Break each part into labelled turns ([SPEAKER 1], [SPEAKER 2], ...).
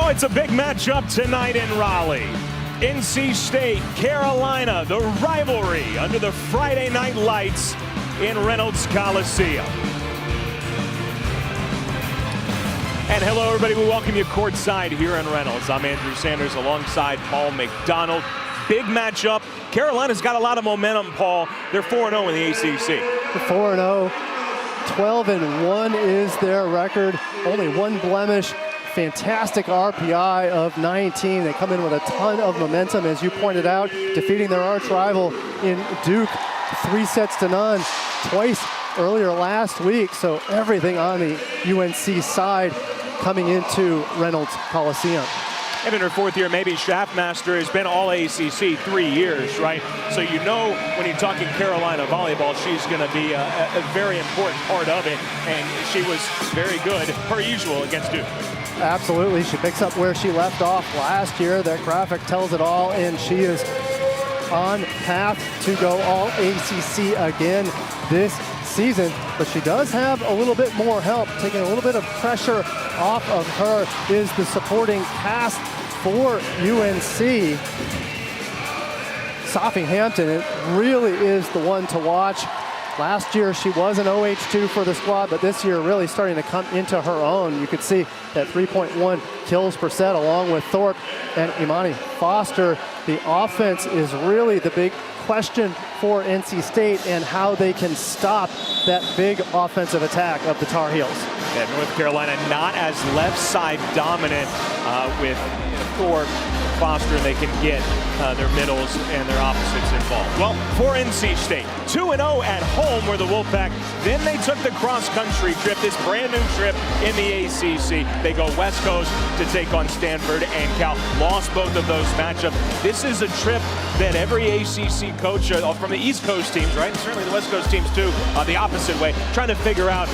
[SPEAKER 1] Oh, it's a big matchup tonight in Raleigh. NC State, Carolina, the rivalry under the Friday night lights in Reynolds Coliseum. And hello, everybody. We welcome you courtside here in Reynolds. I'm Andrew Sanders alongside Paul McDonald. Big matchup. Carolina's got a lot of momentum, Paul. They're 4-0 in the ACC.
[SPEAKER 2] They're 4-0. 12-1 is their record. Only one blemish. Fantastic RPI of 19. They come in with a ton of momentum, as you pointed out, defeating their arch rival in Duke 3-0 twice earlier last week. So everything on the UNC side coming into Reynolds Coliseum.
[SPEAKER 1] And in her fourth year, maybe Schaffmaster has been all ACC 3 years, right? So you know when you're talking Carolina volleyball, she's going to be a very important part of it. And she was very good, per usual, against Duke.
[SPEAKER 2] Absolutely. She picks up where she left off last year. That graphic tells it all, and she is on path to go all ACC again this season. But she does have a little bit more help. Taking a little bit of pressure off of her is the supporting cast for UNC. Sophie Hampton, it really is the one to watch. Last year, she was an OH2 for the squad, but this year really starting to come into her own. You could see that 3.1 kills per set along with Thorpe and Imani Foster. The offense is really the big question for NC State and how they can stop that big offensive attack of the Tar Heels.
[SPEAKER 1] Yeah, North Carolina not as left side dominant with Thorpe, Foster, and they can get their middles and their opposites involved. Well, for NC State, 2-0 at home were the Wolfpack. Then they took the cross-country trip, this brand new trip in the ACC. They go West Coast to take on Stanford and Cal. Lost both of those matchups. This is a trip that every ACC coach from the East Coast teams, right, and certainly the West Coast teams too, the opposite way, trying to figure out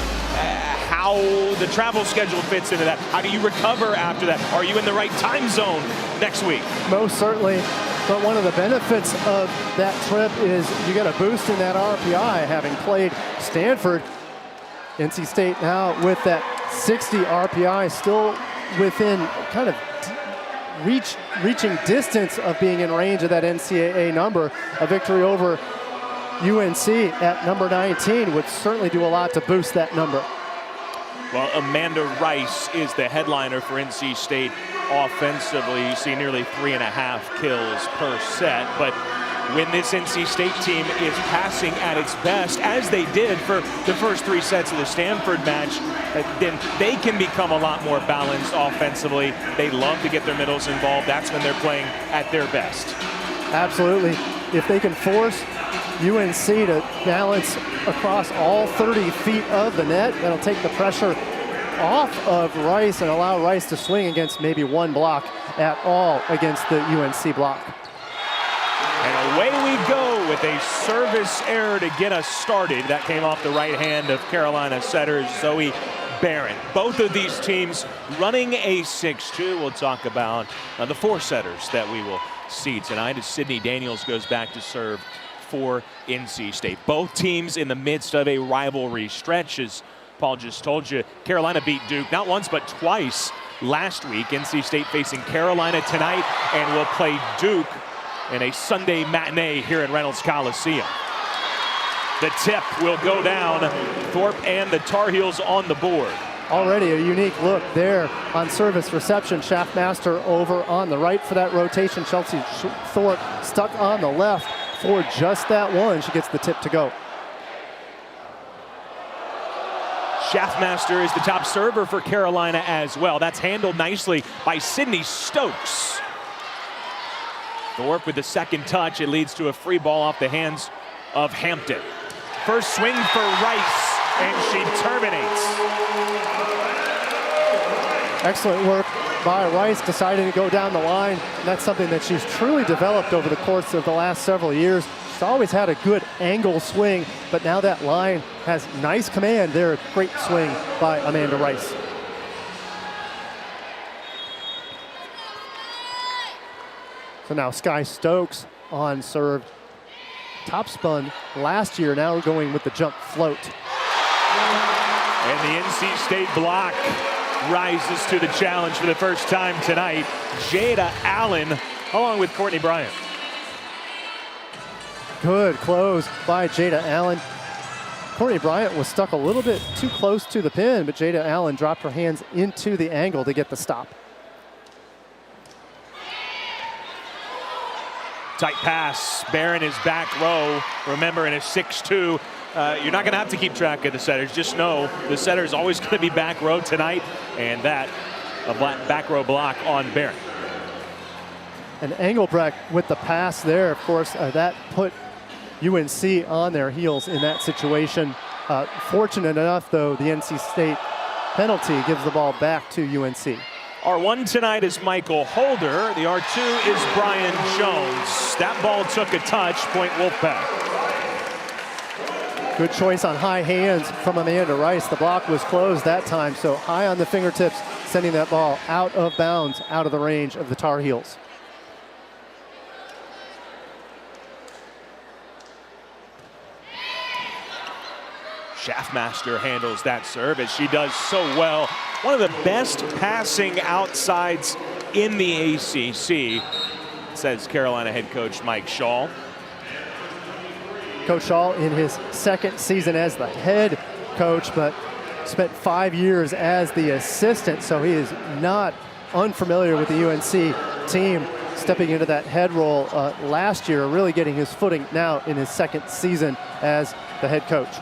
[SPEAKER 1] how the travel schedule fits into that. How do you recover after that? Are you in the right time zone next week?
[SPEAKER 2] Most certainly. But one of the benefits of that trip is you get a boost in that RPI, having played Stanford. NC State now with that 60 RPI, still within kind of reaching distance of being in range of that NCAA number. A victory over UNC at number 19 would certainly do a lot to boost that number.
[SPEAKER 1] Well, Amanda Rice is the headliner for NC State offensively. You see nearly 3.5 kills per set. But when this NC State team is passing at its best, as they did for the first 3 sets of the Stanford match, then they can become a lot more balanced offensively. They love to get their middles involved. That's when they're playing at their best.
[SPEAKER 2] Absolutely. If they can force UNC to balance across all 30 feet of the net, that'll take the pressure off of Rice and allow Rice to swing against maybe one block at all against the UNC block.
[SPEAKER 1] And away we go with a service error to get us started. That came off the right hand of Carolina setter Zoe Barron. Both of these teams running a 6-2. We'll talk about the 4 setters that we will see tonight as Sydney Daniels goes back to serve for NC State. Both teams in the midst of a rivalry stretch. As Paul just told you, Carolina beat Duke not once but twice last week. NC State facing Carolina tonight and will play Duke in a Sunday matinee here at Reynolds Coliseum. The tip will go down. Thorpe and the Tar Heels on the board.
[SPEAKER 2] Already a unique look there on service reception. Schaffmaster over on the right for that rotation. Chelsea Thorpe stuck on the left for just that one. She gets the tip to go.
[SPEAKER 1] Schaffmaster is the top server for Carolina as well. That's handled nicely by Sydney Stokes. Thorpe with the second touch. It leads to a free ball off the hands of Hampton. First swing for Rice, and she terminates.
[SPEAKER 2] Excellent work by Rice, deciding to go down the line. And that's something that she's truly developed over the course of the last several years. She's always had a good angle swing, but now that line has nice command there. Great swing by Amanda Rice. So now Sky Stokes on serve. Top spun last year, now we're going with the jump float.
[SPEAKER 1] And the NC State block rises to the challenge for the first time tonight. Jada Allen along with Courtney Bryant.
[SPEAKER 2] Good close by Jada Allen. Courtney Bryant was stuck a little bit too close to the pin, but Jada Allen dropped her hands into the angle to get the stop.
[SPEAKER 1] Tight pass. Barron is back row. Remember, in a 6-2, you're not going to have to keep track of the setters. Just know the setter is always going to be back row tonight, and that a back row block on Barron.
[SPEAKER 2] And Engelbrecht with the pass there, of course, that put UNC on their heels in that situation. Fortunate enough, though, the NC State penalty gives the ball back to UNC.
[SPEAKER 1] R1 tonight is Michael Holder. The R2 is Brian Jones. That ball took a touch, point Wolfpack.
[SPEAKER 2] Good choice on high hands from Amanda Rice. The block was closed that time, so high on the fingertips, sending that ball out of bounds, out of the range of the Tar Heels.
[SPEAKER 1] Schaffmaster handles that serve, as she does so well. One of the best passing outsides in the ACC, says Carolina head coach Mike Shaw.
[SPEAKER 2] Coach Shaw in his second season as the head coach, but spent 5 years as the assistant, so he is not unfamiliar with the UNC team. Stepping into that head role last year, really getting his footing now in his second season as the head coach.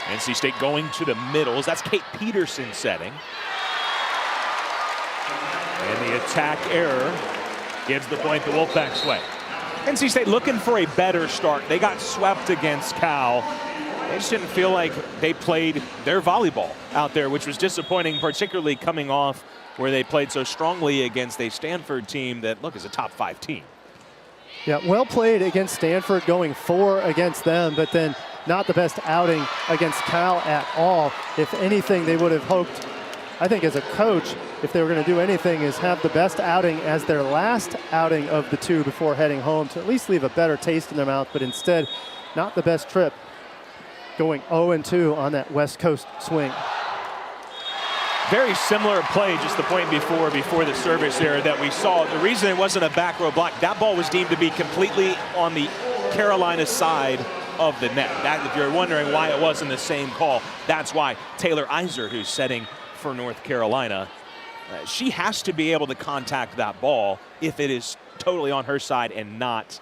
[SPEAKER 1] NC State going to the middles. That's Kate Peterson setting. And the attack error gives the point the Wolfpack's way. NC State looking for a better start. They got swept against Cal. They just didn't feel like they played their volleyball out there, which was disappointing, particularly coming off where they played so strongly against a Stanford team that, look, is a top 5 team.
[SPEAKER 2] Yeah, well played against Stanford, going 4 against them, but then not the best outing against Cal at all. If anything, they would have hoped, I think as a coach, if they were going to do anything, is have the best outing as their last outing of the 2 before heading home, to at least leave a better taste in their mouth, but instead, not the best trip, going 0-2 on that West Coast swing.
[SPEAKER 1] Very similar play just the point before the service error that we saw. The reason it wasn't a back row block, that ball was deemed to be completely on the Carolina side of the net. That, if you're wondering why it wasn't the same call, that's why. Taylor Iser, who's setting for North Carolina, she has to be able to contact that ball if it is totally on her side and not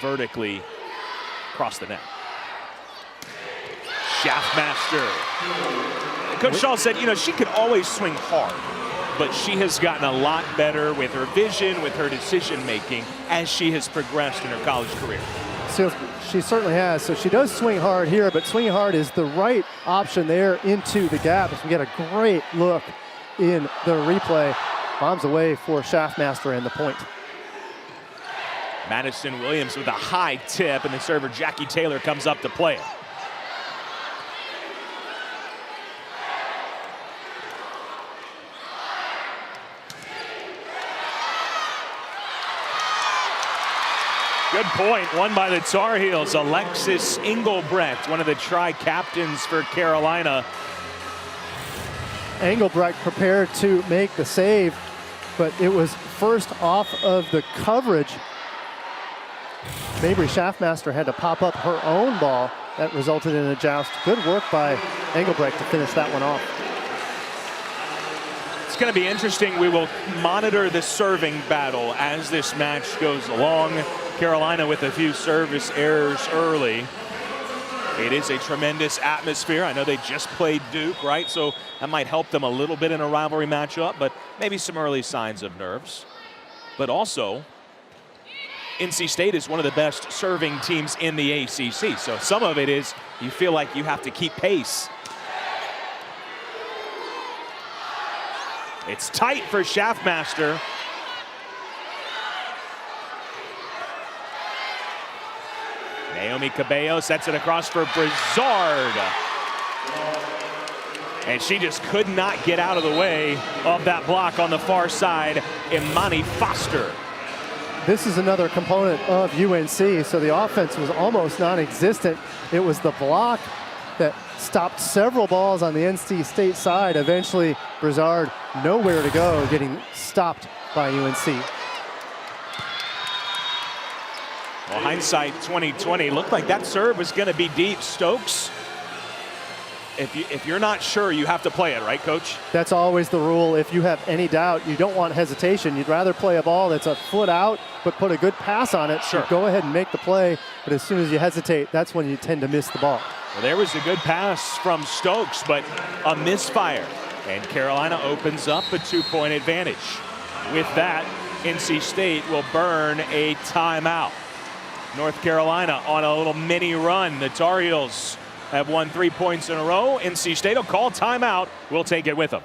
[SPEAKER 1] vertically across the net. Schaffmaster. Coach Shaw said, you know, she can always swing hard, but she has gotten a lot better with her vision, with her decision making as she has progressed in her college career.
[SPEAKER 2] So she certainly has. So she does swing hard here, but swinging hard is the right option there into the gap. As we get a great look in the replay. Bombs away for Schaffmaster and the point.
[SPEAKER 1] Madison Williams with a high tip, and the server Jackie Taylor comes up to play it. Good point, won by the Tar Heels. Alexis Engelbrecht, one of the tri-captains for Carolina.
[SPEAKER 2] Engelbrecht prepared to make the save, but it was first off of the coverage. Mabry Schaffmaster had to pop up her own ball. That resulted in a joust. Good work by Engelbrecht to finish that one off.
[SPEAKER 1] It's going to be interesting. We will monitor the serving battle as this match goes along. Carolina with a few service errors early. It is a tremendous atmosphere. I know they just played Duke, right? So that might help them a little bit in a rivalry matchup, but maybe some early signs of nerves. But also, NC State is one of the best serving teams in the ACC. So some of it is you feel like you have to keep pace. It's tight for Schaffmaster. Naomi Cabello sets it across for Brizard. And she just could not get out of the way of that block on the far side. Imani Foster.
[SPEAKER 2] This is another component of UNC, so the offense was almost non-existent. It was the block that stopped several balls on the NC State side. Eventually, Brizard nowhere to go, getting stopped by UNC.
[SPEAKER 1] Well, hindsight 2020, looked like that serve was going to be deep. Stokes, if you're not sure, you have to play it, right, Coach?
[SPEAKER 2] That's always the rule. If you have any doubt, you don't want hesitation. You'd rather play a ball that's a foot out, but put a good pass on it.
[SPEAKER 1] Sure.
[SPEAKER 2] So go ahead and make the play, but as soon as you hesitate, that's when you tend to miss the ball.
[SPEAKER 1] Well, there was a good pass from Stokes, but a misfire. And Carolina opens up a 2-point advantage. With that, NC State will burn a timeout. North Carolina on a little mini run. The Tar Heels have won 3 points in a row. NC State will call timeout. We'll take it with them.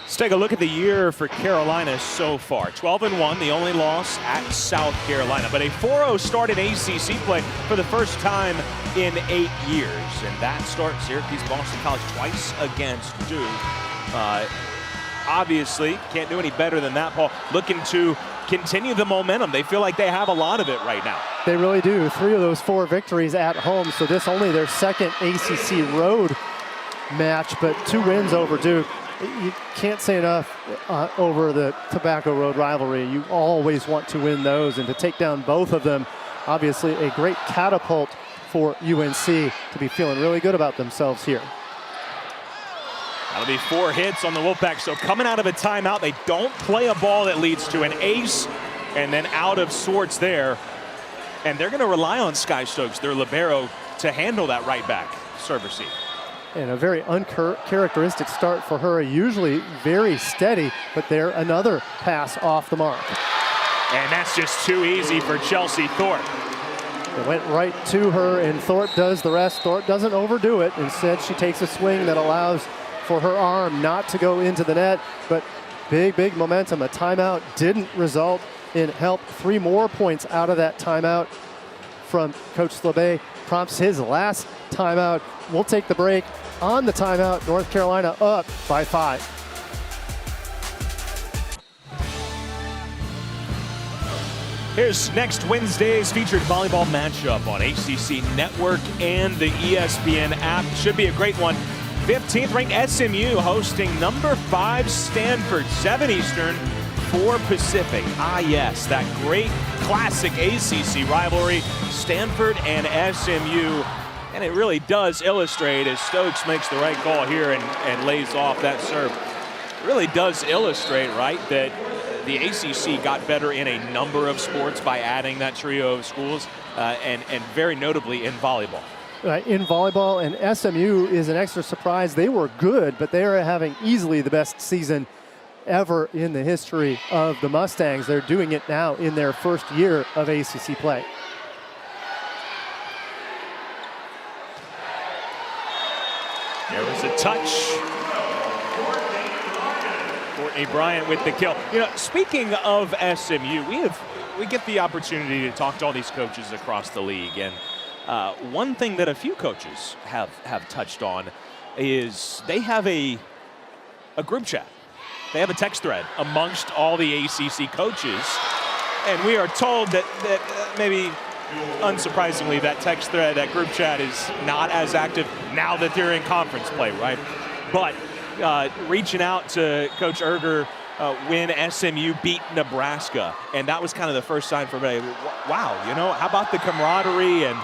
[SPEAKER 1] Let's take a look at the year for Carolina so far. 12-1, the only loss at South Carolina, but a 4-0 start in ACC play for the first time in 8 years. And that start, Syracuse, Boston College twice against Duke. Obviously, can't do any better than that, Paul. Looking to continue the momentum. They feel like they have a lot of it right now.
[SPEAKER 2] They really do. 3 of those 4 victories at home, so this only their second ACC road match, but 2 wins over Duke. You can't say enough over the Tobacco Road rivalry. You always want to win those, and to take down both of them, obviously a great catapult for UNC to be feeling really good about themselves here.
[SPEAKER 1] That'll be 4 hits on the Wolfpack. So coming out of a timeout, they don't play a ball that leads to an ace, and then out of sorts there. And they're going to rely on Sky Stokes, their libero, to handle that right back serve receive.
[SPEAKER 2] And a very uncharacteristic start for her, usually very steady, but there another pass off the mark.
[SPEAKER 1] And that's just too easy for Chelsea Thorpe.
[SPEAKER 2] It went right to her, and Thorpe does the rest. Thorpe doesn't overdo it. Instead, she takes a swing that allows for her arm not to go into the net, but big momentum. A timeout didn't result in help. 3 more points out of that timeout from Coach Slabay. Prompts his last timeout. We'll take the break. On the timeout, North Carolina up by 5.
[SPEAKER 1] Here's next Wednesday's featured volleyball matchup on ACC Network and the ESPN app. Should be a great one. 15th ranked SMU hosting number 5 Stanford, 7 Eastern, 4 Pacific. Ah yes, that great classic ACC rivalry, Stanford and SMU. And it really does illustrate, as Stokes makes the right call here and lays off that serve. It really does illustrate, right, that the ACC got better in a number of sports by adding that trio of schools, and very notably in volleyball.
[SPEAKER 2] In volleyball, and SMU is an extra surprise. They were good, but they are having easily the best season ever in the history of the Mustangs. They're doing it now in their first year of ACC play.
[SPEAKER 1] There was a touch. Courtney Bryant with the kill. You know, speaking of SMU, we get the opportunity to talk to all these coaches across the league, and one thing that a few coaches have touched on is they have a group chat. They have a text thread amongst all the ACC coaches, and we are told that maybe unsurprisingly that text thread, that group chat, is not as active now that they're in conference play, right? But reaching out to Coach Erger when SMU beat Nebraska, and that was kind of the first sign for me. Wow, you know, how about the camaraderie and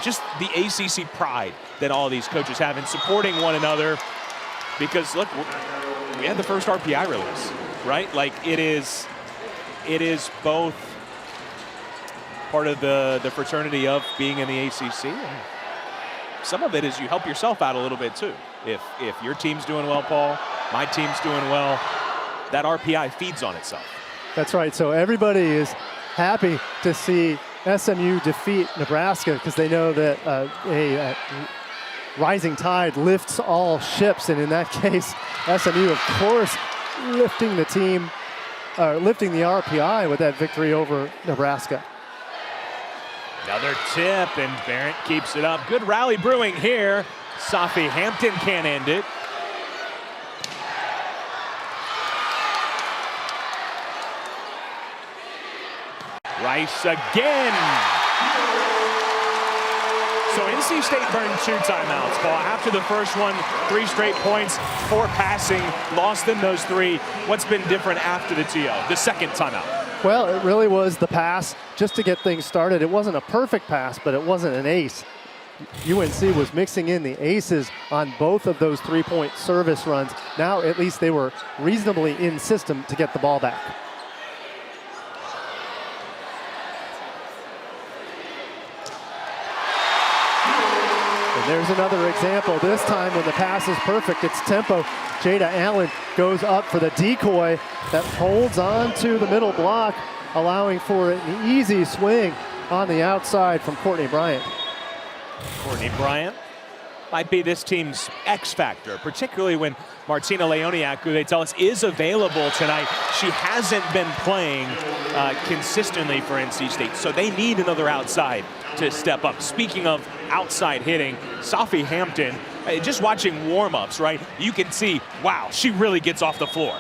[SPEAKER 1] just the ACC pride that all these coaches have in supporting one another? Because look, we had the first RPI release, right? Like it is both part of the fraternity of being in the ACC. And some of it is you help yourself out a little bit too. If your team's doing well, Paul, my team's doing well, that RPI feeds on itself.
[SPEAKER 2] That's right. So everybody is happy to see SMU defeat Nebraska because they know that a rising tide lifts all ships, and in that case, SMU, of course, lifting the RPI with that victory over Nebraska.
[SPEAKER 1] Another tip, and Barrett keeps it up. Good rally brewing here. Sophie Hampton can't end it. Rice again. So NC State burned 2 timeouts, Paul. After the first one, 3 straight points, 4 passing, lost in those 3. What's been different after the TO, the second timeout?
[SPEAKER 2] Well, it really was the pass just to get things started. It wasn't a perfect pass, but it wasn't an ace. UNC was mixing in the aces on both of those 3-point service runs. Now at least they were reasonably in system to get the ball back. And there's another example. This time when the pass is perfect, it's tempo. Jada Allen goes up for the decoy that holds on to the middle block, allowing for an easy swing on the outside from Courtney Bryant.
[SPEAKER 1] Courtney Bryant might be this team's X factor, particularly when Martina Leoniak, who they tell us is available tonight, she hasn't been playing consistently for NC State, so they need another outside to step up. Speaking of outside hitting, Sophie Hampton, just watching warm-ups, right, you can see, wow, she really gets off the floor.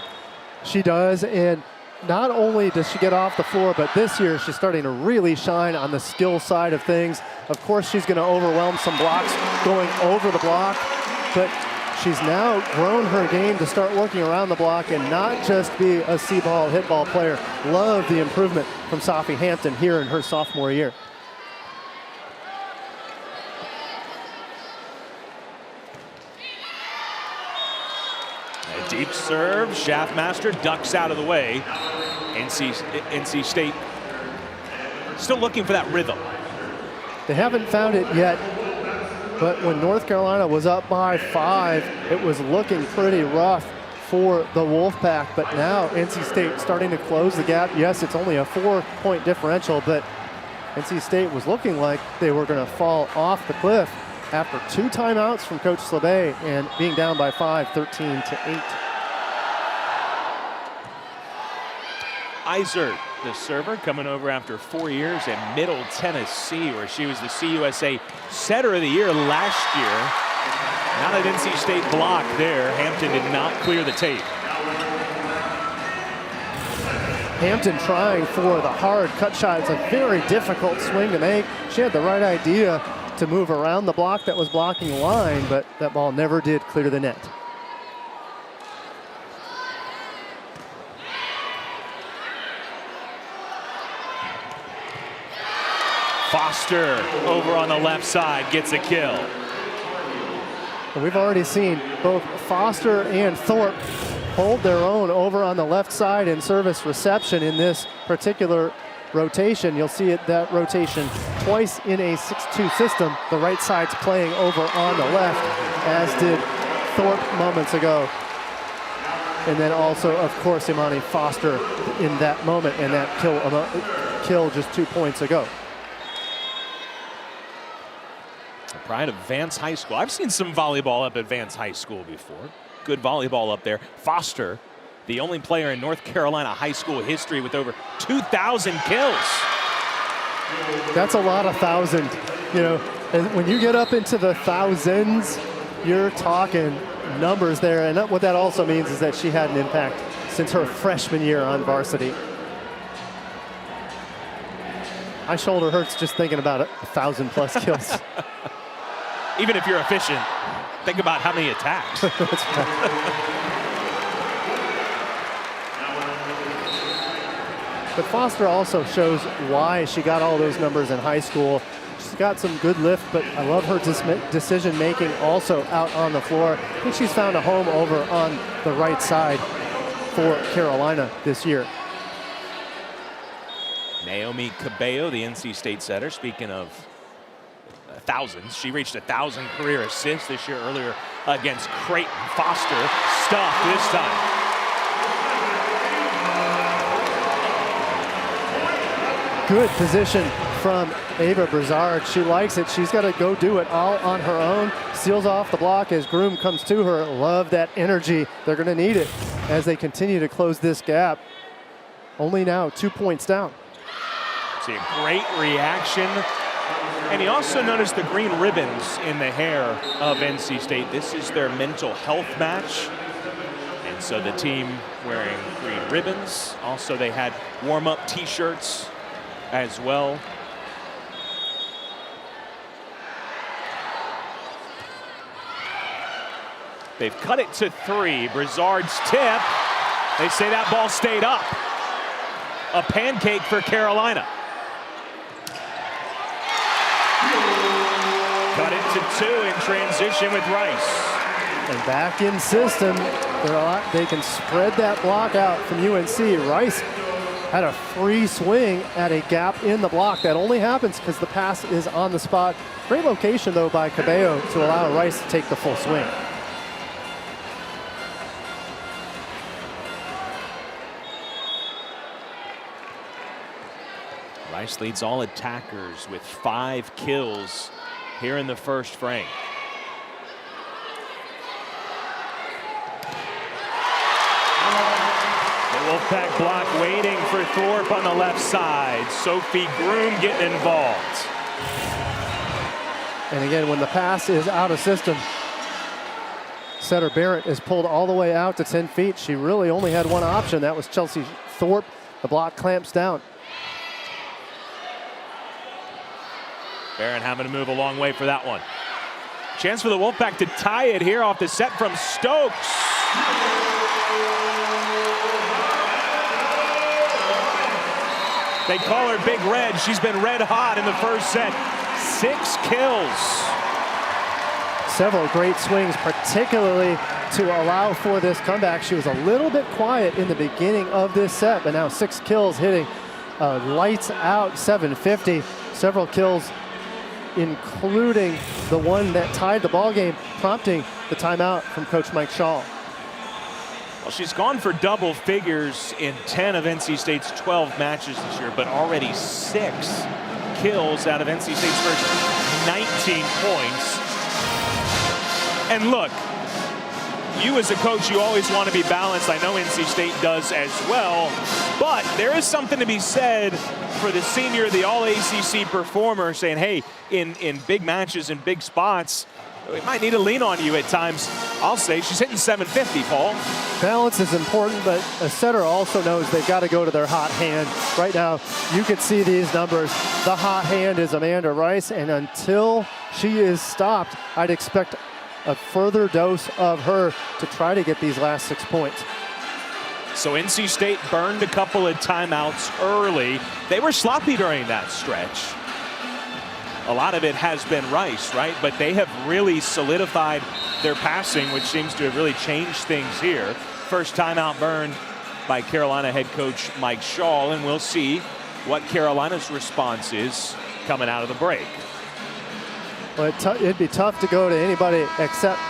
[SPEAKER 2] She does, and not only does she get off the floor, but this year she's starting to really shine on the skill side of things. Of course, she's going to overwhelm some blocks going over the block, but she's now grown her game to start working around the block and not just be a C-ball, hit-ball player. Love the improvement from Sophie Hampton here in her sophomore year.
[SPEAKER 1] A deep serve, Schaffmaster ducks out of the way. NC State still looking for that rhythm.
[SPEAKER 2] They haven't found it yet, but when North Carolina was up by 5, it was looking pretty rough for the Wolfpack, but now NC State starting to close the gap. Yes, it's only a 4-point differential, but NC State was looking like they were going to fall off the cliff after 2 timeouts from Coach Slabay and being down by 5, 13-8.
[SPEAKER 1] Iser, the server, coming over after 4 years in Middle Tennessee, where she was the CUSA Setter of the Year last year. Not an NC State block there. Hampton did not clear the tape.
[SPEAKER 2] Hampton trying for the hard cut shot. It's a very difficult swing to make. She had the right idea to move around the block that was blocking the line, but that ball never did clear the net.
[SPEAKER 1] Foster over on the left side gets a kill.
[SPEAKER 2] And we've already seen both Foster and Thorpe hold their own over on the left side in service reception in this particular rotation. You'll see that rotation twice in a 6-2 system. The right side's playing over on the left, as did Thorpe moments ago. And then also, of course, Imani Foster in that moment, and that kill just 2 points ago.
[SPEAKER 1] Pride of Vance High School. I've seen some volleyball up at Vance High School before. Good volleyball up there. Foster, the only player in North Carolina high school history with over 2,000 kills.
[SPEAKER 2] That's a lot of thousand. You know, when you get up into the thousands, you're talking numbers there. And what that also means is that she had an impact since her freshman year on varsity. My shoulder hurts just thinking about it. 1,000+ kills.
[SPEAKER 1] Even if you're efficient, think about how many attacks.
[SPEAKER 2] That's right. But Foster also shows why she got all those numbers in high school. She's got some good lift, but I love her decision making also out on the floor. I think she's found a home over on the right side for Carolina this year.
[SPEAKER 1] Naomi Cabello, the NC State setter, speaking of thousands, she reached 1,000 career assists this year earlier against Creighton. Foster stuffed this time.
[SPEAKER 2] Good position from Ava Brizard. She likes it. She's got to go do it all on her own. Seals off the block as Groom comes to her. Love that energy. They're going to need it as they continue to close this gap. Only now 2 points down.
[SPEAKER 1] See a great reaction And you also notice the green ribbons in the hair of NC State. This is their mental health match. And so the team wearing green ribbons. Also, they had warm-up t-shirts as well. They've cut it to 3. Brizard's tip. They say that ball stayed up. A pancake for Carolina. Cut it to 2 in transition with Rice.
[SPEAKER 2] And back in system, they can spread that block out from UNC. Rice had a free swing at a gap in the block. That only happens because the pass is on the spot. Great location, though, by Cabello to allow Rice to take the full swing.
[SPEAKER 1] Rice leads all attackers with 5 kills here in the first frame. The Wolfpack block waiting for Thorpe on the left side. Sophie Groom getting involved.
[SPEAKER 2] And again, when the pass is out of system, setter Barrett is pulled all the way out to 10 feet. She really only had one option. That was Chelsea Thorpe. The block clamps down.
[SPEAKER 1] Barron having to move a long way for that one. Chance for the Wolfpack to tie it here off the set from Stokes. They call her Big Red. She's been red hot in the first set. 6 kills.
[SPEAKER 2] Several great swings, particularly to allow for this comeback. She was a little bit quiet in the beginning of this set, but now 6 kills, hitting lights out 750. Several kills, including the one that tied the ball game, prompting the timeout from Coach Mike Shaw.
[SPEAKER 1] Well, she's gone for double figures in 10 of NC State's 12 matches this year, but already 6 kills out of NC State's first 19 points. And look, you as a coach, you always want to be balanced. I know NC State does as well, but there is something to be said for the senior, the all-ACC performer, saying, hey, in big matches and big spots, we might need to lean on you at times. I'll say she's hitting 750, Paul.
[SPEAKER 2] Balance is important, but a setter also knows they've got to go to their hot hand. Right now, you can see these numbers. The hot hand is Amanda Rice, and until she is stopped, I'd expect a further dose of her to try to get these last 6 points.
[SPEAKER 1] So NC State burned a couple of timeouts early. They were sloppy during that stretch. A lot of it has been Rice, right? But they have really solidified their passing, which seems to have really changed things here. First timeout burned by Carolina head coach Mike Shaw, and we'll see what Carolina's response is coming out of the break.
[SPEAKER 2] Well, it'd be tough to go to anybody except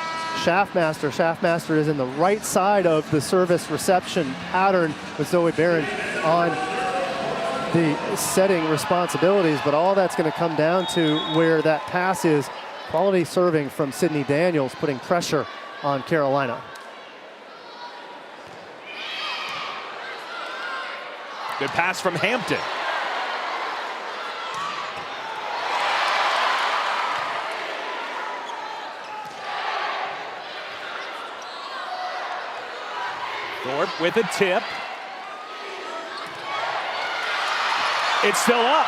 [SPEAKER 2] Schaffmaster. Schaffmaster is in the right side of the service reception pattern with Zoe Barron on the setting responsibilities, but all that's going to come down to where that pass is. Quality serving from Sydney Daniels, putting pressure on Carolina.
[SPEAKER 1] Good pass from Hampton. Thorpe with a tip. It's still up.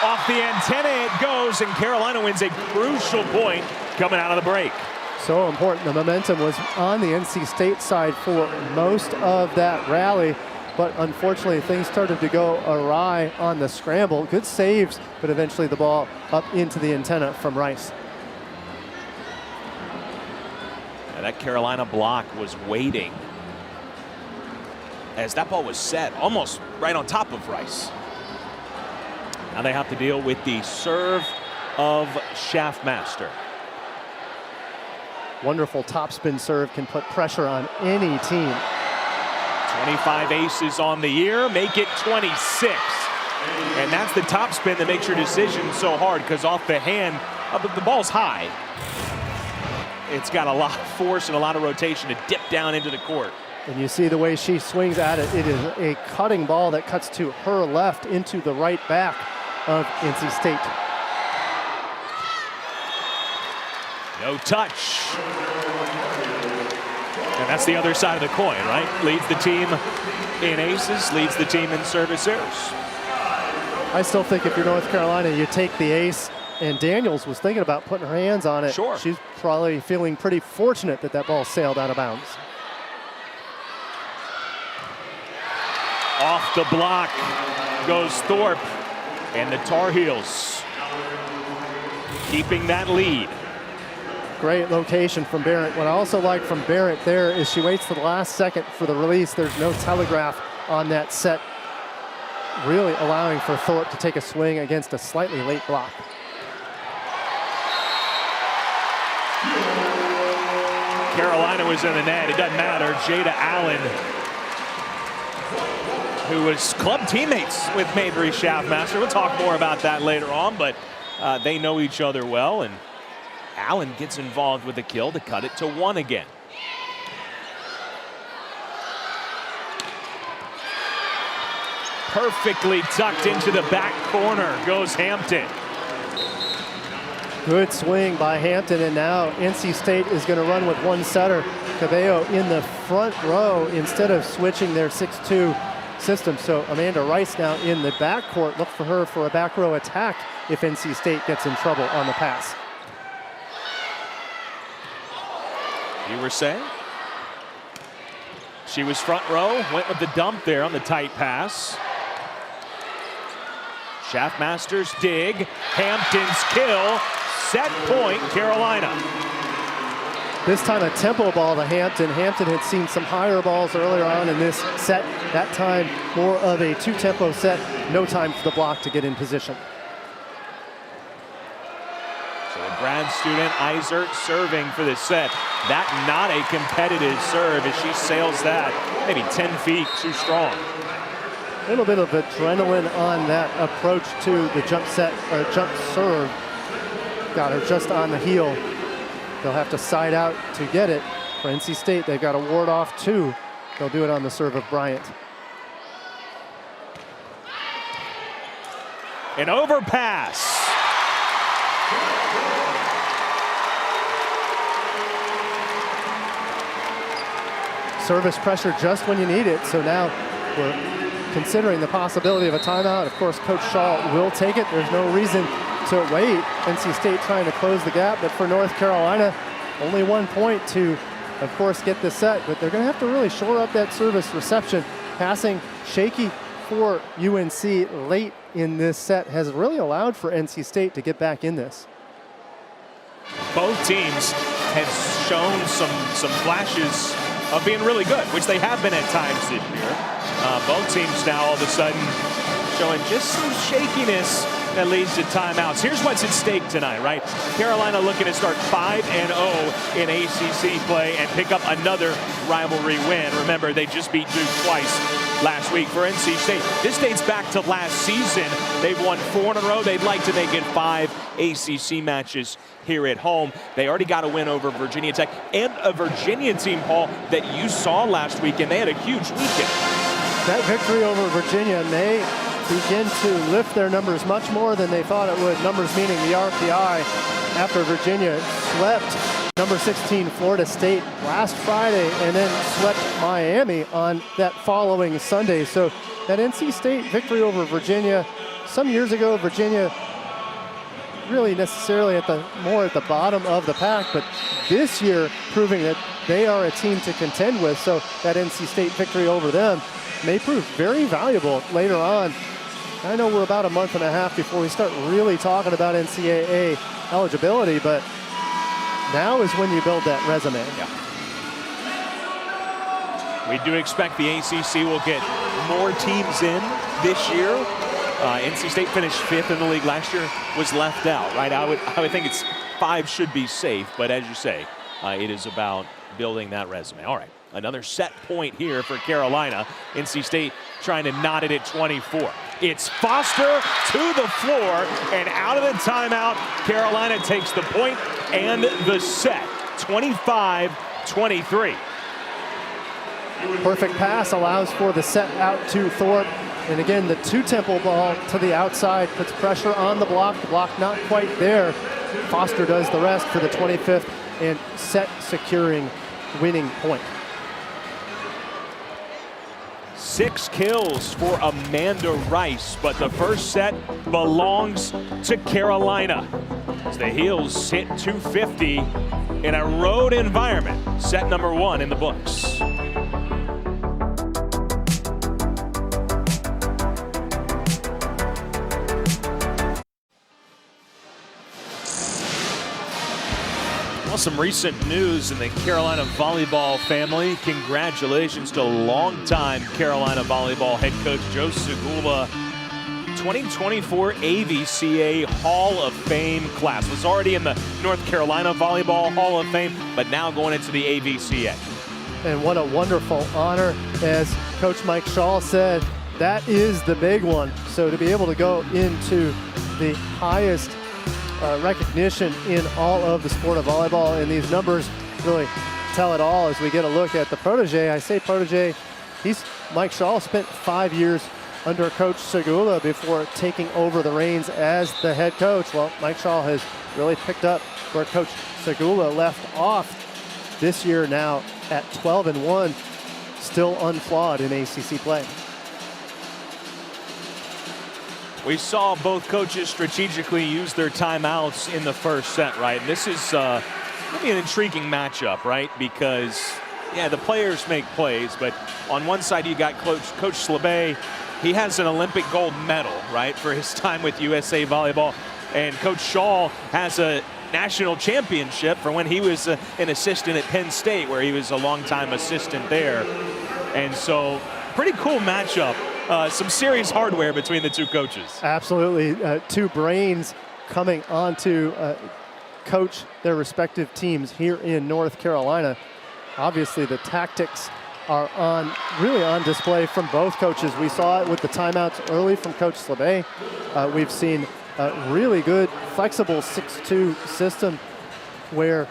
[SPEAKER 1] Off the antenna it goes, and Carolina wins a crucial point coming out of the break.
[SPEAKER 2] So important. The momentum was on the NC State side for most of that rally, but unfortunately things started to go awry on the scramble. Good saves, but eventually the ball up into the antenna from Rice.
[SPEAKER 1] Now that Carolina block was waiting as that ball was set almost right on top of Rice. Now they have to deal with the serve of Schaffmaster.
[SPEAKER 2] Wonderful topspin serve, can put pressure on any team.
[SPEAKER 1] 25 aces on the year, make it 26. And that's the topspin that makes your decision so hard, because off the hand, the ball's high. It's got a lot of force and a lot of rotation to dip down into the court.
[SPEAKER 2] And you see the way she swings at it. It is a cutting ball that cuts to her left into the right back of NC State.
[SPEAKER 1] No touch. And that's the other side of the coin, right? Leads the team in aces, leads the team in service errors.
[SPEAKER 2] I still think if you're North Carolina, you take the ace, and Daniels was thinking about putting her hands on it.
[SPEAKER 1] Sure.
[SPEAKER 2] She's probably feeling pretty fortunate that that ball sailed out of bounds.
[SPEAKER 1] Off the block goes Thorpe, and the Tar Heels keeping that lead.
[SPEAKER 2] Great location from Barrett. What I also like from Barrett there is she waits to the last second for the release. There's no telegraph on that set, really allowing for Thorpe to take a swing against a slightly late block.
[SPEAKER 1] Carolina was in the net. It doesn't matter. Jada Allen, who was club teammates with Mabry Schaffmaster. We'll talk more about that later on, but they know each other well, and Allen gets involved with the kill to cut it to 1 again. Perfectly tucked into the back corner goes Hampton.
[SPEAKER 2] Good swing by Hampton, and now NC State is going to run with one setter. Cabello in the front row instead of switching their 6-2 system. So Amanda Rice now in the backcourt. Look for her for a back row attack if NC State gets in trouble on the pass.
[SPEAKER 1] You were saying? She was front row, went with the dump there on the tight pass. Schaffmaster's dig, Hampton's kill, set point, Carolina.
[SPEAKER 2] This time a tempo ball to Hampton. Hampton had seen some higher balls earlier on in this set. That time more of a 2-tempo set. No time for the block to get in position.
[SPEAKER 1] So a grad student, Isert, serving for this set. That not a competitive serve as she sails that maybe 10 feet too strong.
[SPEAKER 2] A little bit of adrenaline on that approach to the jump set or jump serve. Got her just on the heel. They'll have to side out to get it. For NC State, they've got to ward off 2. They'll do it on the serve of Bryant.
[SPEAKER 1] An overpass.
[SPEAKER 2] Service pressure just when you need it. So now we're considering the possibility of a timeout. Of course, Coach Shaw will take it. There's no reason to wait. NC State trying to close the gap, but for North Carolina, only 1 point to, of course, get the set. But they're going to have to really shore up that service reception. Passing shaky for UNC late in this set has really allowed for NC State to get back in this.
[SPEAKER 1] Both teams have shown some flashes of being really good, which they have been at times this year. Both teams now all of a sudden showing just some shakiness that leads to timeouts. Here's what's at stake tonight, right? Carolina looking to start 5-0 in ACC play and pick up another rivalry win. Remember, they just beat Duke twice last week. For NC State, this dates back to last season. They've won 4 in a row. They'd like to make it 5 ACC matches here at home. They already got a win over Virginia Tech and a Virginia team, Paul, that you saw last weekend. They had a huge weekend.
[SPEAKER 2] That victory over Virginia may begin to lift their numbers much more than they thought it would. Numbers meaning the RPI, after Virginia swept number 16 Florida State last Friday and then swept Miami on that following Sunday. So that NC State victory over Virginia, some years ago, Virginia really necessarily more at the bottom of the pack, but this year proving that they are a team to contend with. So that NC State victory over them may prove very valuable later on. I know we're about a month and a half before we start really talking about NCAA eligibility, but now is when you build that resume.
[SPEAKER 1] Yeah. We do expect the ACC will get more teams in this year. NC State finished 5th in the league last year, was left out, right? I would think it's 5 should be safe, but as you say, it is about building that resume. All right, another set point here for Carolina. NC State trying to knot it at 24. It's Foster to the floor, and out of the timeout, Carolina takes the point and the set, 25-23.
[SPEAKER 2] Perfect pass allows for the set out to Thorpe. And again, the 2-tempo ball to the outside puts pressure on the block. The block not quite there. Foster does the rest for the 25th and set securing winning point.
[SPEAKER 1] 6 kills for Amanda Rice, but the first set belongs to Carolina. As the Heels hit 250 in a road environment. Set number 1 in the books. Well, some recent news in the Carolina volleyball family. Congratulations to longtime Carolina volleyball head coach Joe Segula. 2024 AVCA Hall of Fame class. Was already in the North Carolina Volleyball Hall of Fame, but now going into the AVCA.
[SPEAKER 2] And what a wonderful honor. As Coach Mike Shaw said, that is the big one. So to be able to go into the highest recognition in all of the sport of volleyball, and these numbers really tell it all as we get a look at the protege. I say protege, Mike Shaw spent 5 years under Coach Segula before taking over the reins as the head coach. Well, Mike Shaw has really picked up where Coach Segula left off this year, now at 12-1, still unflawed in ACC play.
[SPEAKER 1] We saw both coaches strategically use their timeouts in the first set, right? And this is maybe an intriguing matchup, right? Because, yeah, the players make plays, but on one side you got Coach Slabay. He has an Olympic gold medal, right, for his time with USA Volleyball. And Coach Shaw has a national championship for when he was an assistant at Penn State, where he was a longtime assistant there. And so, pretty cool matchup. Some serious hardware between the two coaches.
[SPEAKER 2] Absolutely. Two brains coming on to coach their respective teams here in North Carolina. Obviously, the tactics are really on display from both coaches. We saw it with the timeouts early from Coach Slabay. We've seen a really good, flexible 6-2 system where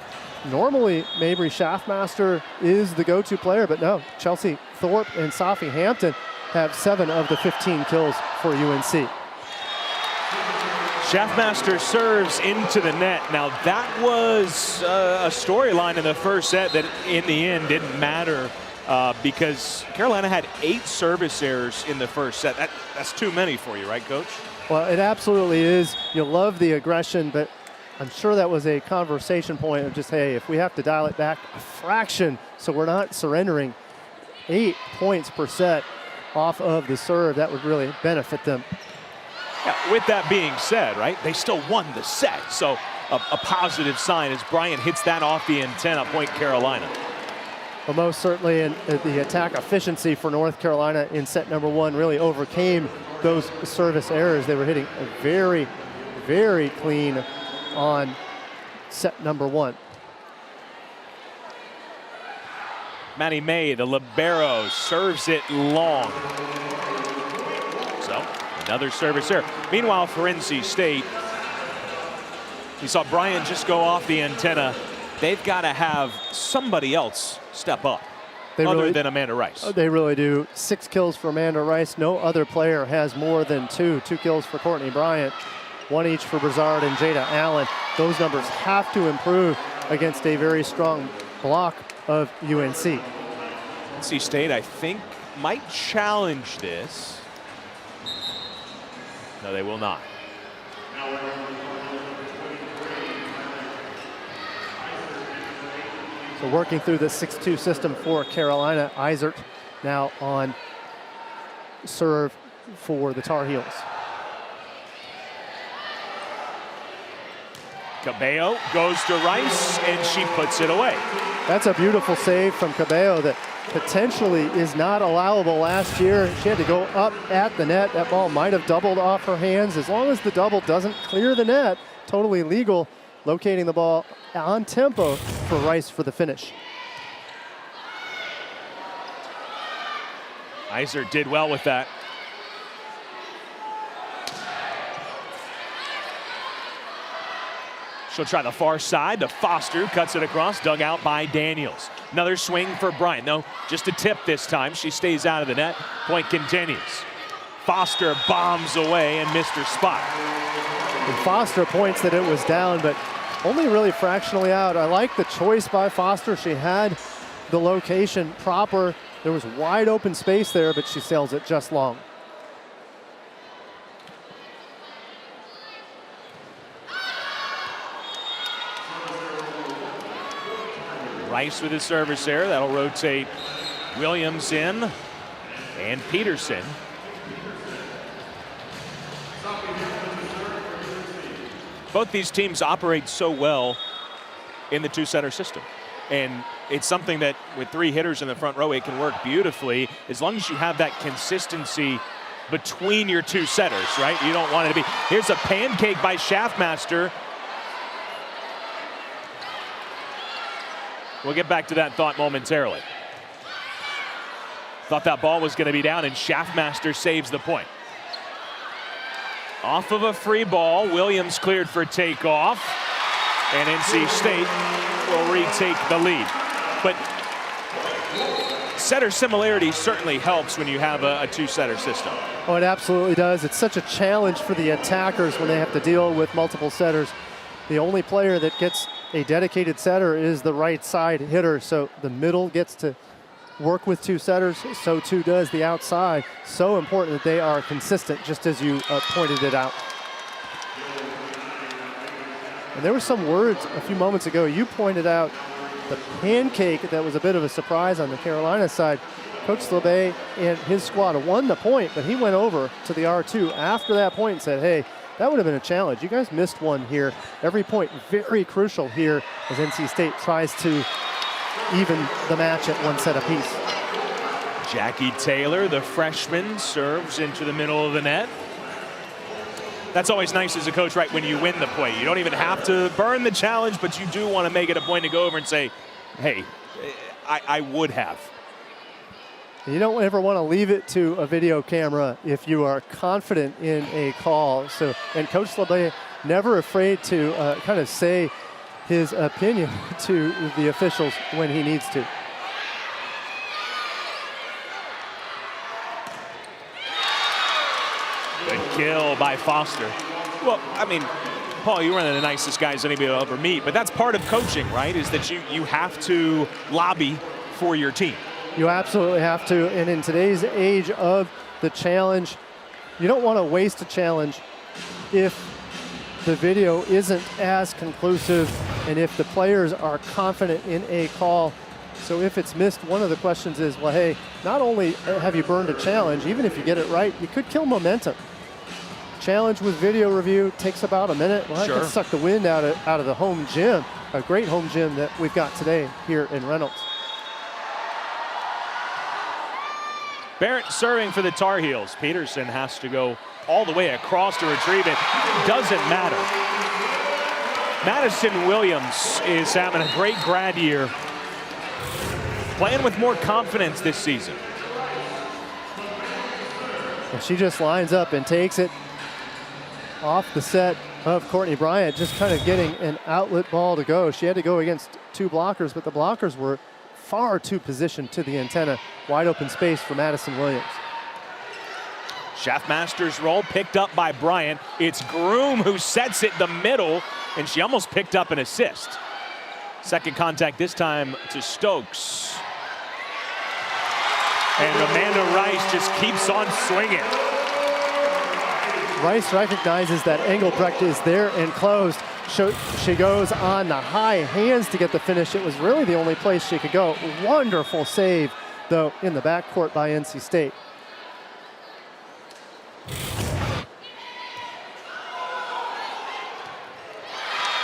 [SPEAKER 2] normally Mabry Schaffmaster is the go-to player, but no, Chelsea Thorpe and Safi Hampton have 7 of the 15 kills for UNC.
[SPEAKER 1] Schaffmaster serves into the net. Now that was a storyline in the first set that in the end didn't matter because Carolina had 8 service errors in the first set. That's too many for you, right, Coach?
[SPEAKER 2] Well, it absolutely is. You love the aggression, but I'm sure that was a conversation point of just, hey, if we have to dial it back a fraction so we're not surrendering 8 points per set off of the serve, that would really benefit them.
[SPEAKER 1] Yeah, with that being said, right, they still won the set. So a positive sign as Bryant hits that off the antenna, point Carolina.
[SPEAKER 2] Well, most certainly, and the attack efficiency for North Carolina in set number 1 really overcame those service errors. They were hitting very, very clean on set number 1.
[SPEAKER 1] Maddie May, the libero, serves it long. So, another service error. Meanwhile, for NC State, we saw Bryant just go off the antenna. They've got to have somebody else step up other than Amanda Rice.
[SPEAKER 2] They really do. 6 kills for Amanda Rice. No other player has more than 2. 2 kills for Courtney Bryant. 1 each for Brazard and Jada Allen. Those numbers have to improve against a very strong block of UNC.
[SPEAKER 1] NC State, I think, might challenge this. No, they will not.
[SPEAKER 2] So working through the 6-2 system for Carolina, Eisert now on serve for the Tar Heels.
[SPEAKER 1] Cabello goes to Rice, and she puts it away.
[SPEAKER 2] That's a beautiful save from Cabello that potentially is not allowable last year. She had to go up at the net. That ball might have doubled off her hands. As long as the double doesn't clear the net, totally legal. Locating the ball on tempo for Rice for the finish.
[SPEAKER 1] Eisert did well with that. She'll try the far side to Foster, cuts it across, dug out by Daniels. Another swing for Bryant. No, just a tip this time. She stays out of the net. Point continues. Foster bombs away and missed her spot.
[SPEAKER 2] And Foster points that it was down, but only really fractionally out. I like the choice by Foster. She had the location proper. There was wide open space there, but she sails it just long.
[SPEAKER 1] Rice with his service there. That'll rotate Williams in and Peterson. Both these teams operate so well in the two-setter system. And it's something that with 3 hitters in the front row, it can work beautifully as long as you have that consistency between your 2 setters, right? You don't want it to be, here's a pancake by Schaffmaster. We'll get back to that thought momentarily. Thought that ball was going to be down, and Schaffmaster saves the point. Off of a free ball, Williams cleared for takeoff, and NC State will retake the lead. But setter similarity certainly helps when you have a 2-setter system.
[SPEAKER 2] Oh, it absolutely does. It's such a challenge for the attackers when they have to deal with multiple setters. The only player that gets a dedicated setter is the right side hitter, so the middle gets to work with 2 setters, so too does the outside. So important that they are consistent, just as you pointed it out. And there were some words a few moments ago. You pointed out the pancake that was a bit of a surprise on the Carolina side. Coach LeBay and his squad won the point, but he went over to the R2 after that point and said, hey, that would have been a challenge. You guys missed one here. Every point very crucial here as NC State tries to even the match at 1 set apiece.
[SPEAKER 1] Jackie Taylor, the freshman, serves into the middle of the net. That's always nice as a coach, right, when you win the point. You don't even have to burn the challenge, but you do want to make it a point to go over and say, hey, I would have.
[SPEAKER 2] You don't ever want to leave it to a video camera if you are confident in a call. So, and Coach LeBay never afraid to kind of say his opinion to the officials when he needs to.
[SPEAKER 1] Good kill by Foster. Well, I mean, Paul, you're one of the nicest guys anybody will ever meet, but that's part of coaching, right? Is that you have to lobby for your team.
[SPEAKER 2] You absolutely have to, and in today's age of the challenge, you don't want to waste a challenge if the video isn't as conclusive and if the players are confident in a call. So if it's missed, one of the questions is, well, hey, not only have you burned a challenge, even if you get it right, you could kill momentum. Challenge with video review takes about a minute. Well, that could suck the wind out of the home gym, a great home gym that we've got today here in Reynolds.
[SPEAKER 1] Barrett serving for the Tar Heels. Peterson has to go all the way across to retrieve it. Doesn't matter. Madison Williams is having a great grad year, playing with more confidence this season.
[SPEAKER 2] And she just lines up and takes it off the set of Courtney Bryant, just kind of getting an outlet ball to go. She had to go against 2 blockers, but the blockers were far too positioned to the antenna. Wide open space for Madison Williams.
[SPEAKER 1] Schaffmaster's roll picked up by Bryant. It's Groom who sets it the middle, and she almost picked up an assist. Second contact this time to Stokes. And Amanda Rice just keeps on swinging.
[SPEAKER 2] Rice recognizes that Engelbrecht is there and closed. She goes on the high hands to get the finish. It was really the only place she could go. Wonderful save, though, in the backcourt by NC State.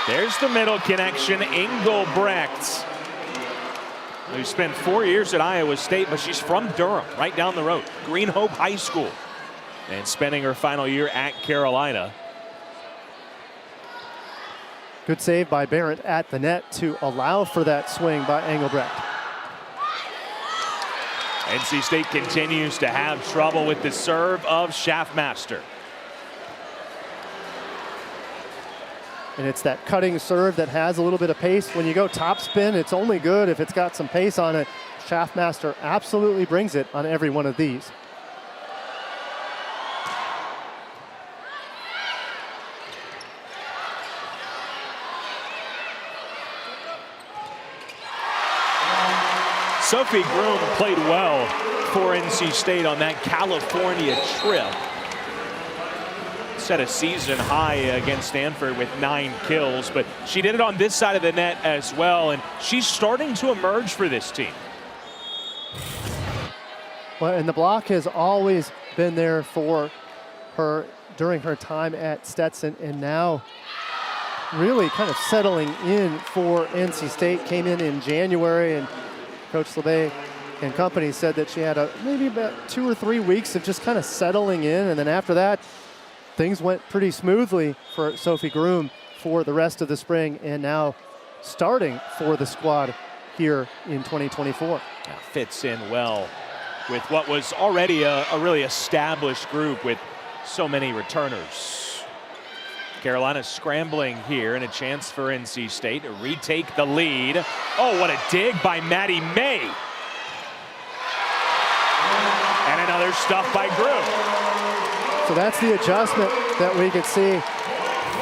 [SPEAKER 1] There's the middle connection, Engelbrecht, who spent 4 years at Iowa State, but she's from Durham, right down the road, Green Hope High School, and spending her final year at Carolina.
[SPEAKER 2] Good save by Barrett at the net to allow for that swing by Engelbrecht.
[SPEAKER 1] NC State continues to have trouble with the serve of Schaffmaster.
[SPEAKER 2] And it's that cutting serve that has a little bit of pace. When you go topspin, it's only good if it's got some pace on it. Schaffmaster absolutely brings it on every one of these.
[SPEAKER 1] Sophie Groom played well for NC State on that California trip. Set a season high against Stanford with 9 kills, but she did it on this side of the net as well, and she's starting to emerge for this team.
[SPEAKER 2] Well, and the block has always been there for her during her time at Stetson, and now really kind of settling in for NC State. Came in January, and Coach LeBay and company said that she had maybe about 2 or 3 weeks of just kind of settling in, and then after that, things went pretty smoothly for Sophie Groom for the rest of the spring, and now starting for the squad here in 2024.
[SPEAKER 1] Yeah, fits in well with what was already a really established group with so many returners. Carolina scrambling here, and a chance for NC State to retake the lead. Oh, what a dig by Maddie May. And another stuff by Groom.
[SPEAKER 2] So that's the adjustment that we could see.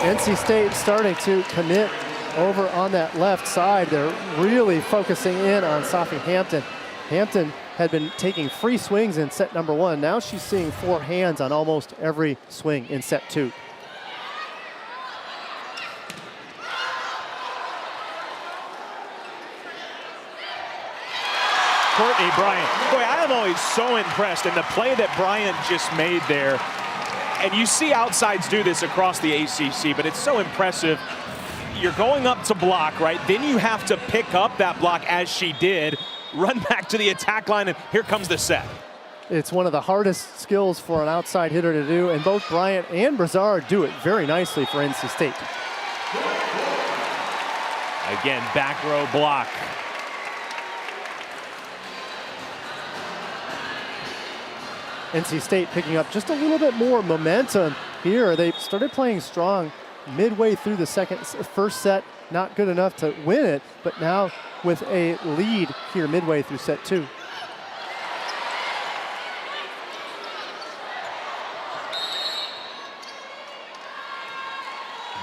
[SPEAKER 2] NC State starting to commit over on that left side. They're really focusing in on Sophie Hampton. Hampton had been taking free swings in set number 1. Now she's seeing 4 hands on almost every swing in set 2.
[SPEAKER 1] Courtney Bryant. Boy, I am always so impressed in the play that Bryant just made there. And you see outsides do this across the ACC, but it's so impressive. You're going up to block, right? Then you have to pick up that block as she did, run back to the attack line, and here comes the set.
[SPEAKER 2] It's one of the hardest skills for an outside hitter to do, and both Bryant and Brazard do it very nicely for NC State.
[SPEAKER 1] Again, back row block.
[SPEAKER 2] NC State picking up just a little bit more momentum here. They started playing strong midway through the first set. Not good enough to win it, but now with a lead here midway through set 2.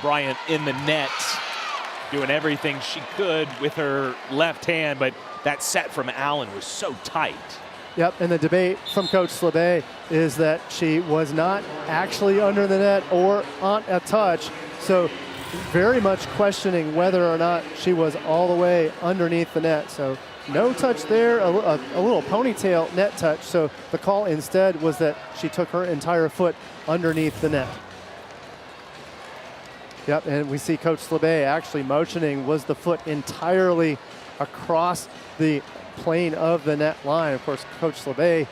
[SPEAKER 1] Bryant in the net, doing everything she could with her left hand, but that set from Allen was so tight.
[SPEAKER 2] Yep, and the debate from Coach LeBay is that she was not actually under the net or on a touch, so very much questioning whether or not she was all the way underneath the net. So no touch there, a little ponytail net touch, so the call instead was that she took her entire foot underneath the net. Yep, and we see Coach LeBay actually motioning, was the foot entirely across the plane of the net line. Of course, Coach LeBay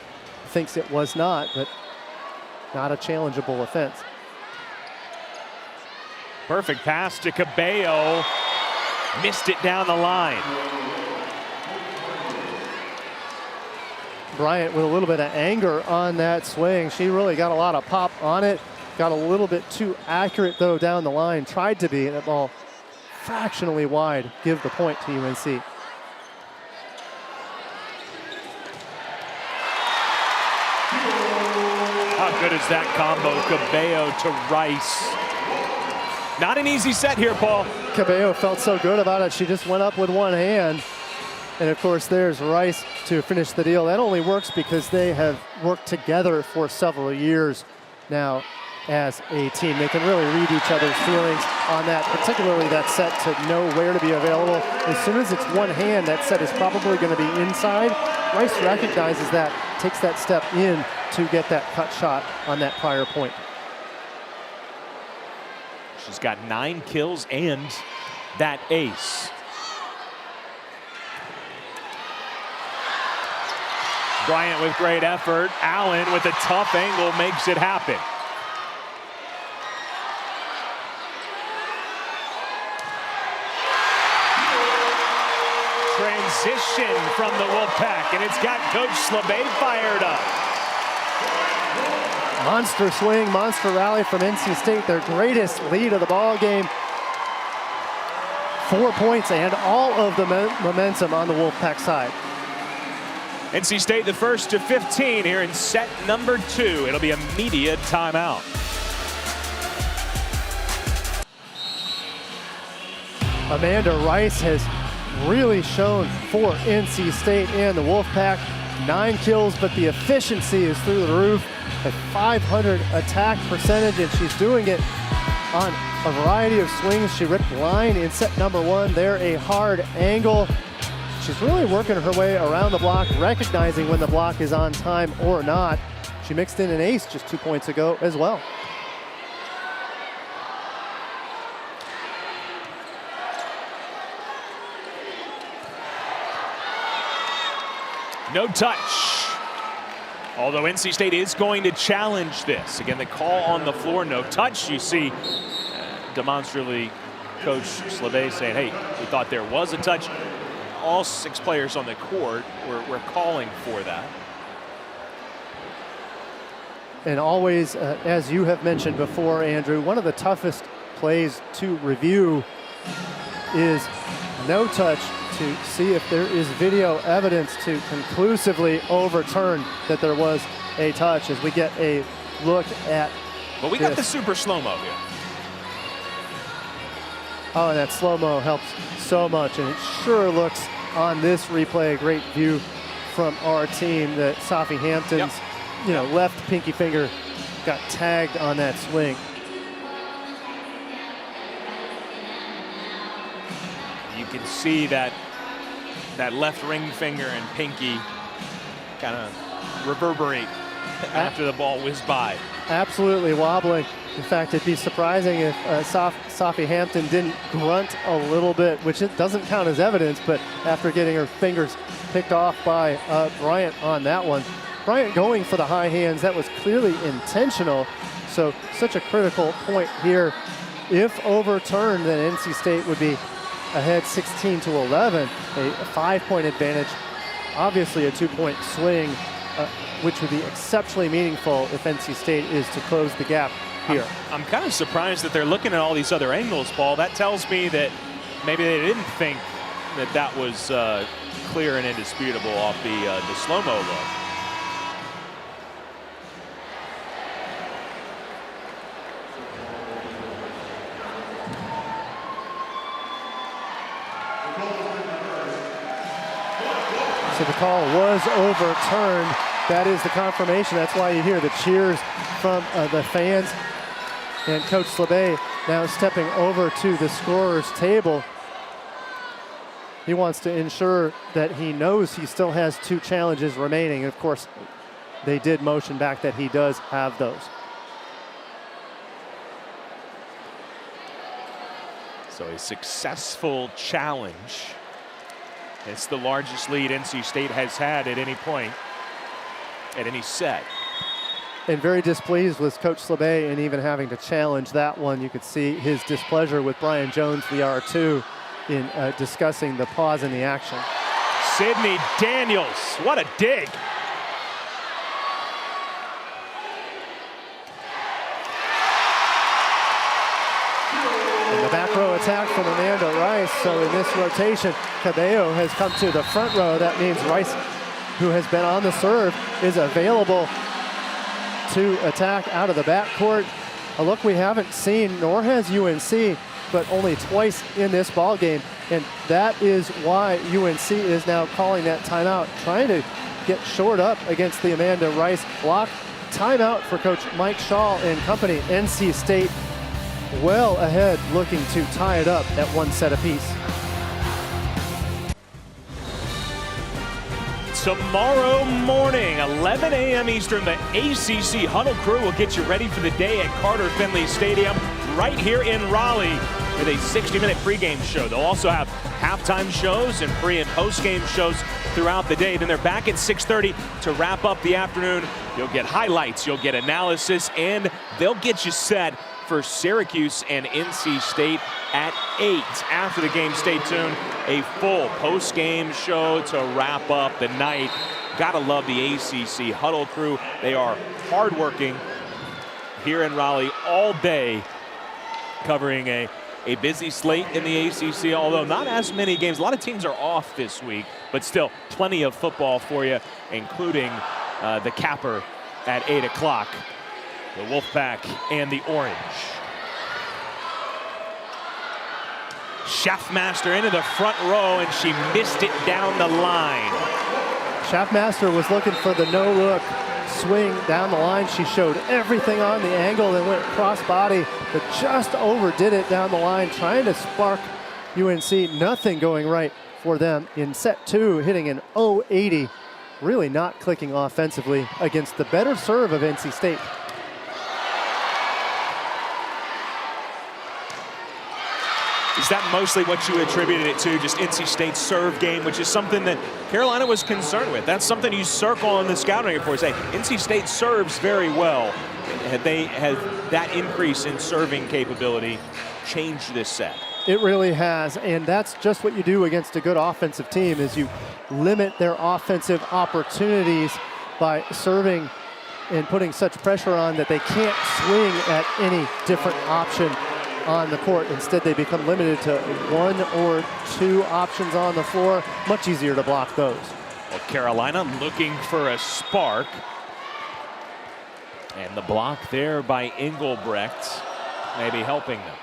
[SPEAKER 2] thinks it was not, but not a challengeable offense.
[SPEAKER 1] Perfect pass to Cabello. Missed it down the line.
[SPEAKER 2] Bryant with a little bit of anger on that swing. She really got a lot of pop on it. Got a little bit too accurate, though, down the line. Tried to be, and that ball fractionally wide. Give the point to UNC.
[SPEAKER 1] How good is that combo? Cabello to Rice. Not an easy set here, Paul.
[SPEAKER 2] Cabello felt so good about it. She just went up with one hand. And of course, there's Rice to finish the deal. That only works because they have worked together for several years now as a team. They can really read each other's feelings on that, particularly that set, to know where to be available. As soon as it's one hand, that set is probably going to be inside. Rice recognizes that, takes that step in to get that cut shot on that prior point.
[SPEAKER 1] She's got 9 kills and that ace. Bryant with great effort. Allen with a tough angle makes it happen. Transition from the Wolfpack, and it's got Coach LeBay fired up.
[SPEAKER 2] Monster swing, monster rally from NC State, their greatest lead of the ball game. 4 points and all of the momentum on the Wolfpack side.
[SPEAKER 1] NC State the first to 15 here in set number 2. It'll be a media timeout.
[SPEAKER 2] Amanda Rice has really shown for NC State and the Wolfpack. 9 kills, but the efficiency is through the roof. A 500 attack percentage, and she's doing it on a variety of swings. She ripped line in set number 1. There, a hard angle. She's really working her way around the block, recognizing when the block is on time or not. She mixed in an ace just 2 points ago as well.
[SPEAKER 1] No touch. Although NC State is going to challenge this. Again, the call on the floor, no touch. You see demonstrably Coach Slebe saying, hey, we thought there was a touch. All 6 players on the court were calling for that.
[SPEAKER 2] And always, as you have mentioned before, Andrew, one of the toughest plays to review is no touch, to see if there is video evidence to conclusively overturn that there was a touch, as we get a look at
[SPEAKER 1] Well, we got the super slow-mo here.
[SPEAKER 2] Oh, and that slow-mo helps so much, and it sure looks on this replay a great view from our team that Safi Hampton's left pinky finger got tagged on that swing.
[SPEAKER 1] You can see that left ring finger and pinky kind of reverberate after the ball whizzed by.
[SPEAKER 2] Absolutely wobbling. In fact, it'd be surprising if Safi Hampton didn't grunt a little bit, which it doesn't count as evidence, but after getting her fingers picked off by Bryant on that one. Bryant going for the high hands, that was clearly intentional. So such a critical point here. If overturned, then NC State would be ahead 16-11, a 5-point advantage. Obviously a 2-point swing, which would be exceptionally meaningful if NC State is to close the gap here.
[SPEAKER 1] I'm kind of surprised that they're looking at all these other angles, Paul. That tells me that maybe they didn't think that was clear and indisputable off the slow-mo look.
[SPEAKER 2] So the call was overturned. That is the confirmation. That's why you hear the cheers from the fans. And Coach Slebe now stepping over to the scorer's table. He wants to ensure that he knows he still has 2 challenges remaining. Of course, they did motion back that he does have those.
[SPEAKER 1] So a successful challenge. It's the largest lead NC State has had at any point, at any set.
[SPEAKER 2] And very displeased with Coach Slebe and even having to challenge that one. You could see his displeasure with Brian Jones, the R2, in discussing the pause in the action.
[SPEAKER 1] Sydney Daniels, what a dig.
[SPEAKER 2] And the back row attack from Amanda Rice. So in this rotation, Cabello has come to the front row. That means Rice, who has been on the serve, is available to attack out of the backcourt. A look we haven't seen, nor has UNC, but only twice in this ball game. And that is why UNC is now calling that timeout, trying to get shored up against the Amanda Rice block. Timeout for Coach Mike Shaw and company. NC State well ahead, looking to tie it up at 1 set apiece.
[SPEAKER 1] Tomorrow morning, 11 a.m. Eastern, the ACC Huddle Crew will get you ready for the day at Carter Finley Stadium right here in Raleigh with a 60-minute pregame show. They'll also have halftime shows and pre- and post-game shows throughout the day. Then they're back at 6:30 to wrap up the afternoon. You'll get highlights, you'll get analysis, and they'll get you set for Syracuse and NC State at 8. After the game, stay tuned. A full post-game show to wrap up the night. Gotta love the ACC Huddle Crew. They are hardworking here in Raleigh all day, covering a busy slate in the ACC, although not as many games. A lot of teams are off this week, but still plenty of football for you, including the capper at 8 o'clock. The Wolfpack and the Orange. Schaffmaster into the front row, and she missed it down the line.
[SPEAKER 2] Schaffmaster was looking for the no-look swing down the line. She showed everything on the angle and went cross-body, but just overdid it down the line, trying to spark UNC. Nothing going right for them in set 2, hitting an 0-80. Really not clicking offensively against the better serve of NC State.
[SPEAKER 1] Is that mostly what you attributed it to, just NC State's serve game, which is something that Carolina was concerned with? That's something you circle on the scouting report. Say, NC State serves very well. Had that increase in serving capability changed this set?
[SPEAKER 2] It really has, and that's just what you do against a good offensive team, is you limit their offensive opportunities by serving and putting such pressure on that they can't swing at any different option on the court. Instead, they become limited to 1 or 2 options on the floor. Much easier to block those.
[SPEAKER 1] Well, Carolina looking for a spark. And the block there by Engelbrecht maybe helping them.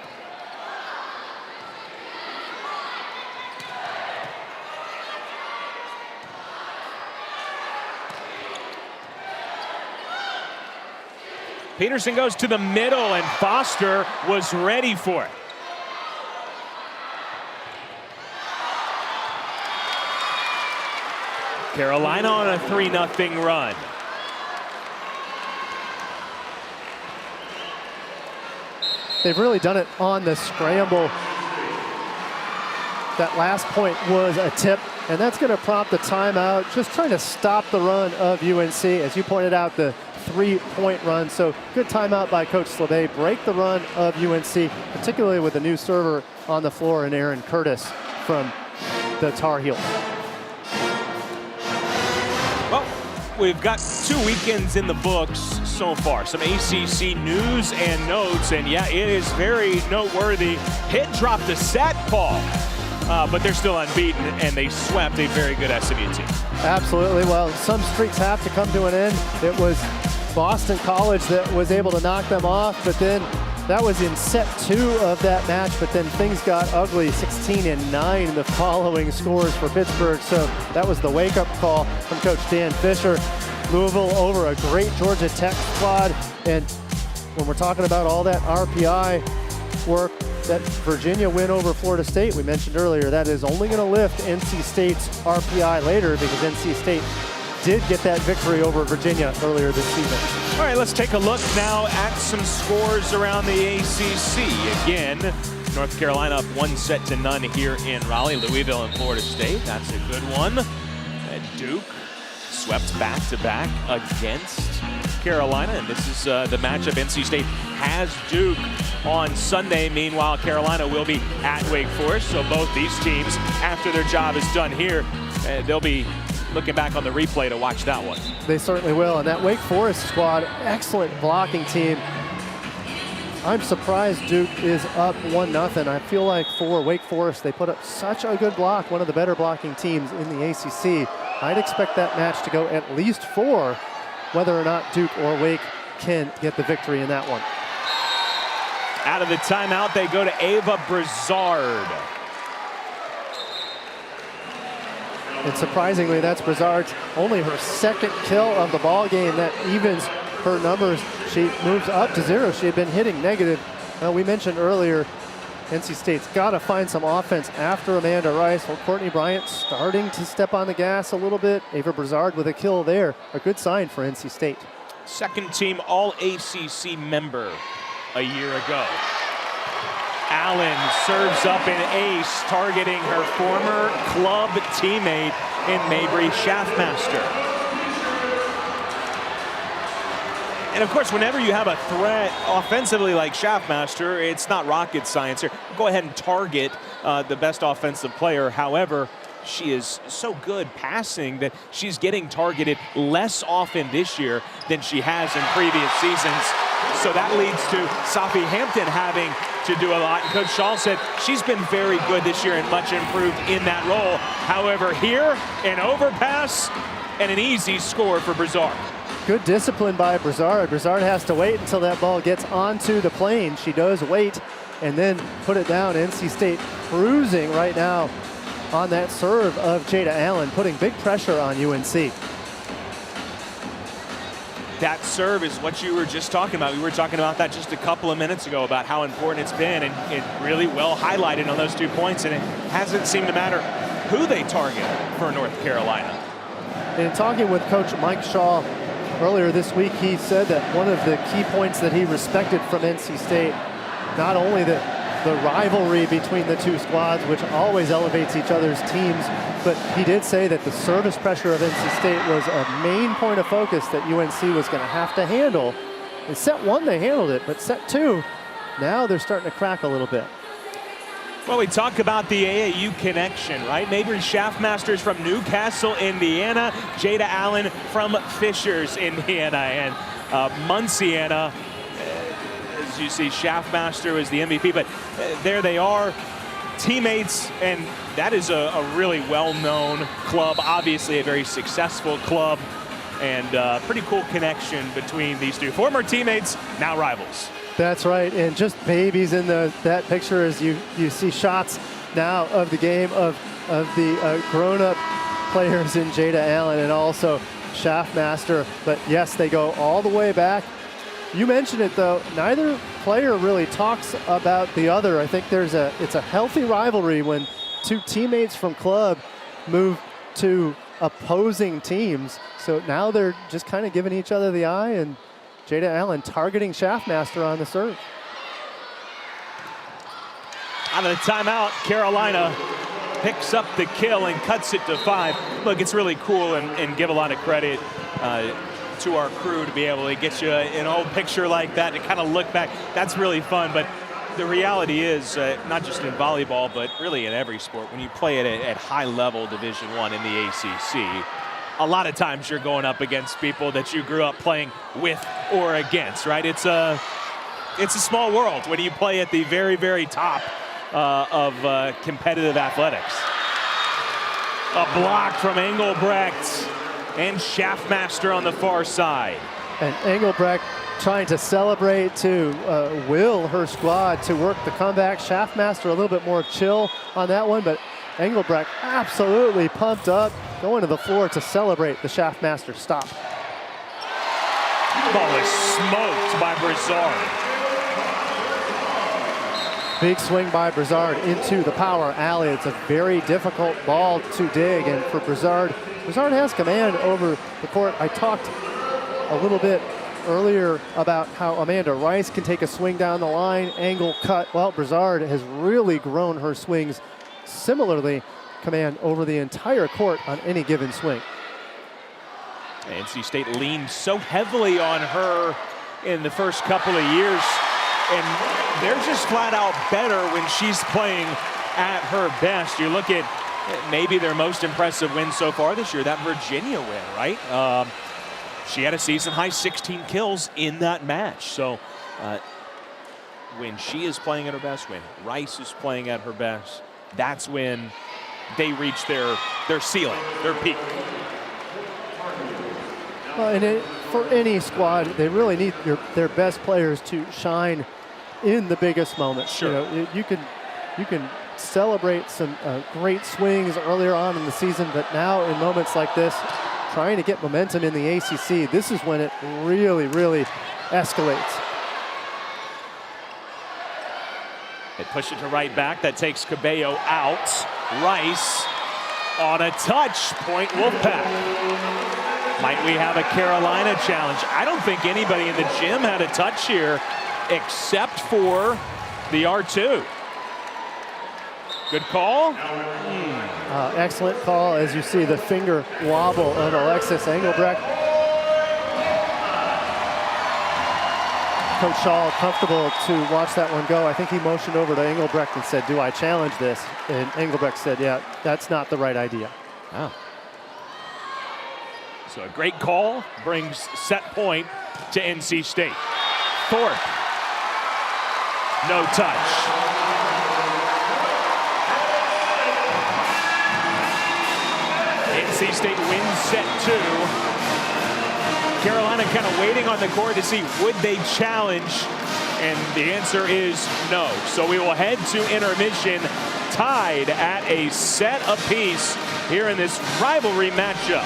[SPEAKER 1] Peterson goes to the middle, and Foster was ready for it. Carolina on a 3-0 run.
[SPEAKER 2] They've really done it on the scramble. That last point was a tip, and that's going to prompt the timeout, just trying to stop the run of UNC. As you pointed out, the 3-point run. So good timeout by Coach Slabé. Break the run of UNC, particularly with a new server on the floor in Aaron Curtis from the Tar Heels.
[SPEAKER 1] Well, we've got 2 weekends in the books so far. Some ACC news and notes, and yeah, it is very noteworthy. Pitt dropped the set, Paul, but they're still unbeaten, and they swept a very good SMU team.
[SPEAKER 2] Absolutely. Well, some streaks have to come to an end. It was Boston College that was able to knock them off, but then that was in set 2 of that match, but then things got ugly. 16-9 the following scores for Pittsburgh, so that was the wake-up call from Coach Dan Fisher. Louisville over a great Georgia Tech squad, and when we're talking about all that RPI work, that Virginia win over Florida State, we mentioned earlier, that is only going to lift NC State's RPI later, because NC State did get that victory over Virginia earlier this season.
[SPEAKER 1] All right, let's take a look now at some scores around the ACC. Again, North Carolina up 1-0 here in Raleigh. Louisville and Florida State, that's a good one. And Duke swept back-to-back against Carolina, and this is the matchup. NC State has Duke on Sunday. Meanwhile, Carolina will be at Wake Forest, so both these teams, after their job is done here, they'll be looking back on the replay to watch that one.
[SPEAKER 2] They certainly will, and that Wake Forest squad, excellent blocking team. I'm surprised Duke is up 1-0. I feel like for Wake Forest, they put up such a good block, one of the better blocking teams in the ACC. I'd expect that match to go at least 4, whether or not Duke or Wake can get the victory in that one.
[SPEAKER 1] Out of the timeout, they go to Ava Brizard.
[SPEAKER 2] And surprisingly, that's Brizard's only her 2nd kill of the ball game. That evens her numbers. She moves up to 0. She had been hitting negative. We mentioned earlier, NC State's got to find some offense after Amanda Rice. Well, Courtney Bryant starting to step on the gas a little bit. Ava Brizard with a kill there. A good sign for NC State.
[SPEAKER 1] Second team All-ACC member a year ago. Allen serves up an ace, targeting her former club teammate in Mabry Schaffmaster. And of course, whenever you have a threat offensively like Schaffmaster, it's not rocket science here. Go ahead and target the best offensive player. However, she is so good passing that she's getting targeted less often this year than she has in previous seasons. So that leads to Safi Hampton having to do a lot. And Coach Shaw said she's been very good this year and much improved in that role. However, here, an overpass and an easy score for Brizard.
[SPEAKER 2] Good discipline by Brizard. Brizard has to wait until that ball gets onto the plane. She does wait, and then put it down. NC State cruising right now on that serve of Jada Allen, putting big pressure on UNC.
[SPEAKER 1] That serve is what you were just talking about. We were talking about that just a couple of minutes ago about how important it's been, and it really well highlighted on those 2 points, and it hasn't seemed to matter who they target for North Carolina.
[SPEAKER 2] In talking with Coach Mike Shaw earlier this week, he said that one of the key points that he respected from NC State, not only the rivalry between the two squads, which always elevates each other's teams, but he did say that the service pressure of NC State was a main point of focus that UNC was going to have to handle. In set 1, they handled it, but set 2, now they're starting to crack a little bit.
[SPEAKER 1] Well, we talk about the AAU connection, right? Mabry Schaffmaster's from Newcastle, Indiana. Jada Allen from Fishers, Indiana. And Munciana, as you see, Schaffmaster was the MVP, but there they are, teammates, and that is a really well-known club, obviously a very successful club, and pretty cool connection between these two. Former teammates, now rivals.
[SPEAKER 2] That's right, and just babies in that picture as you see shots now of the game of the grown-up players in Jada Allen and also Schaffmaster. But yes, they go all the way back. You mentioned it though, neither player really talks about the other. I think it's a healthy rivalry when two teammates from club move to opposing teams. So now they're just kind of giving each other the eye, and Jada Allen targeting Schaffmaster on the serve.
[SPEAKER 1] Out of the timeout, Carolina picks up the kill and cuts it to 5. Look, it's really cool and give a lot of credit to our crew to be able to get you an old picture like that to kind of look back. That's really fun, but the reality is, not just in volleyball, but really in every sport, when you play it at high level Division I in the ACC, a lot of times you're going up against people that you grew up playing with or against, right? It's a small world when you play at the very, very top of competitive athletics. A block from Engelbrecht and Schaffmaster on the far side.
[SPEAKER 2] And Engelbrecht trying to celebrate, to will her squad to work the comeback. Schaffmaster a little bit more chill on that one, but Engelbrecht absolutely pumped up, going to the floor to celebrate the Schaffmaster stop.
[SPEAKER 1] Ball is smoked by Brizard.
[SPEAKER 2] Big swing by Brizard into the power alley. It's a very difficult ball to dig, and for Brizard has command over the court. I talked a little bit earlier about how Amanda Rice can take a swing down the line, angle cut. Well, Brizard has really grown her swings similarly, command over the entire court on any given swing.
[SPEAKER 1] NC State leaned so heavily on her in the first couple of years, and they're just flat out better when she's playing at her best. You look at maybe their most impressive win so far this year, that Virginia win, right? She had a season-high 16 kills in that match. So when she is playing at her best, when Rice is playing at her best, that's when they reach their ceiling, their peak.
[SPEAKER 2] Well, and for any squad, they really need their best players to shine in the biggest moments.
[SPEAKER 1] Sure.
[SPEAKER 2] You know, you can celebrate some great swings earlier on in the season, but now in moments like this, trying to get momentum in the ACC, this is when it really, really escalates.
[SPEAKER 1] They push it to right back. That takes Cabello out. Rice on a touch. Point Wolfpack. Might we have a Carolina challenge? I don't think anybody in the gym had a touch here except for the R2. Good call.
[SPEAKER 2] Excellent call, as you see the finger wobble of Alexis Engelbrecht. Coach Shaw comfortable to watch that one go. I think he motioned over to Engelbrecht and said, "Do I challenge this?" And Engelbrecht said, "Yeah, that's not the right idea."
[SPEAKER 1] Wow. So a great call brings set point to NC State. Thorpe. No touch. NC State wins set 2. Carolina kind of waiting on the court to see would they challenge And the answer is no. So we will head to intermission tied at a set apiece here in this rivalry matchup.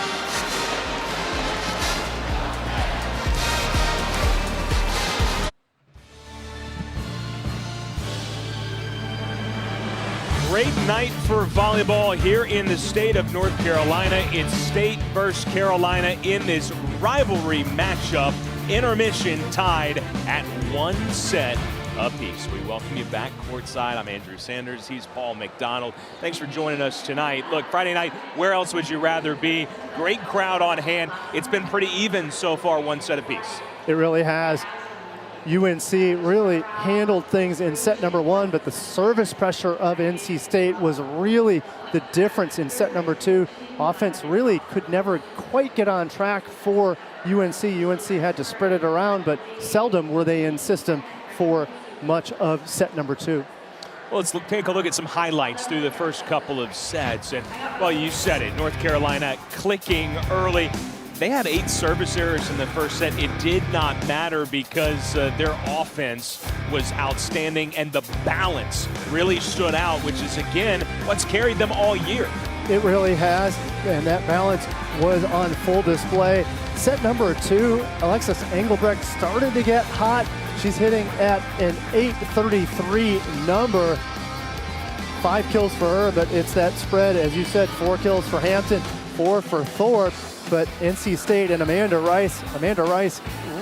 [SPEAKER 1] Great night for volleyball here in the state of North Carolina. It's State versus Carolina in this rivalry matchup. Intermission tied at 1 set apiece. We welcome you back courtside. I'm Andrew Sanders. He's Paul McDonald. Thanks for joining us tonight. Look, Friday night, where else would you rather be? Great crowd on hand. It's been pretty even so far, 1 set apiece.
[SPEAKER 2] It really has. UNC really handled things in set number 1, but the service pressure of NC State was really the difference in set number 2. Offense really could never quite get on track for UNC. UNC had to spread it around, but seldom were they in system for much of set number 2.
[SPEAKER 1] Well, let's take a look at some highlights through the first couple of sets. And, well, you said it, North Carolina clicking early. They had 8 service errors in the first set. It did not matter because their offense was outstanding and the balance really stood out, which is, again, what's carried them all year.
[SPEAKER 2] It really has, and that balance was on full display. Set number 2, Alexis Engelbrecht started to get hot. She's hitting at an 833 number. 5 kills for her, but it's that spread, as you said, 4 kills for Hampton, 4 for Thorpe. But NC State and Amanda Rice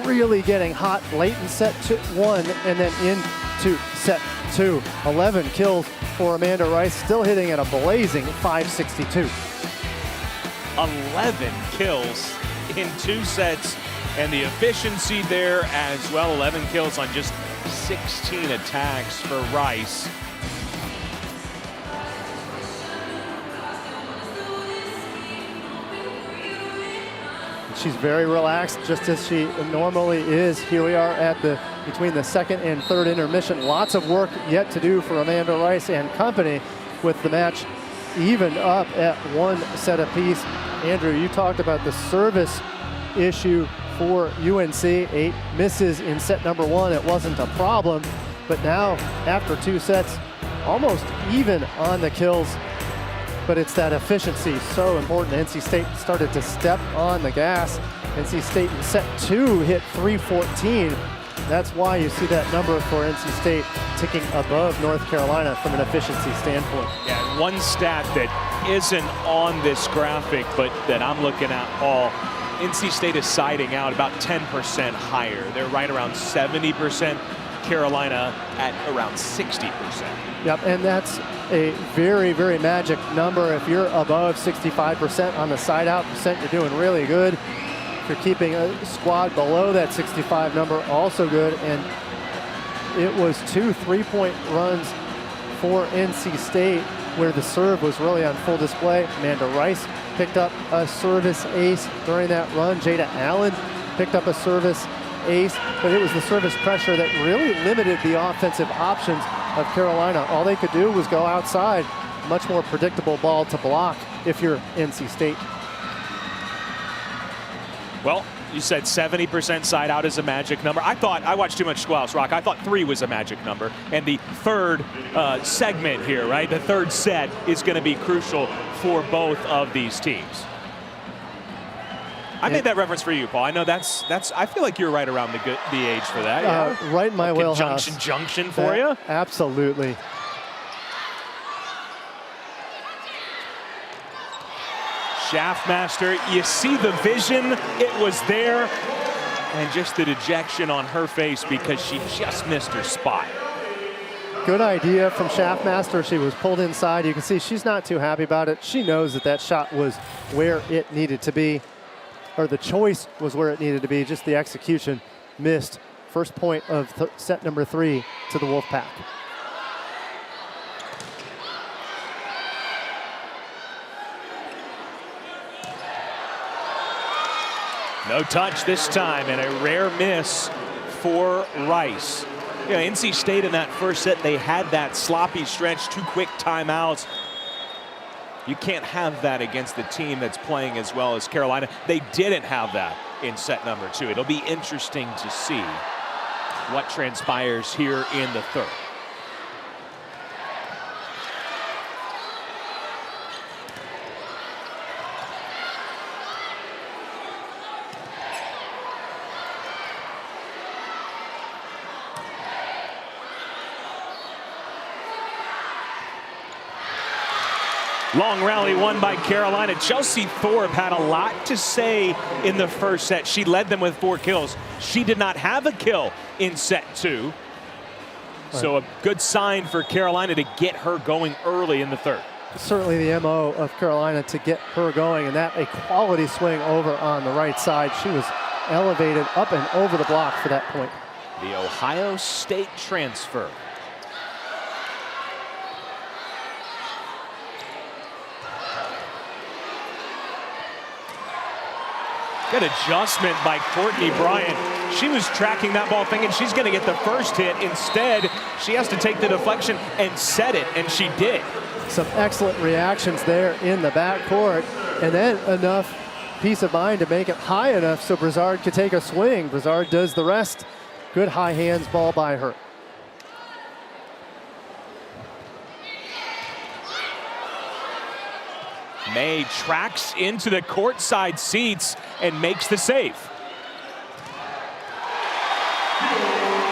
[SPEAKER 2] really getting hot late in set 1 and then into set 2. 11 kills for Amanda Rice, still hitting at a blazing 562.
[SPEAKER 1] 11 kills in 2 sets, and the efficiency there as well. 11 kills on just 16 attacks for Rice.
[SPEAKER 2] She's very relaxed, just as she normally is. Here we are at between the second and third intermission. Lots of work yet to do for Amanda Rice and company, with the match even up at 1 set apiece. Andrew, you talked about the service issue for UNC. 8 misses in set number 1. It wasn't a problem, but now after 2 sets, almost even on the kills. But it's that efficiency, so important. NC State started to step on the gas. NC State in set 2 hit 314. That's why you see that number for NC State ticking above North Carolina from an efficiency standpoint.
[SPEAKER 1] Yeah, one stat that isn't on this graphic, but that I'm looking at, Paul, NC State is siding out about 10% higher. They're right around 70%. Carolina at around 60%.
[SPEAKER 2] Yep, and that's a very, very magic number. If you're above 65% on the side out percent, you're doing really good. If you're keeping a squad below that 65 number, also good. And it was 2 3-point runs for NC State where the serve was really on full display. Amanda Rice picked up a service ace during that run. Jada Allen picked up a service ace, but it was the service pressure that really limited the offensive options of Carolina. All they could do was go outside. Much more predictable ball to block if you're NC State.
[SPEAKER 1] Well, you said 70% side out is a magic number. I watched too much Squalls Rock. I thought 3 was a magic number. And the third segment here, right? The third set is going to be crucial for both of these teams. I made that reference for you, Paul. I know that's. I feel like you're right around the age for that. Yeah?
[SPEAKER 2] Right in my wheelhouse.
[SPEAKER 1] Junction for you.
[SPEAKER 2] Absolutely.
[SPEAKER 1] Schaffmaster, you see the vision. It was there, and just the dejection on her face because she just missed her spot.
[SPEAKER 2] Good idea from Schaffmaster. She was pulled inside. You can see she's not too happy about it. She knows that that shot was where it needed to be, or the choice was where it needed to be. Just the execution missed. First point of set number 3 to the Wolfpack.
[SPEAKER 1] No touch this time, and a rare miss for Rice. You know, NC State in that first set, they had that sloppy stretch, 2 quick timeouts. You can't have that against the team that's playing as well as Carolina. They didn't have that in set number 2. It'll be interesting to see what transpires here in the third. Long rally won by Carolina. Chelsea Thorpe had a lot to say in the first set. She led them with 4 kills. She did not have a kill in set 2. So a good sign for Carolina to get her going early in the third.
[SPEAKER 2] Certainly the MO of Carolina to get her going, and that a quality swing over on the right side. She was elevated up and over the block for that point.
[SPEAKER 1] The Ohio State transfer. Good adjustment by Courtney Bryant. She was tracking that ball thinking she's going to get the first hit. Instead, she has to take the deflection and set it, and she did.
[SPEAKER 2] Some excellent reactions there in the backcourt, and then enough peace of mind to make it high enough so Brizard could take a swing. Brizard does the rest. Good high hands ball by her.
[SPEAKER 1] May tracks into the courtside seats and makes the save.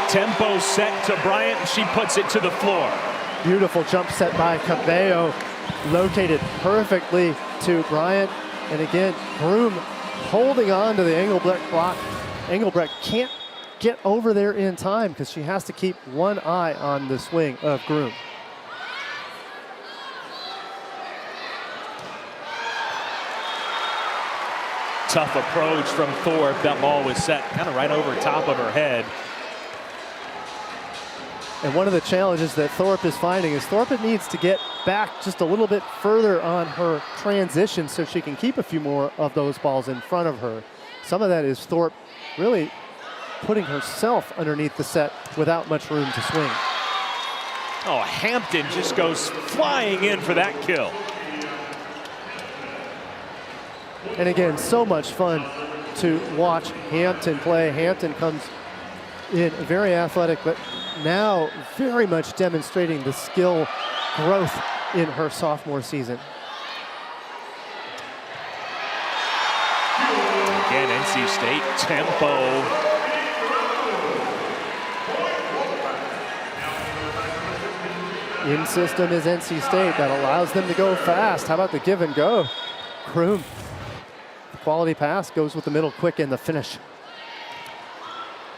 [SPEAKER 1] Tempo set to Bryant, and she puts it to the floor.
[SPEAKER 2] Beautiful jump set by Cabello, located perfectly to Bryant. And again, Broom holding on to the Engelbrecht block. Engelbrecht can't get over there in time because she has to keep one eye on the swing of Groom.
[SPEAKER 1] Tough approach from Thorpe. That ball was set kind of right over top of her head.
[SPEAKER 2] And one of the challenges that Thorpe is finding is Thorpe needs to get back just a little bit further on her transition so she can keep a few more of those balls in front of her. Some of that is Thorpe really putting herself underneath the set without much room to swing.
[SPEAKER 1] Oh, Hampton just goes flying in for that kill.
[SPEAKER 2] And again, so much fun to watch Hampton play. Hampton comes in very athletic, but now very much demonstrating the skill growth in her sophomore season.
[SPEAKER 1] Again, NC State tempo.
[SPEAKER 2] In system is NC State. That allows them to go fast. How about the give and go? Kroom. Quality pass goes with the middle quick and the finish.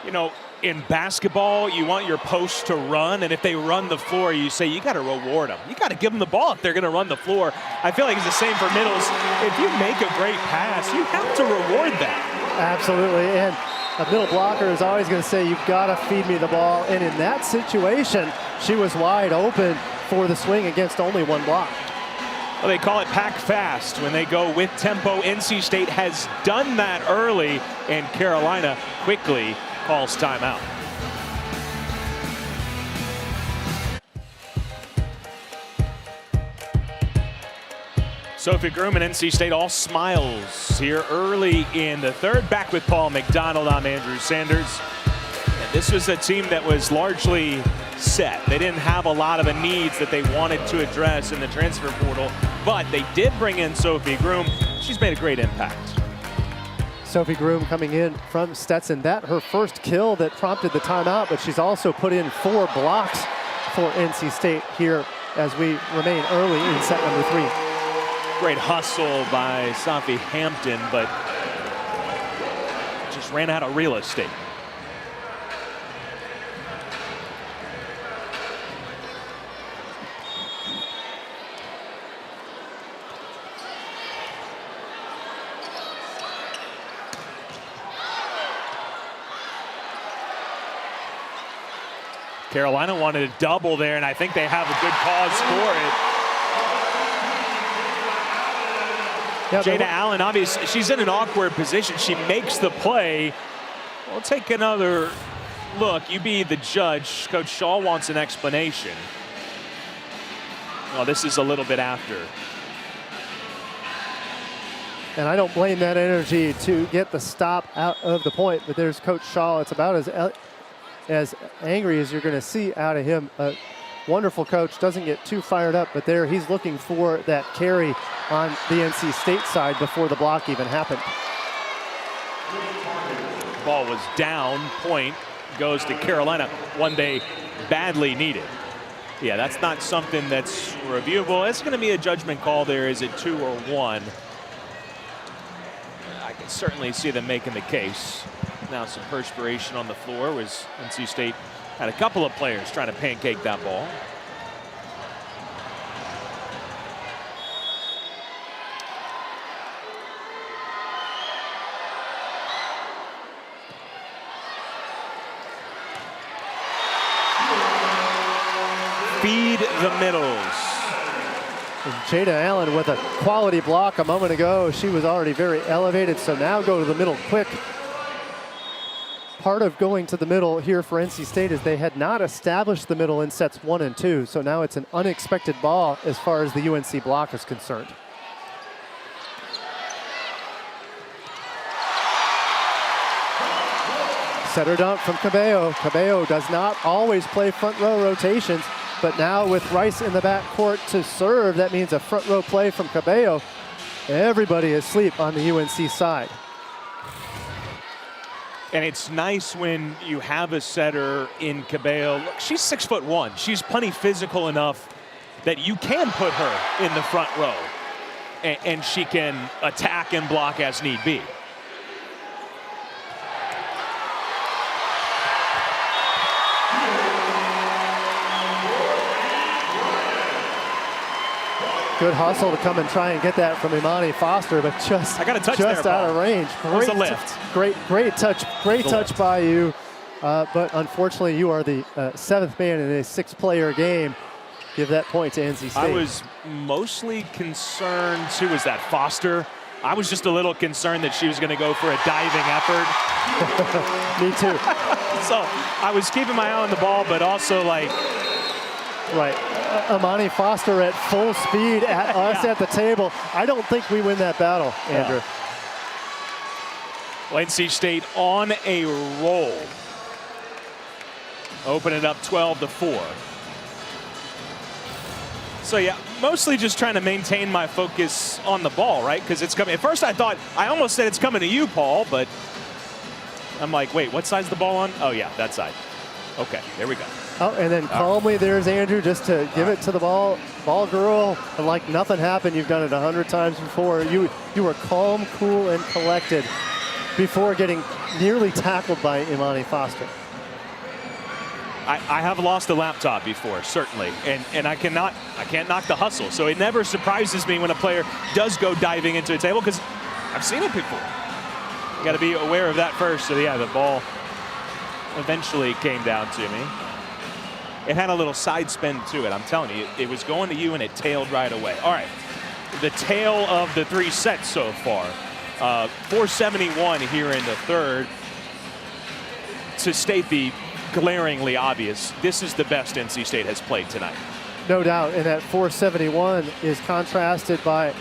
[SPEAKER 1] You know, in basketball, you want your posts to run, and if they run the floor, you say you got to reward them. You got to give them the ball if they're going to run the floor. I feel like it's the same for middles. If you make a great pass, you have to reward that.
[SPEAKER 2] Absolutely, and a middle blocker is always going to say, you've got to feed me the ball, and in that situation, she was wide open for the swing against only one block.
[SPEAKER 1] Well, they call it pack fast when they go with tempo. NC State has done that early, and Carolina quickly calls timeout. Sophie Groom and NC State all smiles here early in the third. Back with Paul McDonald, I'm Andrew Sanders. And this was a team that was largely set. They didn't have a lot of the needs that they wanted to address in the transfer portal, but they did bring in Sophie Groom. She's made a great impact.
[SPEAKER 2] Sophie Groom coming in from Stetson. That her first kill that prompted the timeout, but she's also put in 4 blocks for NC State here as we remain early in set number 3.
[SPEAKER 1] Great hustle by Sophie Hampton, but just ran out of real estate. Carolina wanted a double there, and I think they have a good cause for it. Jada Allen, obviously, she's in an awkward position. She makes the play. We'll take another look. You be the judge. Coach Shaw wants an explanation. Well, this is a little bit after.
[SPEAKER 2] And I don't blame that energy to get the stop out of the point, but there's Coach Shaw. It's about as as angry as you're going to see out of him. A wonderful coach, doesn't get too fired up, but there he's looking for that carry on the NC State side before the block even happened.
[SPEAKER 1] Ball was down, point goes to Carolina, one they badly needed. Yeah, that's not something that's reviewable. It's going to be a judgment call there. Is it 2 or 1? I can certainly see them making the case. Now some perspiration on the floor was NC State had a couple of players trying to pancake that ball. Feed the middles.
[SPEAKER 2] And Jada Allen with a quality block a moment ago. She was already very elevated, so now go to the middle quick. Part of going to the middle here for NC State is they had not established the middle in sets 1 and 2, so now it's an unexpected ball as far as the UNC block is concerned. Setter dunk from Cabello. Cabello does not always play front row rotations, but now with Rice in the back court to serve, that means a front row play from Cabello. Everybody is asleep on the UNC side.
[SPEAKER 1] And it's nice when you have a setter in Cabello. Look, she's 6'1". She's plenty physical enough that you can put her in the front row and she can attack and block as need be.
[SPEAKER 2] Good hustle to come and try and get that from Imani Foster, but just out of range.
[SPEAKER 1] Great lift.
[SPEAKER 2] Great touch by you. But unfortunately, you are the 7th man in a 6-player game. Give that point to NC State.
[SPEAKER 1] I was mostly concerned, too, was that Foster. I was just a little concerned that she was going to go for a diving effort.
[SPEAKER 2] Me too.
[SPEAKER 1] So I was keeping my eye on the ball, but also like.
[SPEAKER 2] Right. Imani Foster at full speed at us at the table. I don't think we win that battle, Andrew.
[SPEAKER 1] Yeah. Well, NC State on a roll. Open it up 12-4. So yeah, mostly just trying to maintain my focus on the ball, right? Because it's coming. At first I almost said it's coming to you, Paul, but I'm like, wait, what side's the ball on? Oh yeah, that side. Okay, there we go.
[SPEAKER 2] Oh, and then calmly there's Andrew just to give it to the ball girl, and like nothing happened. You've done it 100 times before. You were calm, cool, and collected before getting nearly tackled by Imani Foster.
[SPEAKER 1] I have lost a laptop before, certainly, and I can't knock the hustle. So it never surprises me when a player does go diving into a table because I've seen it before. You got to be aware of that first. So yeah, the ball eventually came down to me. It had a little side spin to it. I'm telling you, it was going to you and it tailed right away. All right, the tail of the 3 sets so far. 471 here in the third. To state the glaringly obvious, this is the best NC State has played tonight.
[SPEAKER 2] No doubt, and that 471 is contrasted by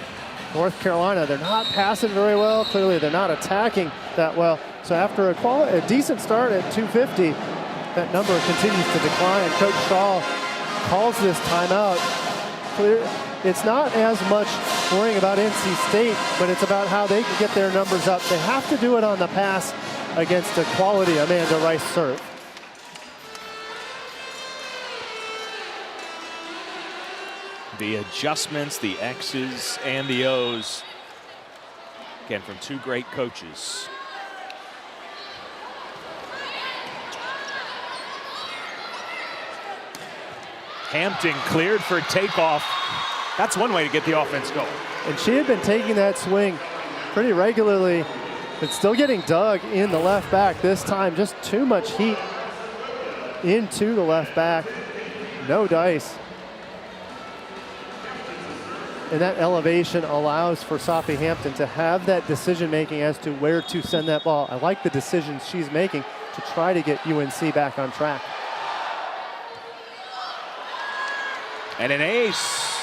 [SPEAKER 2] North Carolina. They're not passing very well. Clearly, they're not attacking that well. So after a decent start at 250, that number continues to decline. Coach Shaw calls this timeout. It's not as much worrying about NC State, but it's about how they can get their numbers up. They have to do it on the pass against a quality Amanda Rice serve.
[SPEAKER 1] The adjustments, the X's and the O's, again, from 2 great coaches. Hampton cleared for takeoff. That's one way to get the offense going.
[SPEAKER 2] And she had been taking that swing pretty regularly, but still getting dug in the left back. This time, just too much heat into the left back. No dice. And that elevation allows for Safi Hampton to have that decision-making as to where to send that ball. I like the decisions she's making to try to get UNC back on track.
[SPEAKER 1] And an ace.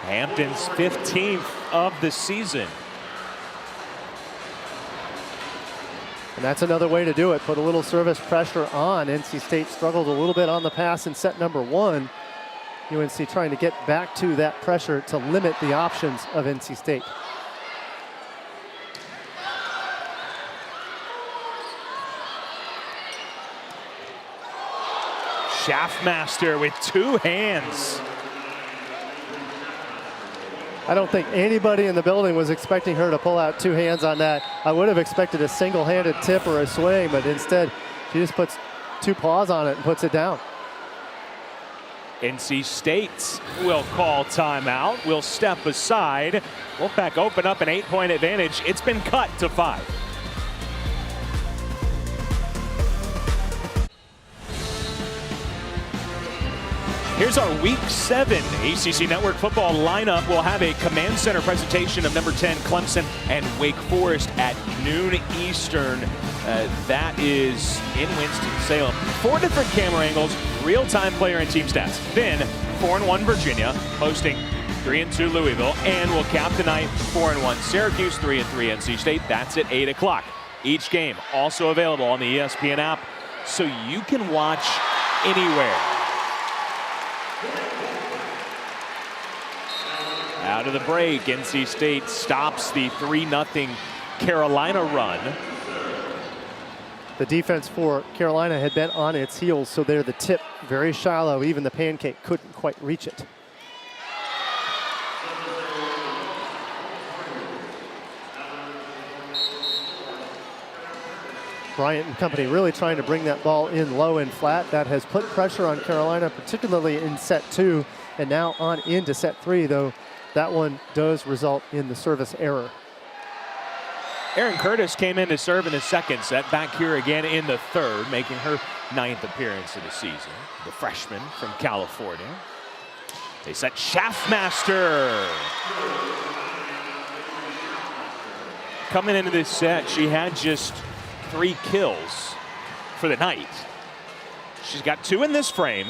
[SPEAKER 1] Hampton's 15th of the season.
[SPEAKER 2] And that's another way to do it. Put a little service pressure on. NC State struggled a little bit on the pass in set number 1. UNC trying to get back to that pressure to limit the options of NC State.
[SPEAKER 1] Schaffmaster with 2 hands.
[SPEAKER 2] I don't think anybody in the building was expecting her to pull out 2 hands on that. I would have expected a single-handed tip or a swing, but instead she just puts 2 paws on it and puts it down.
[SPEAKER 1] NC State will call timeout. We'll step aside. Wolfpack open up an 8-point advantage. It's been cut to 5. Here's our Week 7 ACC Network football lineup. We'll have a Command Center presentation of number 10 Clemson and Wake Forest at noon Eastern. That is in Winston-Salem. 4 different camera angles, real-time player and team stats. Then 4-1 Virginia hosting 3-2 Louisville, and we'll cap the night 4-1 Syracuse, 3-3 NC State. That's at 8 o'clock. Each game also available on the ESPN app, so you can watch anywhere. Out of the break, NC State stops the 3-0 Carolina run.
[SPEAKER 2] The defense for Carolina had been on its heels, so they're the tip, very shallow. Even the pancake couldn't quite reach it. Bryant and company really trying to bring that ball in low and flat. That has put pressure on Carolina, particularly in set 2, and now on into set 3, though that one does result in the service error.
[SPEAKER 1] Erin Curtis came in to serve in the 2nd set, back here again in the 3rd, making her 9th appearance of the season. The freshman from California. They set Schaffmaster. Coming into this set, she had just 3 kills for the night. She's got 2 in this frame.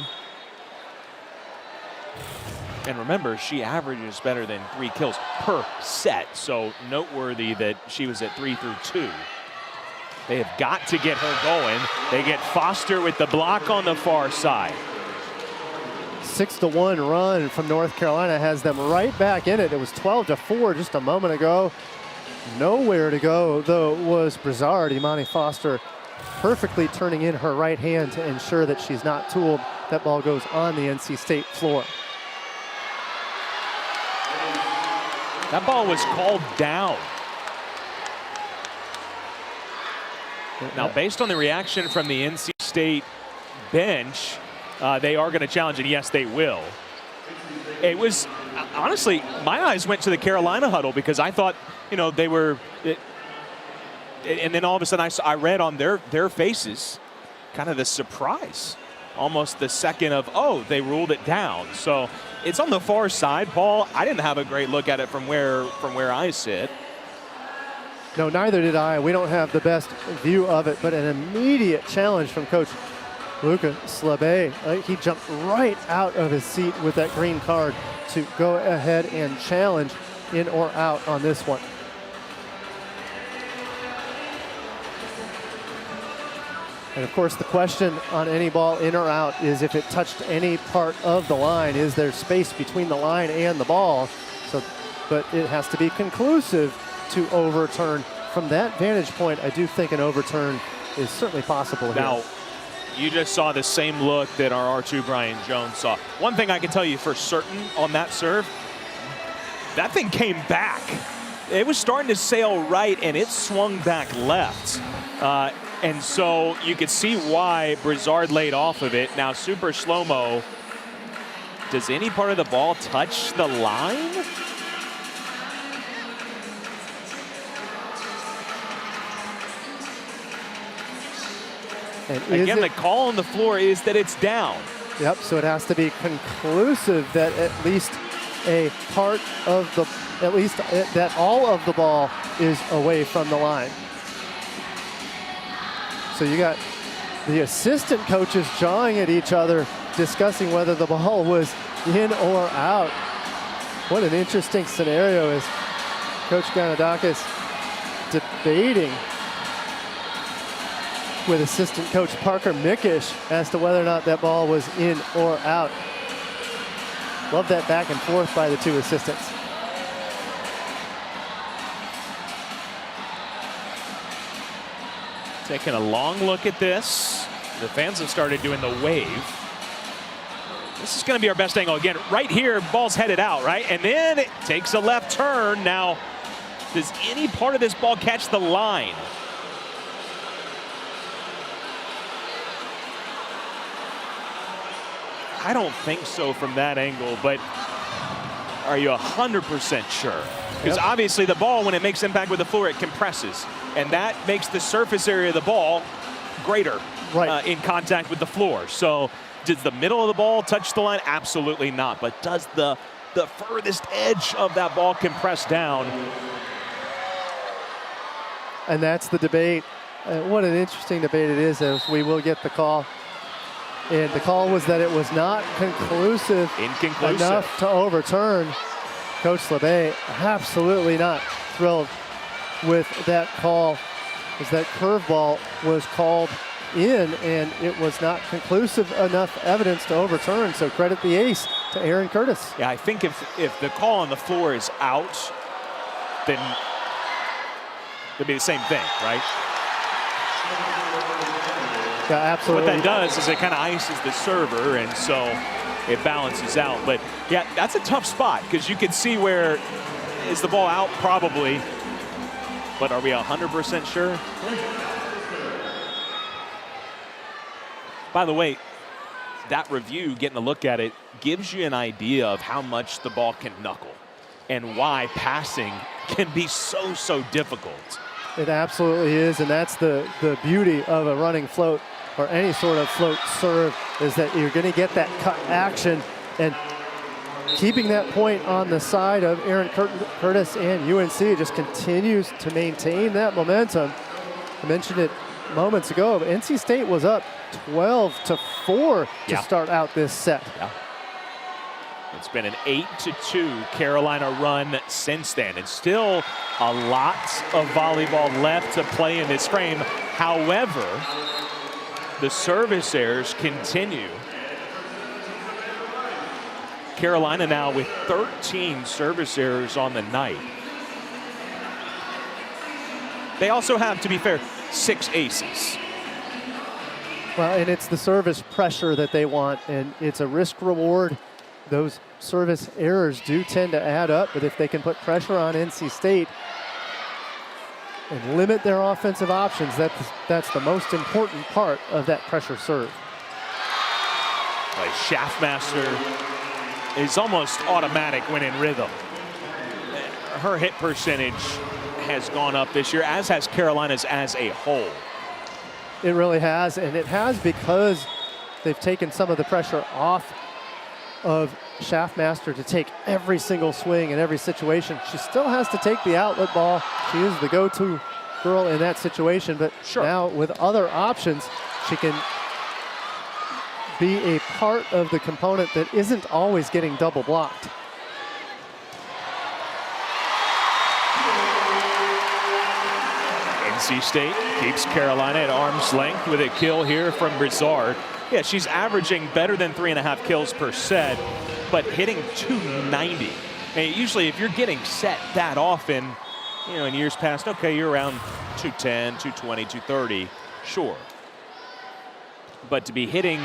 [SPEAKER 1] And remember, she averages better than 3 kills per set, so noteworthy that she was at 3 through 2. They have got to get her going. They get Foster with the block on the far side.
[SPEAKER 2] 6-1 run from North Carolina has them right back in it. It was 12-4 just a moment ago. Nowhere to go, though, was Brizard. Imani Foster perfectly turning in her right hand to ensure that she's not tooled. That ball goes on the NC State floor.
[SPEAKER 1] That ball was called down. Now, based on the reaction from the NC State bench, they are going to challenge, and yes, they will. It was, honestly, my eyes went to the Carolina huddle because I thought, you know, they were, and then all of a sudden I read on their faces kind of the surprise. Almost the second of, oh, they ruled it down. So it's on the far side, Paul. I didn't have a great look at it from where I sit.
[SPEAKER 2] No, neither did I. We don't have the best view of it, but an immediate challenge from Coach Luca Slabe. He jumped right out of his seat with that green card to go ahead and challenge in or out on this one. And of course, the question on any ball in or out is if it touched any part of the line, is there space between the line and the ball? So, but it has to be conclusive to overturn. From that vantage point, I do think an overturn is certainly possible here.
[SPEAKER 1] Now, you just saw the same look that our R2 Brian Jones saw. One thing I can tell you for certain on that serve, that thing came back. It was starting to sail right, and it swung back left. And so you could see why Brizard laid off of it. Now, super slow-mo. Does any part of the ball touch the line?
[SPEAKER 2] And
[SPEAKER 1] again, the call on the floor is that it's down.
[SPEAKER 2] Yep, so it has to be conclusive that at least a part of the, that all of the ball is away from the line. So you got the assistant coaches jawing at each other, discussing whether the ball was in or out. What an interesting scenario is Coach Ganadakis debating with assistant coach Parker Mickish as to whether or not that ball was in or out. Love that back and forth by the two assistants.
[SPEAKER 1] Taking a long look at this. The fans have started doing the wave. This is going to be our best angle. Again, right here, ball's headed out, right? And then it takes a left turn. Now, does any part of this ball catch the line? I don't think so from that angle, but are you 100% sure? Because obviously the ball, when it makes impact with the floor, it compresses. And that makes the surface area of the ball greater in contact with the floor. So does the middle of the ball touch the line? Absolutely not. But does the furthest edge of that ball compress down?
[SPEAKER 2] And that's the debate. What an interesting debate it is, as we will get the call. And the call was that it was not conclusive enough to overturn. Coach LeBay absolutely not thrilled with that call, as that curveball was called in and it was not conclusive enough evidence to overturn. So credit the ace to Aaron Curtis.
[SPEAKER 1] Yeah, I think if the call on the floor is out, then it'll be the same thing, right?
[SPEAKER 2] Yeah, absolutely.
[SPEAKER 1] What that does is it kind of ices the server, and so it balances out. But yeah, that's a tough spot, because you can see where is the ball out, probably. But are we 100% sure? By the way, that review, getting a look at it, gives you an idea of how much the ball can knuckle and why passing can be so difficult.
[SPEAKER 2] It absolutely is, and that's the beauty of a running float or any sort of float serve, is that you're going to get that cut action, and keeping that point on the side of Aaron Curtis and UNC just continues to maintain that momentum. I mentioned it moments ago, but NC State was up 12-4 to start out this set.
[SPEAKER 1] Yeah. It's been an 8-2 Carolina run since then. And still a lot of volleyball left to play in this frame. However, the service errors continue. Carolina now with 13 service errors on the night. They also have, to be fair, 6 aces.
[SPEAKER 2] Well, and it's the service pressure that they want, and it's a risk reward. Those service errors do tend to add up, but if they can put pressure on NC State and limit their offensive options, that's the most important part of that pressure serve.
[SPEAKER 1] Like Schaffmaster is almost automatic when in rhythm. Her hit percentage has gone up this year, as has Carolina's as a whole.
[SPEAKER 2] It really has, and it has because they've taken some of the pressure off of Schaffmaster to take every single swing in every situation. She still has to take the outlet ball. She is the go-to girl in that situation, but now with other options, she can be a part of the component that isn't always getting double blocked.
[SPEAKER 1] NC State keeps Carolina at arm's length with a kill here from Brizard. Yeah, she's averaging better than 3.5 kills per set, but hitting 290. And usually if you're getting set that often, you know, in years past, okay, you're around 210, 220, 230, sure. But to be hitting,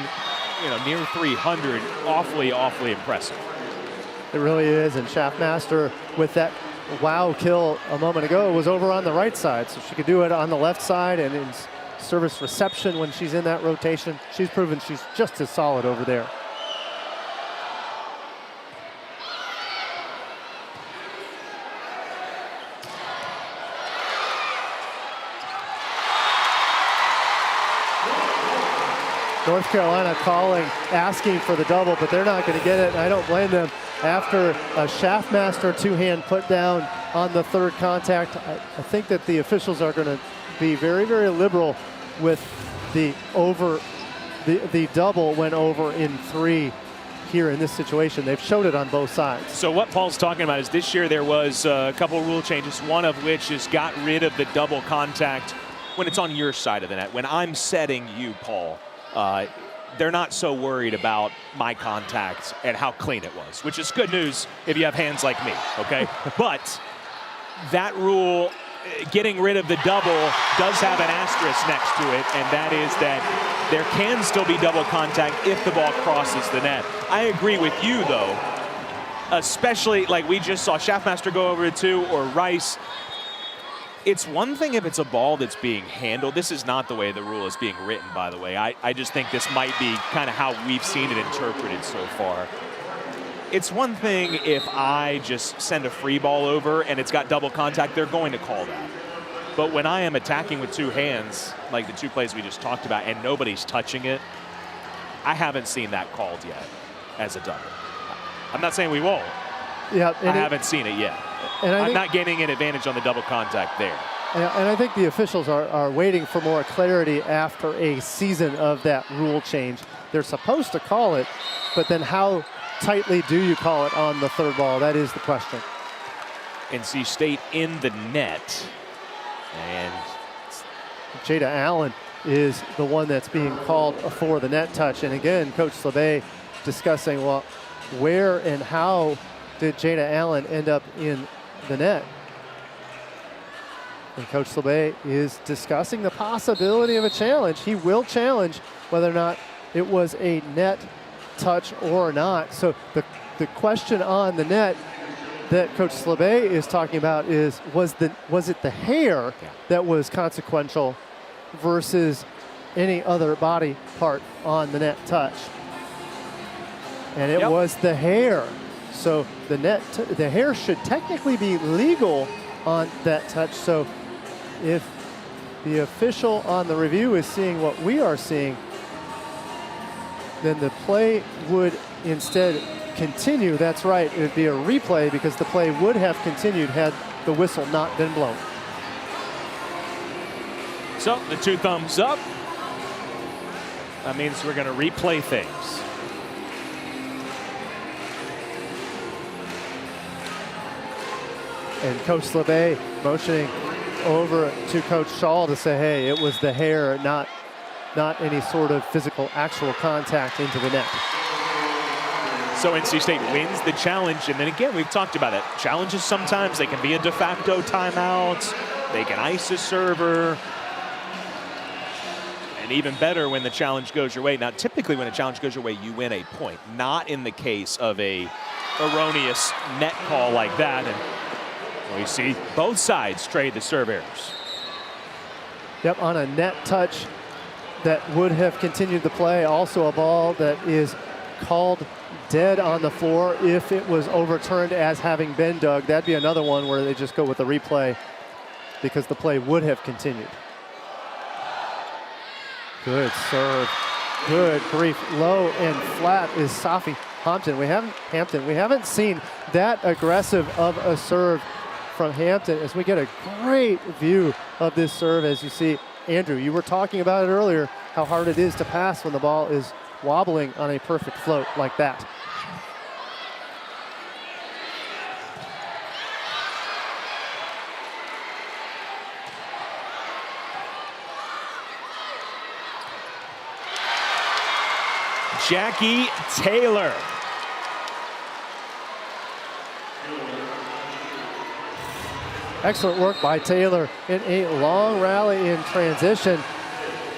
[SPEAKER 1] you know, near 300, awfully impressive.
[SPEAKER 2] It really is, and Schaffmaster with that wow kill a moment ago was over on the right side, so she could do it on the left side, and in service reception when she's in that rotation, she's proven she's just as solid over there. North Carolina calling, asking for the double, but they're not going to get it, and I don't blame them. After a Schaffmaster two-hand put down on the third contact, I think that the officials are going to be very liberal with the double went over in 3 here in this situation. They've showed it on both sides.
[SPEAKER 1] So what Paul's talking about is this year there was a couple rule changes, one of which is got rid of the double contact when it's on your side of the net. When I'm setting you, Paul, they're not so worried about my contact and how clean it was, which is good news if you have hands like me, okay? But that rule, getting rid of the double, does have an asterisk next to it, and that is that there can still be double contact if the ball crosses the net. I agree with you, though, especially like we just saw Schaffmaster go over it too, or Rice. It's one thing if it's a ball that's being handled. This is not the way the rule is being written, by the way. I just think this might be kind of how we've seen it interpreted so far. It's one thing if I just send a free ball over and it's got double contact, they're going to call that. But when I am attacking with two hands, like the two plays we just talked about, and nobody's touching it, I haven't seen that called yet as a double. I'm not saying we won't.
[SPEAKER 2] Yeah,
[SPEAKER 1] I haven't seen it yet. And I'm not gaining an advantage on the double contact there.
[SPEAKER 2] And I think the officials are waiting for more clarity after a season of that rule change. They're supposed to call it, but then how tightly do you call it on the third ball? That is the question.
[SPEAKER 1] NC State in the net. And
[SPEAKER 2] Jada Allen is the one that's being called for the net touch. And again, Coach Slabay discussing, well, where and how did Jada Allen end up in the net? And Coach Slabay is discussing the possibility of a challenge. He will challenge whether or not it was a net touch or not. So the question on the net that Coach Slabay is talking about is, was it the hair that was consequential versus any other body part on the net touch? And it was the hair. So the hair should technically be legal on that touch. So if the official on the review is seeing what we are seeing, then the play would instead continue. That's right, it would be a replay because the play would have continued had the whistle not been blown.
[SPEAKER 1] So the two thumbs up. That means we're going to replay things.
[SPEAKER 2] And Coach Slabay motioning over to Coach Shaw to say, hey, it was the hair, not any sort of physical actual contact into the net.
[SPEAKER 1] So NC State wins the challenge, and then again, we've talked about it. Challenges sometimes, they can be a de facto timeout, they can ice a server, and even better when the challenge goes your way. Now, typically when a challenge goes your way, you win a point, not in the case of a erroneous net call like that. And we see both sides trade the serve errors.
[SPEAKER 2] Yep, on a net touch that would have continued the play. Also a ball that is called dead on the floor if it was overturned as having been dug. That'd be another one where they just go with the replay because the play would have continued. Good serve. Good grief. Low and flat is Safi Hampton. We haven't seen that aggressive of a serve from Hampton as we get a great view of this serve. As you see, Andrew, you were talking about it earlier, how hard it is to pass when the ball is wobbling on a perfect float like that.
[SPEAKER 1] Jackie Taylor.
[SPEAKER 2] Excellent work by Taylor in a long rally in transition.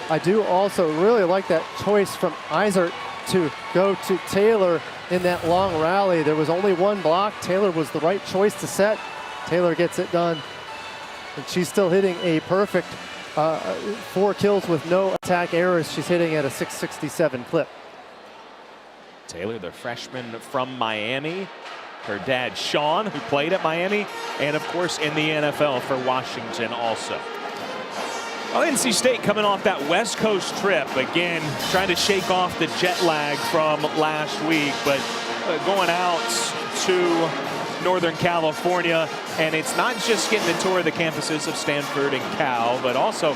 [SPEAKER 2] I do also really like that choice from Eisert to go to Taylor in that long rally. There was only one block. Taylor was the right choice to set. Taylor gets it done. And she's still hitting a perfect 4 kills with no attack errors. She's hitting at a 667 clip.
[SPEAKER 1] Taylor, the freshman from Miami. Her dad, Sean, who played at Miami, and of course in the NFL for Washington also. Well, NC State coming off that West Coast trip, again, trying to shake off the jet lag from last week, but going out to Northern California, and it's not just getting to tour the campuses of Stanford and Cal, but also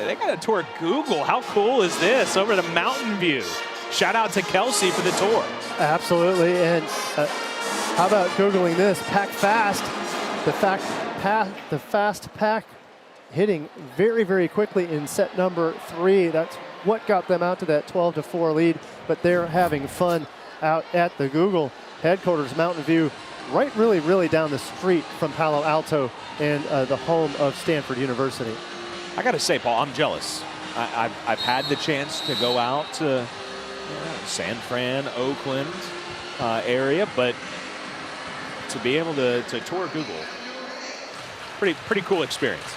[SPEAKER 1] they got to tour Google. How cool is this? Over to Mountain View. Shout out to Kelsey for the tour.
[SPEAKER 2] Absolutely, and how about Googling this? Pack Fast, the Fast Pack hitting very, very quickly in set number 3. That's what got them out to that 12-4 lead, but they're having fun out at the Google headquarters, Mountain View, right really down the street from Palo Alto and the home of Stanford University.
[SPEAKER 1] I got to say, Paul, I'm jealous. I've had the chance to go out to San Fran, Oakland area, but to be able to tour Google, pretty cool experience.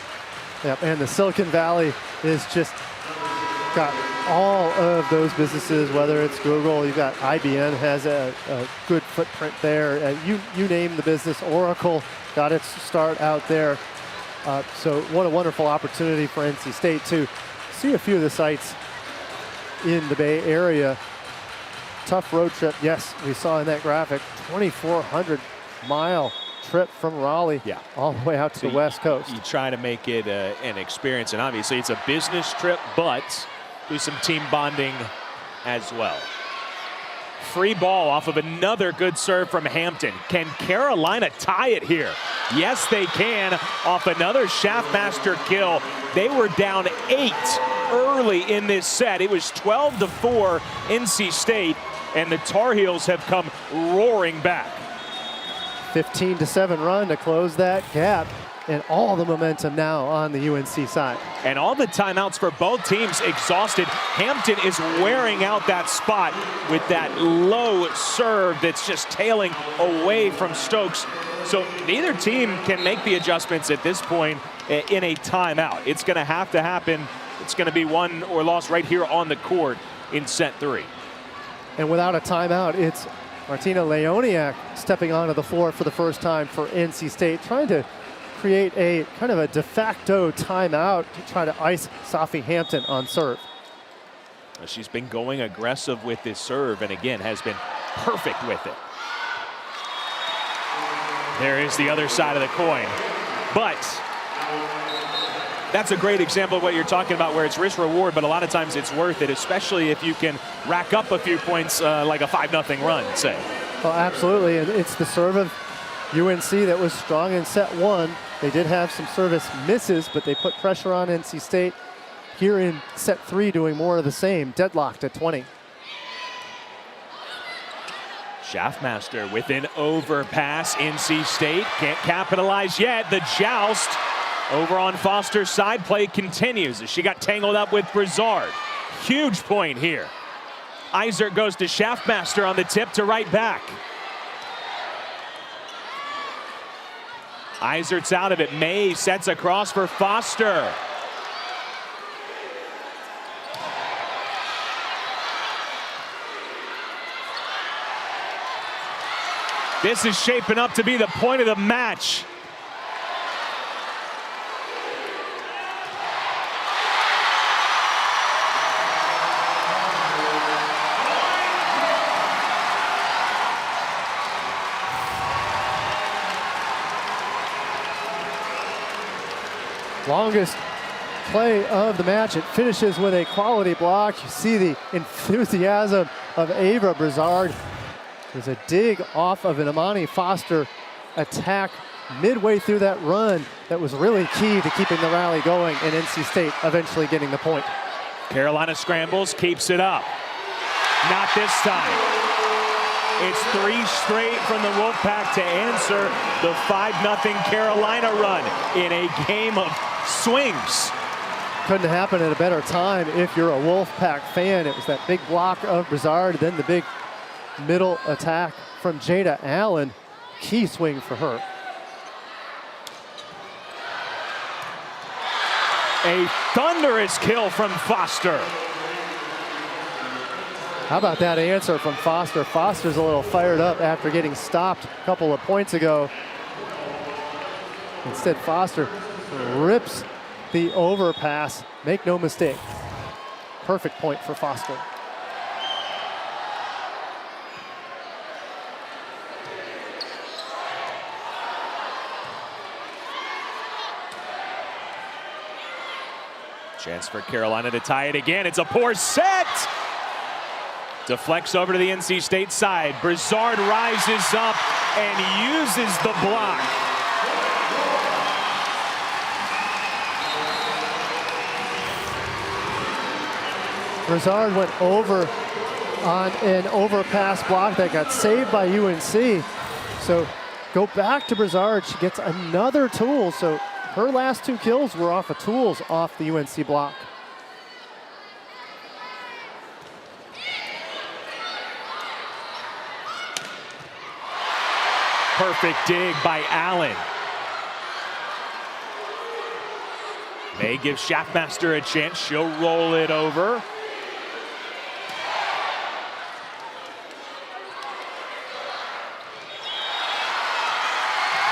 [SPEAKER 2] Yep, and the Silicon Valley is just got all of those businesses, whether it's Google, you've got IBM has a good footprint there. You name the business. Oracle got its start out there. So what a wonderful opportunity for NC State to see a few of the sites in the Bay Area. Tough road trip, yes, we saw in that graphic, 2,400-mile trip from Raleigh all the way out to the West Coast.
[SPEAKER 1] You try to make it an experience, and obviously it's a business trip, but do some team bonding as well. Free ball off of another good serve from Hampton. Can Carolina tie it here? Yes, they can, off another Shaftmaster kill. They were down 8 early in this set. It was 12-4 NC State, and the Tar Heels have come roaring back.
[SPEAKER 2] 15-7 run to close that gap, and all the momentum now on the UNC side.
[SPEAKER 1] And all the timeouts for both teams exhausted. Hampton is wearing out that spot with that low serve that's just tailing away from Stokes. So neither team can make the adjustments at this point in a timeout. It's going to have to happen. It's going to be won or lost right here on the court in set 3.
[SPEAKER 2] And without a timeout, it's Martina Leoniak stepping onto the floor for the first time for NC State, trying to create a kind of a de facto timeout to try to ice Safi Hampton on serve.
[SPEAKER 1] She's been going aggressive with this serve, and again has been perfect with it. There is the other side of the coin. But that's a great example of what you're talking about, where it's risk reward, but a lot of times it's worth it, especially if you can rack up a few points like a 5-0 run, say.
[SPEAKER 2] Well, absolutely, and it's the serve of UNC that was strong in set 1. They did have some service misses, but they put pressure on NC State here in set 3, doing more of the same, deadlocked at 20.
[SPEAKER 1] Shaftmaster with an overpass. NC State can't capitalize yet. The joust over on Foster's side. Play continues as she got tangled up with Brizard. Huge point here. Isert goes to Shaftmaster on the tip to right back. Isert's out of it. May sets across for Foster. This is shaping up to be the point of the match.
[SPEAKER 2] Longest play of the match. It finishes with a quality block. You see the enthusiasm of Ava Brizard. There's a dig off of an Amani Foster attack midway through that run that was really key to keeping the rally going, and NC State eventually getting the point.
[SPEAKER 1] Carolina scrambles, keeps it up. Not this time. It's 3 straight from the Wolfpack to answer the 5-0 Carolina run in a game of swings.
[SPEAKER 2] Couldn't happen at a better time if you're a Wolfpack fan. It was that big block of Brizard, then the big middle attack from Jada Allen. Key swing for her.
[SPEAKER 1] A thunderous kill from Foster.
[SPEAKER 2] How about that answer from Foster? Foster's a little fired up after getting stopped a couple of points ago. Instead, Foster rips the overpass. Make no mistake. Perfect point for Foster.
[SPEAKER 1] Chance for Carolina to tie it again. It's a poor set. Deflects over to the NC State side. Brizard rises up and uses the block.
[SPEAKER 2] Brizard went over on an overpass block that got saved by UNC. So go back to Brizard. She gets another tool. So her last 2 kills were off of tools off the UNC block.
[SPEAKER 1] Perfect dig by Allen. May give Schaffmaster a chance. She'll roll it over.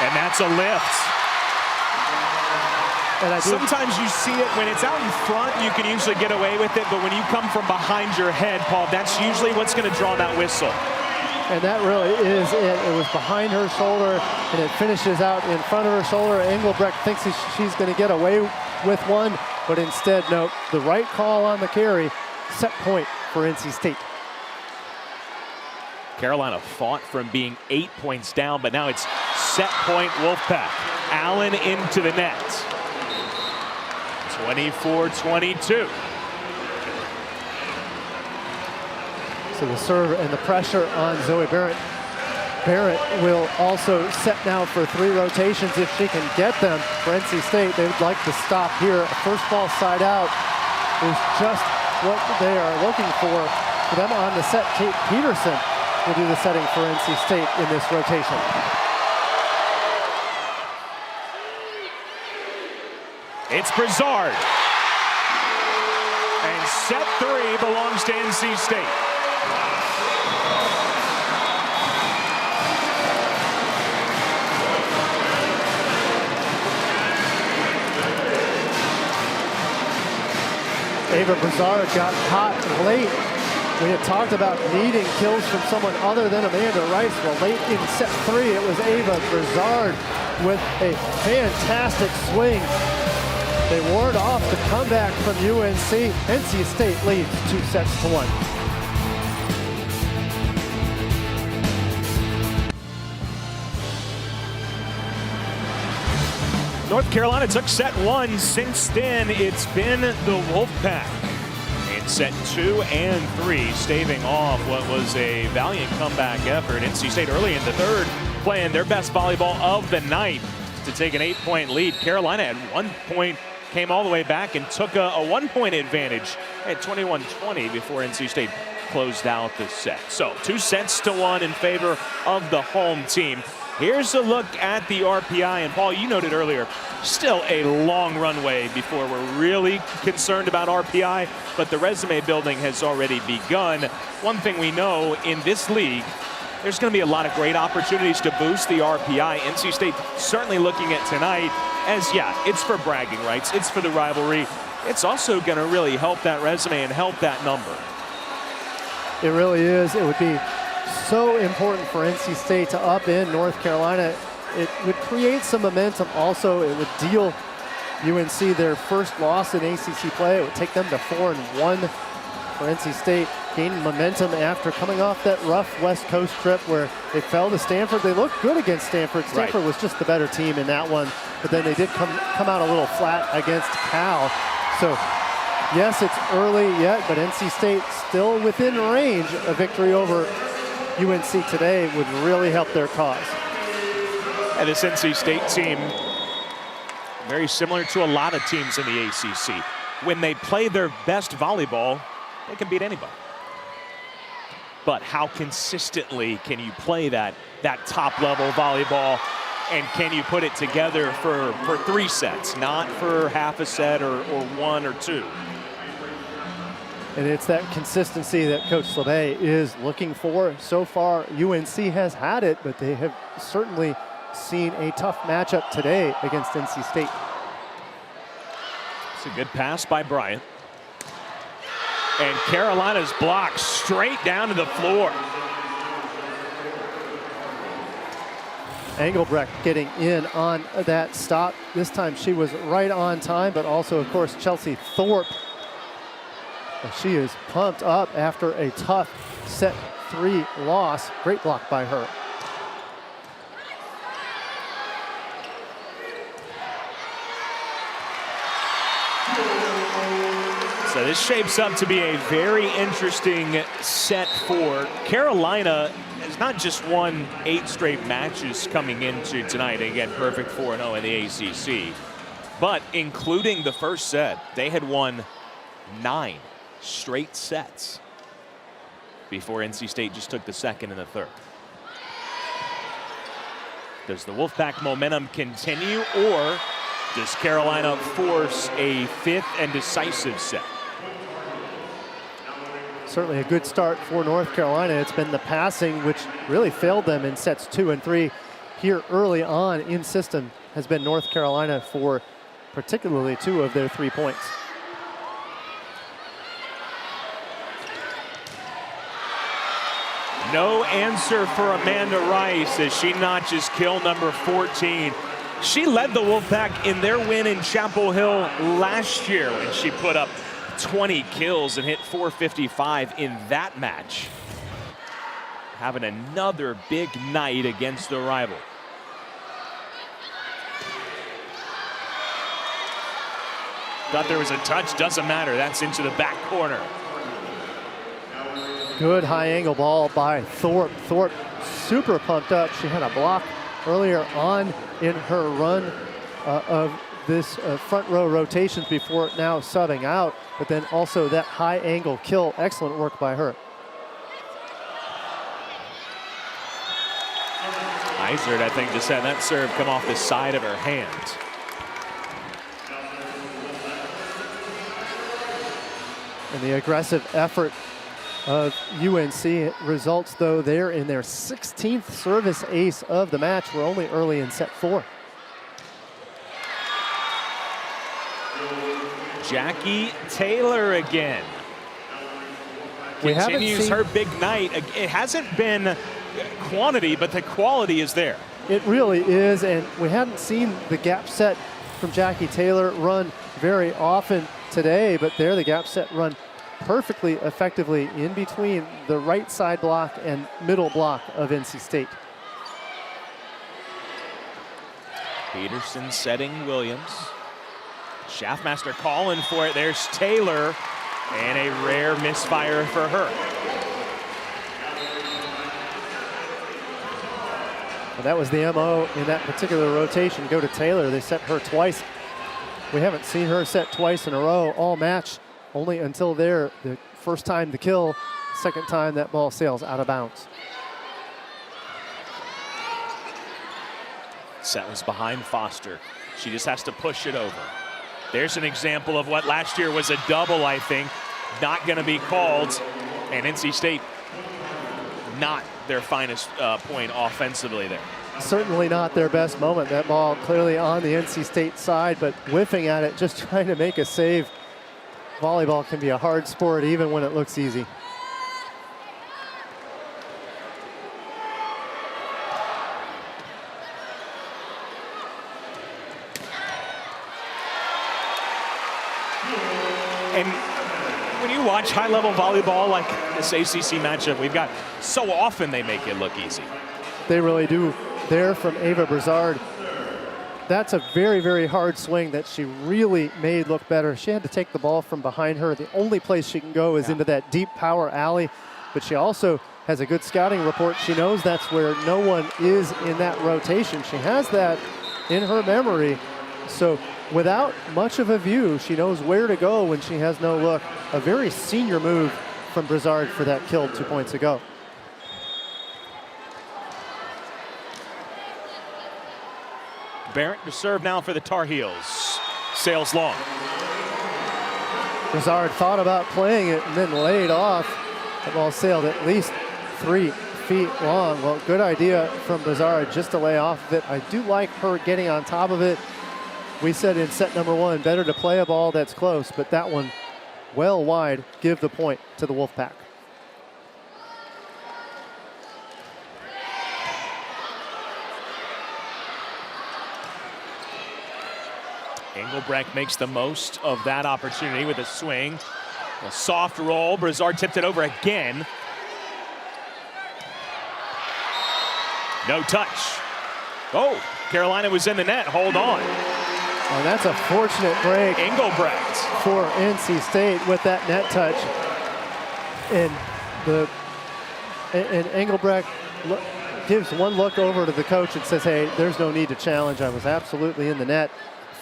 [SPEAKER 1] And that's a lift.
[SPEAKER 2] And
[SPEAKER 1] sometimes you see it when it's out in front, you can usually get away with it, but when you come from behind your head, Paul, that's usually what's going to draw that whistle.
[SPEAKER 2] And that really is it. It was behind her shoulder, and it finishes out in front of her shoulder. Engelbrecht thinks she's going to get away with one, but instead, no, the right call on the carry. Set point for NC State.
[SPEAKER 1] Carolina fought from being 8 points down, but now it's set point Wolfpack. Allen into the net. 24-22.
[SPEAKER 2] So the serve and the pressure on Zoe Barrett. Barrett will also set now for 3 rotations if she can get them. For NC State, they would like to stop here. First ball side out is just what they are looking for. For them on the set, Kate Peterson will do the setting for NC State in this rotation.
[SPEAKER 1] It's Brizard. And set 3 belongs to NC State.
[SPEAKER 2] Ava Brizard got hot late. We had talked about needing kills from someone other than Amanda Rice. Well, late in set 3, it was Ava Brizard with a fantastic swing. They ward off the comeback from UNC. NC State leads 2-1.
[SPEAKER 1] North Carolina took set 1. Since then, it's been the Wolfpack. In set 2 and 3, staving off what was a valiant comeback effort. NC State early in the 3rd playing their best volleyball of the night to take an 8-point lead. Carolina at 1 point came all the way back and took a 1-point advantage at 21-20 before NC State closed out the set. So 2-1 in favor of the home team. Here's a look at the RPI, and Paul, you noted earlier, still a long runway before we're really concerned about RPI, but the resume building has already begun. One thing we know in this league, there's going to be a lot of great opportunities to boost the RPI. NC State certainly looking at tonight as, yeah, it's for bragging rights, it's for the rivalry. It's also going to really help that resume and help that number.
[SPEAKER 2] It really is. It would be so important for NC State to upend North Carolina. It would create some momentum. Also, it would deal UNC their first loss in ACC play. It would take them to 4-1 for NC State, gaining momentum after coming off that rough West Coast trip where they fell to Stanford. They looked good against Stanford. Stanford was just the better team in that one, but then they did come out a little flat against Cal. So yes, it's early yet, but NC State still within range. A victory over UNC today would really help their cause.
[SPEAKER 1] And this NC State team, very similar to a lot of teams in the ACC. When they play their best volleyball, they can beat anybody. But how consistently can you play that top-level volleyball, and can you put it together for 3 sets, not for half a set or 1 or 2?
[SPEAKER 2] And it's that consistency that Coach Slabay is looking for. So far, UNC has had it, but they have certainly seen a tough matchup today against NC State.
[SPEAKER 1] It's a good pass by Bryant. And Carolina's block straight down to the floor.
[SPEAKER 2] Engelbrecht getting in on that stop. This time she was right on time, but also, of course, Chelsea Thorpe. She is pumped up after a tough set 3 loss. Great block by her.
[SPEAKER 1] So this shapes up to be a very interesting set for Carolina. Has not just won 8 straight matches coming into tonight. Again, perfect 4-0 in the ACC. But including the first set, they had won 9 straight sets before NC State just took the second and the third. Does the Wolfpack momentum continue, or does Carolina force a 5th and decisive set?
[SPEAKER 2] Certainly a good start for North Carolina. It's been the passing which really failed them in sets 2 and 3. Here early on in system has been North Carolina for particularly 2 of their 3 points.
[SPEAKER 1] No answer for Amanda Rice as she notches kill number 14. She led the Wolfpack in their win in Chapel Hill last year when she put up 20 kills and hit 455 in that match. Having another big night against the rival. Thought there was a touch, doesn't matter. That's into the back corner.
[SPEAKER 2] Good high angle ball by Thorpe. Thorpe super pumped up. She had a block earlier on in her run of this front row rotations before now subbing out, but then also that high angle kill. Excellent work by her.
[SPEAKER 1] Eisert, I think, just had that serve come off the side of her hand.
[SPEAKER 2] And the aggressive effort of UNC results, though, they're in their 16th service ace of the match. We're only early in set 4.
[SPEAKER 1] Jackie Taylor again. Continues her big night. It hasn't been quantity, but the quality is there.
[SPEAKER 2] It really is, and we hadn't seen the gap set from Jackie Taylor run very often today, but there the gap set run perfectly effectively in between the right side block and middle block of NC State.
[SPEAKER 1] Peterson setting Williams. Schaffmaster calling for it. There's Taylor, and a rare misfire for her.
[SPEAKER 2] Well, that was the MO in that particular rotation. Go to Taylor. They set her twice. We haven't seen her set twice in a row all match, only until there, the first time the kill, second time that ball sails out of bounds.
[SPEAKER 1] Set was behind Foster. She just has to push it over. There's an example of what last year was a double, I think. Not going to be called. And NC State, not their finest point offensively there.
[SPEAKER 2] Certainly not their best moment. That ball clearly on the NC State side, but whiffing at it, just trying to make a save. Volleyball can be a hard sport even when it looks easy.
[SPEAKER 1] And when you watch high-level volleyball like this ACC matchup we've got, so often they make it look easy.
[SPEAKER 2] They really do. There from Ava Brizard. That's a very, very hard swing that she really made look better. She had to take the ball from behind her. The only place she can go is into that deep power alley, but she also has a good scouting report. She knows that's where no one is in that rotation. She has that in her memory. So without much of a view, she knows where to go when she has no look. A very senior move from Brizard for that kill 2 points ago.
[SPEAKER 1] Barrett to serve now for the Tar Heels. Sails long.
[SPEAKER 2] Brizard thought about playing it and then laid off. The ball sailed at least 3 feet long. Well, good idea from Brizard just to lay off of it. I do like her getting on top of it. We said in set number 1, better to play a ball that's close, but that one well wide. Give the point to the Wolfpack.
[SPEAKER 1] Engelbrecht makes the most of that opportunity with a swing. A soft roll. Brizard tipped it over again. No touch. Oh, Carolina was in the net. Hold on.
[SPEAKER 2] And that's a fortunate break
[SPEAKER 1] Engelbrecht
[SPEAKER 2] for NC State with that net touch. And Engelbrecht gives one look over to the coach and says, hey, there's no need to challenge. I was absolutely in the net.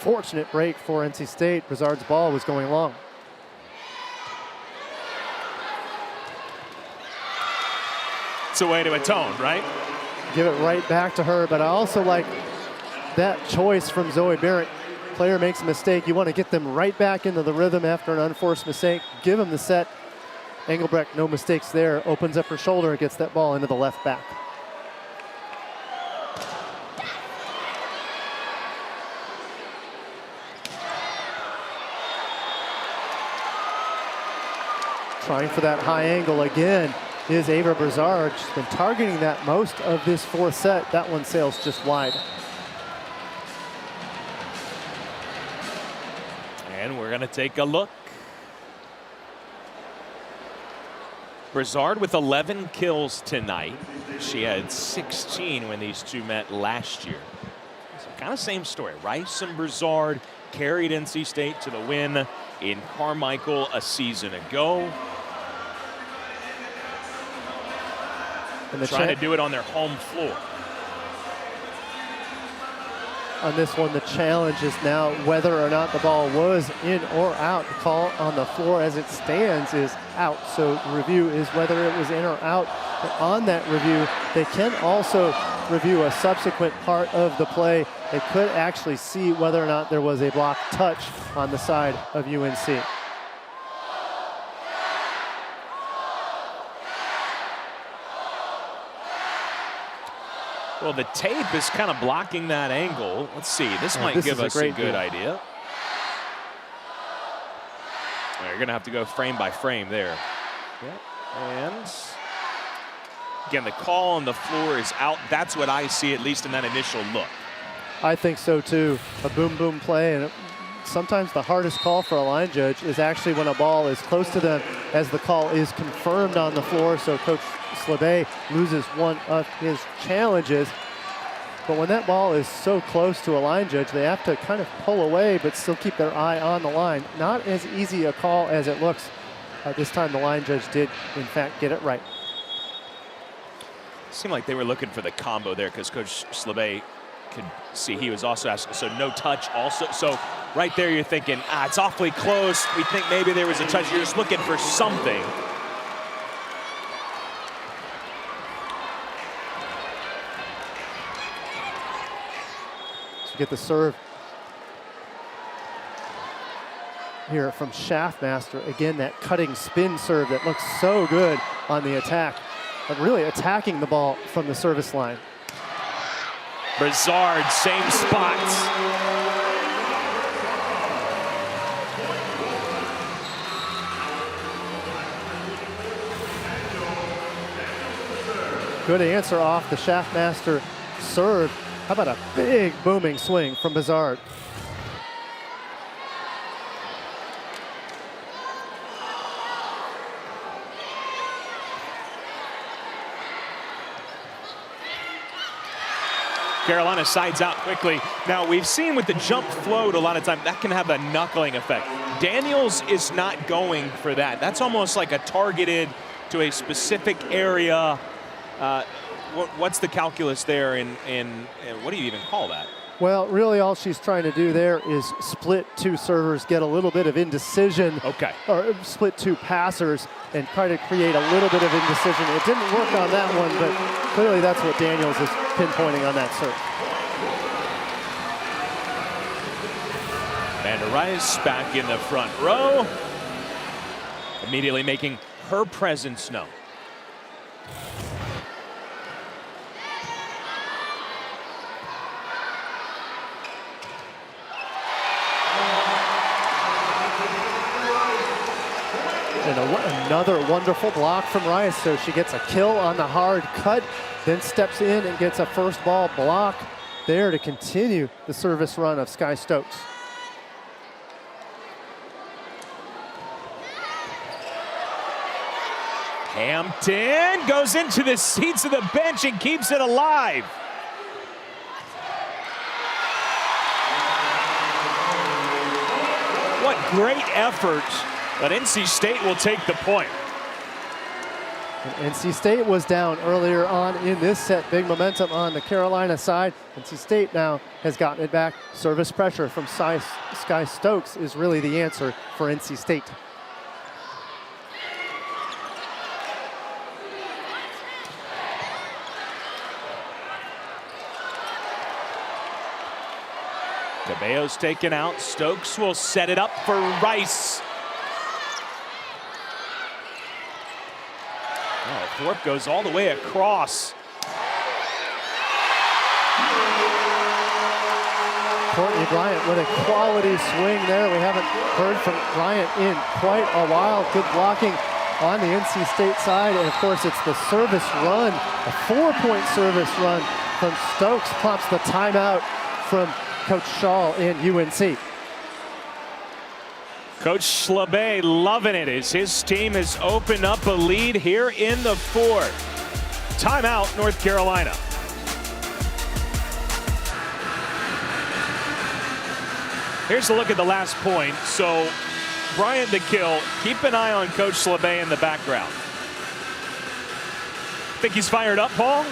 [SPEAKER 2] Fortunate break for NC State. Brizard's ball was going long.
[SPEAKER 1] It's a way to atone, right?
[SPEAKER 2] Give it right back to her, but I also like that choice from Zoe Barrett. Player makes a mistake, you want to get them right back into the rhythm after an unforced mistake. Give them the set. Engelbrecht, no mistakes there. Opens up her shoulder and gets that ball into the left back. Trying for that high angle again is Ava Brizard. She's been targeting that most of this fourth set. That one sails just wide.
[SPEAKER 1] And we're gonna take a look. Brizard with 11 kills tonight. She had 16 when these two met last year. So kind of same story. Rice and Brizard carried NC State to the win in Carmichael a season ago. And trying to do it on their home floor.
[SPEAKER 2] On this one, the challenge is now whether or not the ball was in or out. The call on the floor as it stands is out. So the review is whether it was in or out. But on that review, they can also review a subsequent part of the play. They could actually see whether or not there was a block touch on the side of UNC.
[SPEAKER 1] Well, the tape is kind of blocking that angle. Let's see. This might give us a good idea. You're going to have to go frame by frame there. Yep. And again, the call on the floor is out. That's what I see, at least in that initial look.
[SPEAKER 2] I think so, too. A boom-boom play. And sometimes the hardest call for a line judge is actually when a ball is close to them as the call is confirmed on the floor. So Coach Slabé loses one of his challenges. But when that ball is so close to a line judge, they have to kind of pull away but still keep their eye on the line. Not as easy a call as it looks. This time the line judge did, in fact, get it right.
[SPEAKER 1] Seemed like they were looking for the combo there because Coach Slabé could see he was also asking. So no touch also. So right there you're thinking, it's awfully close. We think maybe there was a touch. You're just looking for something.
[SPEAKER 2] Get the serve here from Shaftmaster. Again, that cutting spin serve that looks so good on the attack, but really attacking the ball from the service line.
[SPEAKER 1] Brizard, same spots.
[SPEAKER 2] Good answer off the Shaftmaster serve. How about a big booming swing from Brizard?
[SPEAKER 1] Carolina sides out quickly. Now, we've seen with the jump float a lot of time, that can have a knuckling effect. Daniels is not going for that. That's almost like a targeted to a specific area. What's the calculus there, and what do you even call that?
[SPEAKER 2] Well, really all she's trying to do there is split two servers, get a little bit of indecision.
[SPEAKER 1] Okay.
[SPEAKER 2] Or split two passers and try to create a little bit of indecision. It didn't work on that one, but clearly that's what Daniels is pinpointing on that serve.
[SPEAKER 1] Amanda Rice back in the front row, immediately making her presence known.
[SPEAKER 2] And another wonderful block from Rice. So she gets a kill on the hard cut, then steps in and gets a first ball block there to continue the service run of Sky Stokes.
[SPEAKER 1] Hampton goes into the seats of the bench and keeps it alive. great effort, but NC State will take the point.
[SPEAKER 2] And NC State was down earlier on in this set. Big momentum on the Carolina side. NC State now has gotten it back. Service pressure from Sky Stokes is really the answer for NC State.
[SPEAKER 1] Cabello's taken out. Stokes will set it up for Rice. Oh, Thorpe goes all the way across.
[SPEAKER 2] Courtney Bryant with a quality swing there. We haven't heard from Bryant in quite a while. Good blocking on the NC State side. And of course, it's the service run, a 4-point service run from Stokes. Prompts the timeout from Coach Shaw in UNC.
[SPEAKER 1] Coach Schlabay loving it as his team has opened up a lead here in the fourth. Timeout, North Carolina. Here's a look at the last point. So Brian DeKill, keep an eye on Coach Schlabay in the background. Think he's fired up, Paul?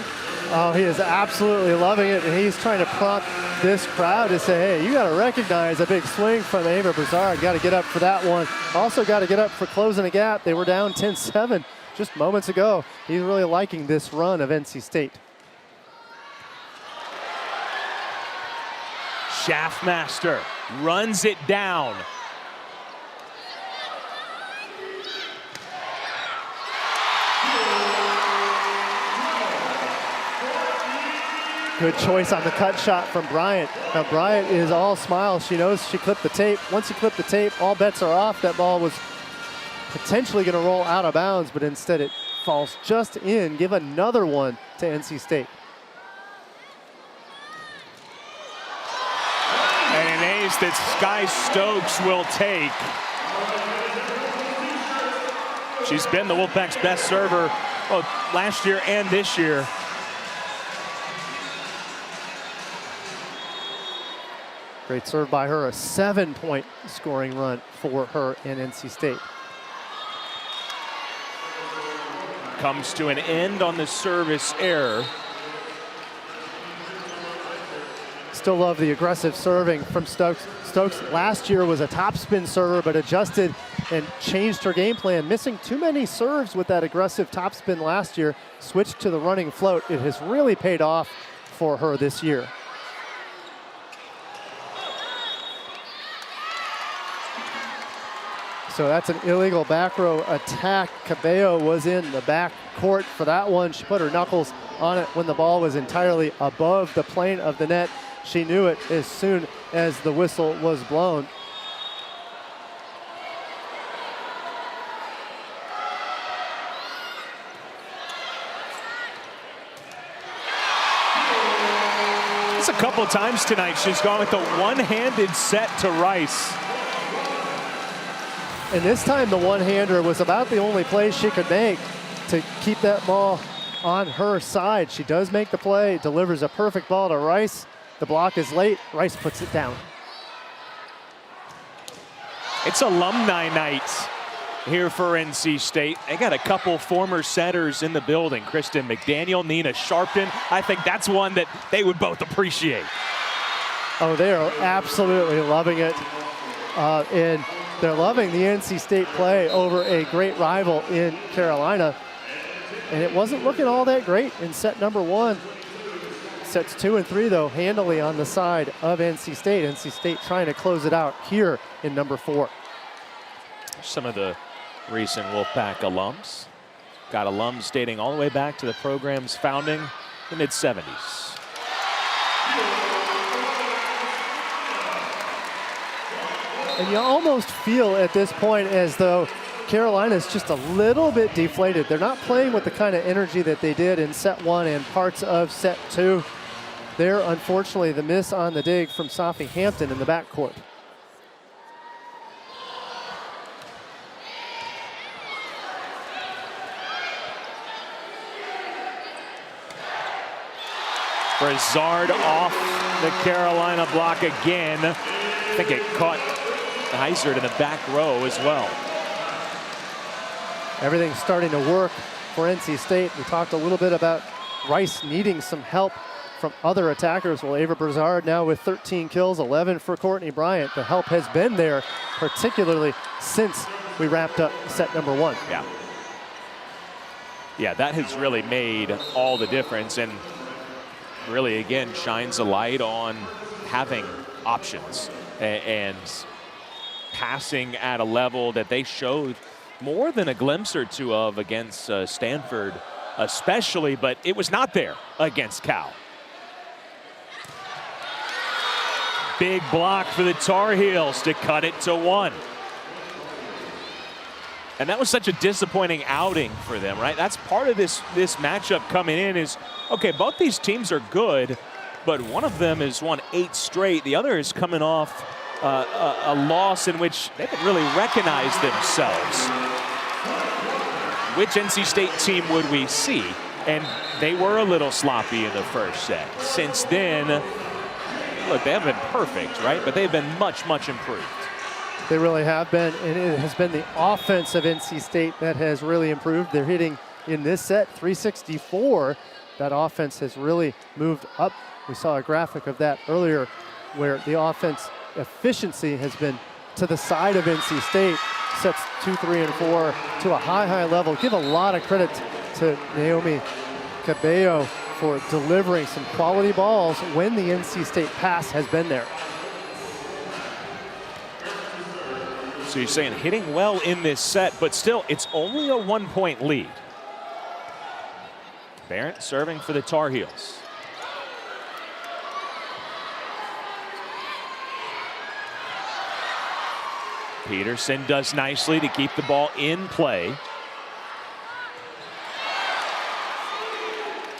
[SPEAKER 2] Oh, he is absolutely loving it, and he's trying to prompt this crowd to say, hey, you got to recognize a big swing from Ava Broussard. Got to get up for that one. Also got to get up for closing a gap. They were down 10-7 just moments ago. He's really liking this run of NC State.
[SPEAKER 1] Schaffmaster runs it down.
[SPEAKER 2] Good choice on the cut shot from Bryant. Now Bryant is all smiles. She knows she clipped the tape. Once you clip the tape, all bets are off. That ball was potentially going to roll out of bounds, but instead it falls just in. Give another one to NC State.
[SPEAKER 1] And an ace that Sky Stokes will take. She's been the Wolfpack's best server both last year and this year.
[SPEAKER 2] Great serve by her, a 7-point scoring run for her in NC State.
[SPEAKER 1] Comes to an end on the service error.
[SPEAKER 2] Still love the aggressive serving from Stokes. Stokes last year was a topspin server, but adjusted and changed her game plan. Missing too many serves with that aggressive topspin last year. Switched to the running float. It has really paid off for her this year. So that's an illegal back row attack. Cabello was in the back court for that one. She put her knuckles on it when the ball was entirely above the plane of the net. She knew it as soon as the whistle was blown.
[SPEAKER 1] It's a couple times tonight she's gone with the one-handed set to Rice.
[SPEAKER 2] And this time the one-hander was about the only play she could make to keep that ball on her side. She does make the play, delivers a perfect ball to Rice. The block is late, Rice puts it down.
[SPEAKER 1] It's alumni night here for NC State. They got a couple former setters in the building. Kristen McDaniel, Nina Sharpton. I think that's one that they would both appreciate.
[SPEAKER 2] Oh, they are absolutely loving it. And they're loving the NC State play over a great rival in Carolina. And it wasn't looking all that great in set number one. Sets 2 and 3, though, handily on the side of NC State. NC State trying to close it out here in number 4.
[SPEAKER 1] Some of the recent Wolfpack alums. Got alums dating all the way back to the program's founding, the mid-70s.
[SPEAKER 2] And you almost feel at this point as though Carolina's just a little bit deflated. They're not playing with the kind of energy that they did in set 1 and parts of set 2. There, unfortunately, the miss on the dig from Sophie Hampton in the backcourt.
[SPEAKER 1] Broussard off the Carolina block again. I think it caught Heisert in the back row as well.
[SPEAKER 2] Everything's starting to work for NC State. We talked a little bit about Rice needing some help from other attackers. Well, Ava Brazard now with 13 kills, 11 for Courtney Bryant. The help has been there, particularly since we wrapped up set number 1.
[SPEAKER 1] Yeah. Yeah, that has really made all the difference, and really, again, shines a light on having options and passing at a level that they showed more than a glimpse or two of against Stanford especially, but it was not there against Cal. Big block for the Tar Heels to cut it to 1. And that was such a disappointing outing for them, right? That's part of this matchup coming in is, okay, both these teams are good, but one of them has won 8 straight. The other is coming off a loss in which they didn't really recognize themselves. Which NC State team would we see? And they were a little sloppy in the first set. Since then, look, they haven't been perfect, right? But they've been much, much improved.
[SPEAKER 2] They really have been, and it has been the offense of NC State that has really improved. They're hitting in this set 364. That offense has really moved up. We saw a graphic of that earlier where the offense efficiency has been to the side of NC State. Sets 2, 3, and 4 to a high level. Give a lot of credit to Naomi Cabello for delivering some quality balls when the NC State pass has been there.
[SPEAKER 1] So you're saying hitting well in this set, but still, it's only a 1-point lead. Barrett serving for the Tar Heels. Peterson does nicely to keep the ball in play.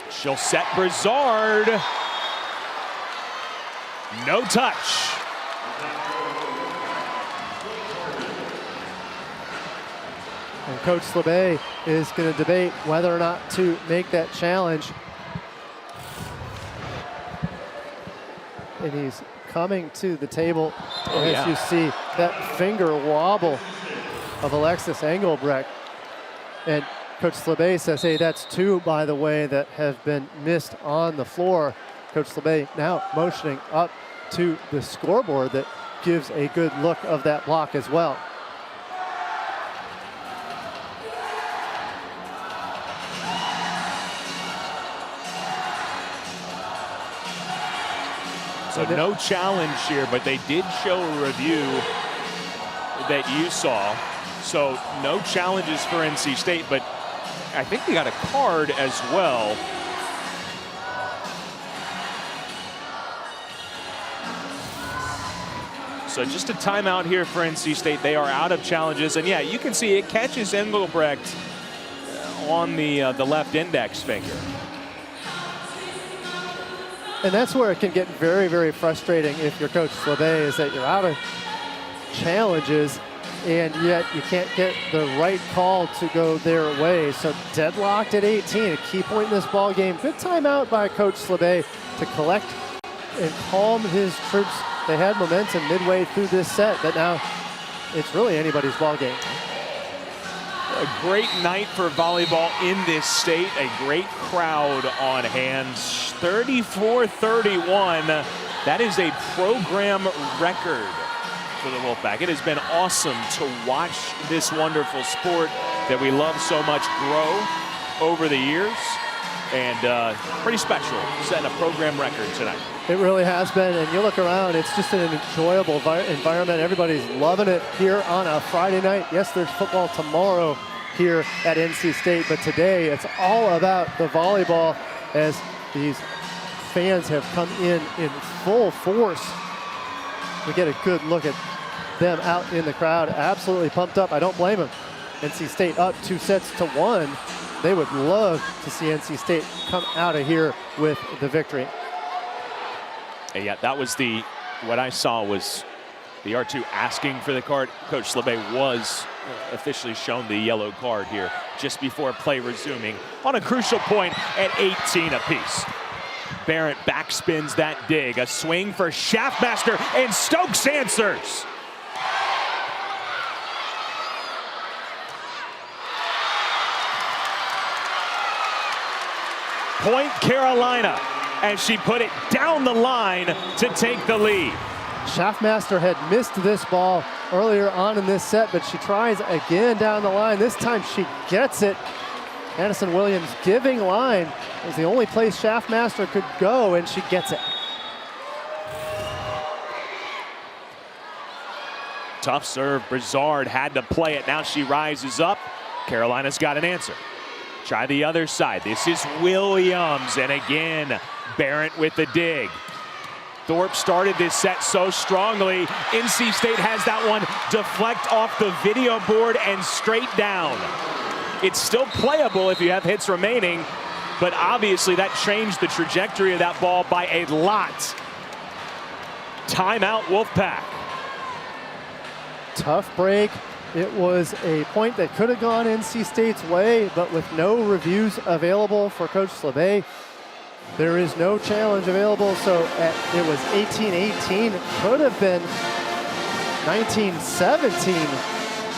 [SPEAKER 1] She'll set Brazard. No touch.
[SPEAKER 2] And Coach LeBay is going to debate whether or not to make that challenge. And he's coming to the table as you see that finger wobble of Alexis Engelbrecht. And Coach LeBay says, hey, that's 2, by the way, that have been missed on the floor. Coach LeBay now motioning up to the scoreboard that gives a good look of that block as well.
[SPEAKER 1] So no challenge here, but they did show a review that you saw. So no challenges for NC State, but I think they got a card as well. So just a timeout here for NC State. They are out of challenges, and yeah, you can see it catches Engelbrecht on the left index finger.
[SPEAKER 2] And that's where it can get very frustrating if you're Coach LeBay, is that you're out of challenges and yet you can't get the right call to go their way. So deadlocked at 18, a key point in this ball game. Good timeout by Coach LeBay to collect and calm his troops. They had momentum midway through this set, but now it's really anybody's ball game.
[SPEAKER 1] A great night for volleyball in this state. A great crowd on hand. 34-31. That is a program record for the Wolfpack. It has been awesome to watch this wonderful sport that we love so much grow over the years. And pretty special, setting a program record tonight.
[SPEAKER 2] It really has been, and you look around, it's just an enjoyable environment. Everybody's loving it here on a Friday night. Yes, there's football tomorrow here at NC State, but today it's all about the volleyball as these fans have come in full force. We get a good look at them out in the crowd, absolutely pumped up. I don't blame them. NC State up 2-1. They would love to see NC State come out of here with the victory.
[SPEAKER 1] Yeah, that was what I saw was the R2 asking for the card. Coach LeBay was officially shown the yellow card here just before play resuming on a crucial point at 18 apiece. Barrett backspins that dig. A swing for Schaffmaster, and Stokes answers. Point Carolina as she put it down the line to take the lead.
[SPEAKER 2] Schaffmaster had missed this ball earlier on in this set, but she tries again down the line. This time she gets it. Madison Williams giving line was the only place Schaffmaster could go, and she gets it.
[SPEAKER 1] Tough serve. Brizard had to play it. Now she rises up. Carolina's got an answer. Try the other side. This is Williams, and again, Barrett with the dig. Thorpe started this set so strongly. NC State has that one deflect off the video board and straight down. It's still playable if you have hits remaining, but obviously that changed the trajectory of that ball by a lot. Timeout, Wolfpack.
[SPEAKER 2] Tough break. It was a point that could have gone NC State's way, but with no reviews available for Coach Slabay, there is no challenge available, so it was 18-18, could have been 19-17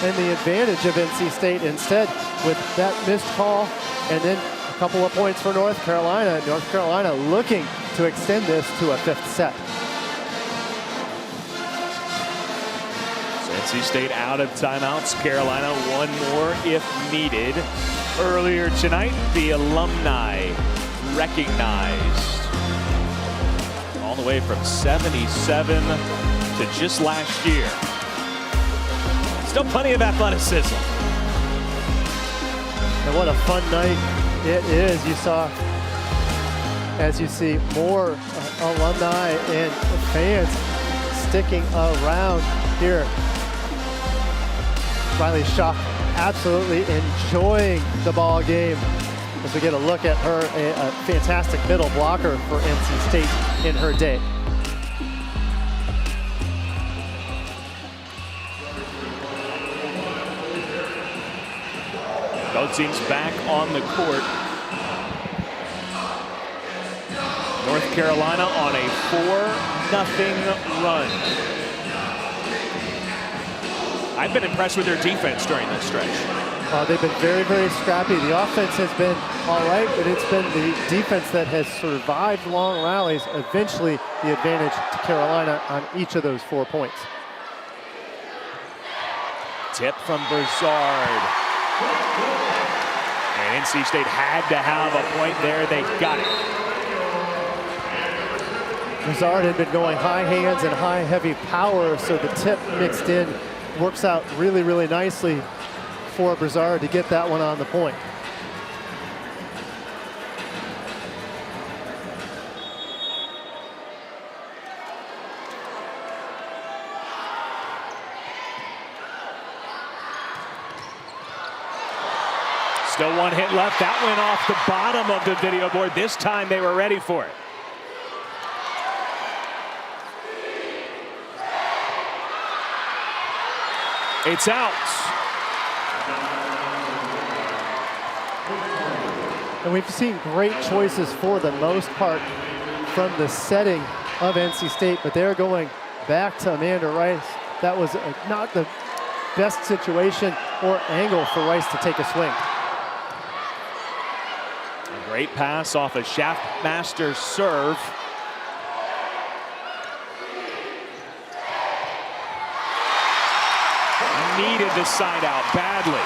[SPEAKER 2] in the advantage of NC State. Instead, with that missed call and then a couple of points for North Carolina. North Carolina looking to extend this to a fifth set.
[SPEAKER 1] So NC State out of timeouts. Carolina one more if needed. Earlier tonight, the alumni recognized all the way from 77 to just last year. Still plenty of athleticism.
[SPEAKER 2] And what a fun night it is. You saw, as you see, more alumni and fans sticking around here. Riley Shaw absolutely enjoying the ball game. As we get a look at her, a fantastic middle blocker for NC State in her day.
[SPEAKER 1] Both teams back on the court. North Carolina on a 4-0 run. I've been impressed with their defense during this stretch.
[SPEAKER 2] They've been very, very scrappy. The offense has been all right, but it's been the defense that has survived long rallies. Eventually, the advantage to Carolina on each of those 4 points.
[SPEAKER 1] Tip from Brizard. And NC State had to have a point there. They got it.
[SPEAKER 2] Brizard had been going high hands and high heavy power, so the tip mixed in works out really, really nicely for Brizard to get that one on the point.
[SPEAKER 1] Still one hit left. That went off the bottom of the video board. This time they were ready for it. It's out.
[SPEAKER 2] And we've seen great choices for the most part from the setting of NC State, but they're going back to Amanda Rice. That was not the best situation or angle for Rice to take a swing.
[SPEAKER 1] A great pass off a Schaffmaster serve. Needed the side out badly.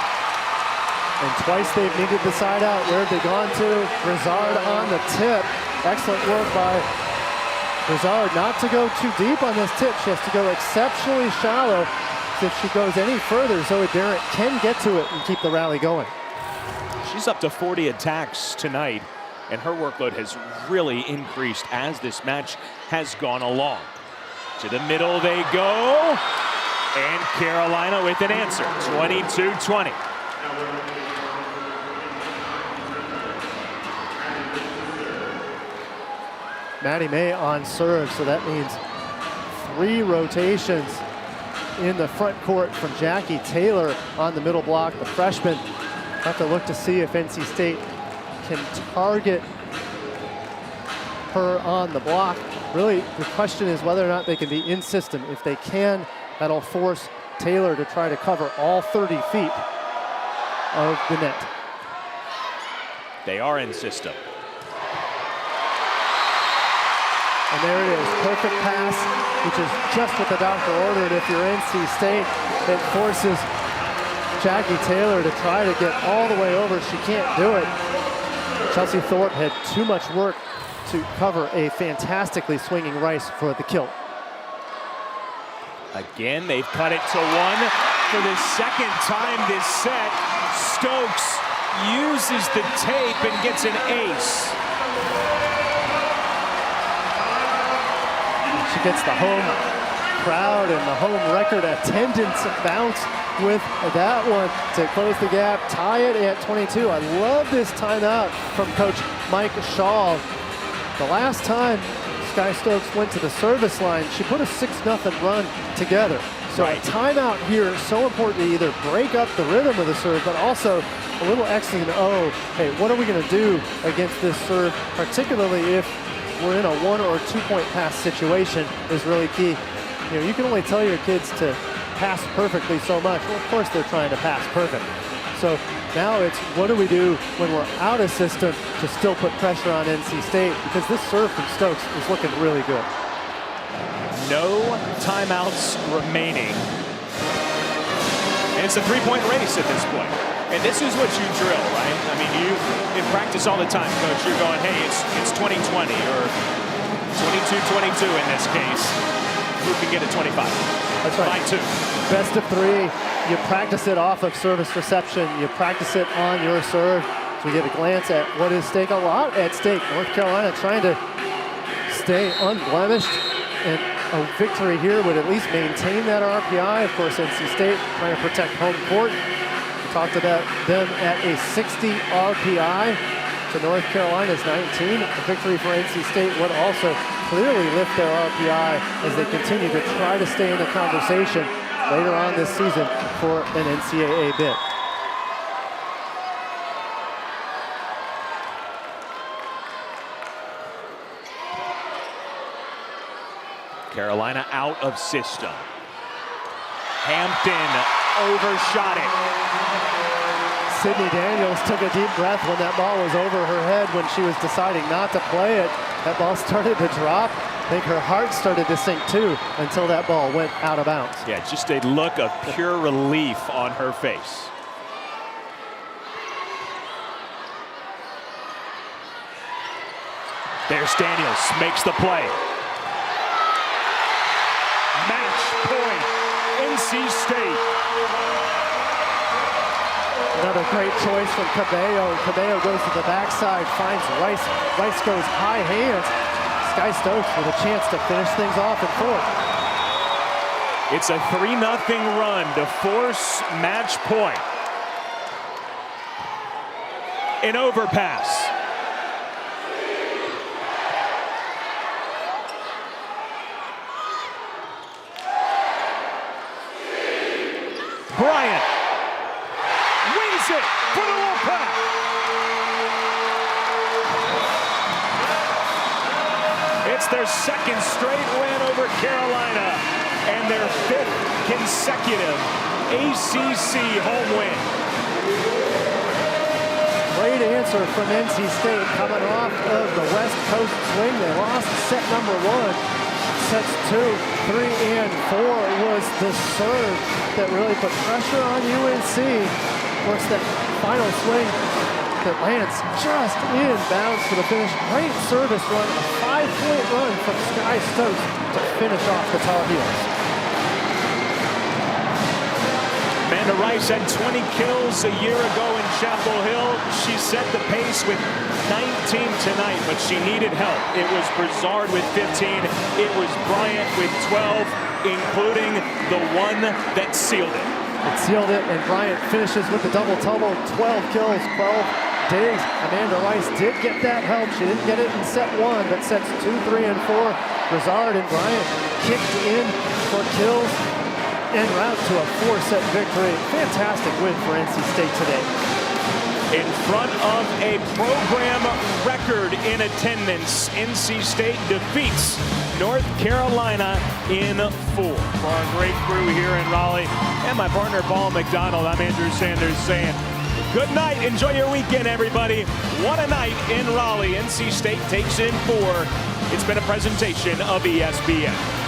[SPEAKER 2] And twice they've needed the side out. Where have they gone to? Brizard on the tip. Excellent work by Brizard not to go too deep on this tip. She has to go exceptionally shallow. So if she goes any further, Zoe Barrett can get to it and keep the rally going.
[SPEAKER 1] She's up to 40 attacks tonight, and her workload has really increased as this match has gone along. To the middle they go. And Carolina with an answer, 22-20.
[SPEAKER 2] Maddie May on serve, so that means 3 rotations in the front court from Jackie Taylor on the middle block. The freshman have to look to see if NC State can target her on the block. Really, the question is whether or not they can be in system. If they can, that'll force Taylor to try to cover all 30 feet of the net.
[SPEAKER 1] They are in system.
[SPEAKER 2] And there it is, perfect pass, which is just what the doctor ordered. If you're NC State, it forces Jackie Taylor to try to get all the way over. She can't do it. Chelsea Thorpe had too much work to cover a fantastically swinging Rice for the kill.
[SPEAKER 1] Again, they've cut it to 1 for the second time this set. Stokes uses the tape and gets an ace.
[SPEAKER 2] She gets the home crowd and the home record attendance bounce with that one to close the gap, tie it at 22. I love this timeout from Coach Mike Shaw. The last time Sky Stokes went to the service line, she put a 6-0 run together. So a timeout here is so important to either break up the rhythm of the serve, but also a little X and O. Hey, what are we going to do against this serve, particularly if we're in a 1 or 2 point pass situation is really key. You know, you can only tell your kids to pass perfectly so much. Well, of course they're trying to pass perfect. So now it's what do we do when we're out of system to still put pressure on NC State, because this serve from Stokes is looking really good.
[SPEAKER 1] No timeouts remaining. And it's a 3-point race at this point. And this is what you drill, right? I mean, you in practice all the time, Coach, you're going, hey, it's 2020 or 22-22 in this case. Who can get a 25?
[SPEAKER 2] That's right.
[SPEAKER 1] By 2.
[SPEAKER 2] Best of 3. You practice it off of service reception. You practice it on your serve. So we get a glance at what is stake. A lot at stake. North Carolina trying to stay unblemished, and a victory here would at least maintain that RPI. Of course, NC State trying to protect home court. We talked about them at a 60 RPI to North Carolina's 19. A victory for NC State would also clearly lift their RPI as they continue to try to stay in the conversation later on this season for an NCAA bid.
[SPEAKER 1] Carolina out of system. Hampton overshot it.
[SPEAKER 2] Sydney Daniels took a deep breath when that ball was over her head when she was deciding not to play it. That ball started to drop. I think her heart started to sink too until that ball went out of bounds.
[SPEAKER 1] Yeah, just a look of pure relief on her face. There's Daniels, makes the play. Match point, NC State.
[SPEAKER 2] Another great choice from Cabello. Cabello goes to the backside, finds Rice. Rice goes high hands. Sky Stokes with a chance to finish things off in 4.
[SPEAKER 1] It's a 3-0 run to force match point. An overpass. Bryant wins it for the Wolfpack. It's their second straight win over Carolina and their 5th consecutive ACC home win.
[SPEAKER 2] Great answer from NC State coming off of the West Coast swing. They lost set number 1. Sets 2, 3, and 4 was the serve that really put pressure on UNC. Of course, that final swing that lands just in bounds for the finish. Great service run, a 5-point run from Sky Stokes to finish off the Tar Heels.
[SPEAKER 1] Amanda Rice had 20 kills a year ago in Chapel Hill. She set the pace with 19 tonight, but she needed help. It was Brizard with 15. It was Bryant with 12, including the one that sealed it.
[SPEAKER 2] It sealed it, and Bryant finishes with the double-double, 12 kills, 12 digs. Amanda Rice did get that help. She didn't get it in set 1, but sets 2, 3, and 4. Brizard and Bryant kicked in for kills en route to a 4-set victory. Fantastic win for NC State today.
[SPEAKER 1] In front of a program record in attendance, NC State defeats North Carolina in 4. For our great crew here in Raleigh and my partner Paul McDonald, I'm Andrew Sanders saying good night. Enjoy your weekend, everybody. What a night in Raleigh. NC State takes in 4. It's been a presentation of ESPN.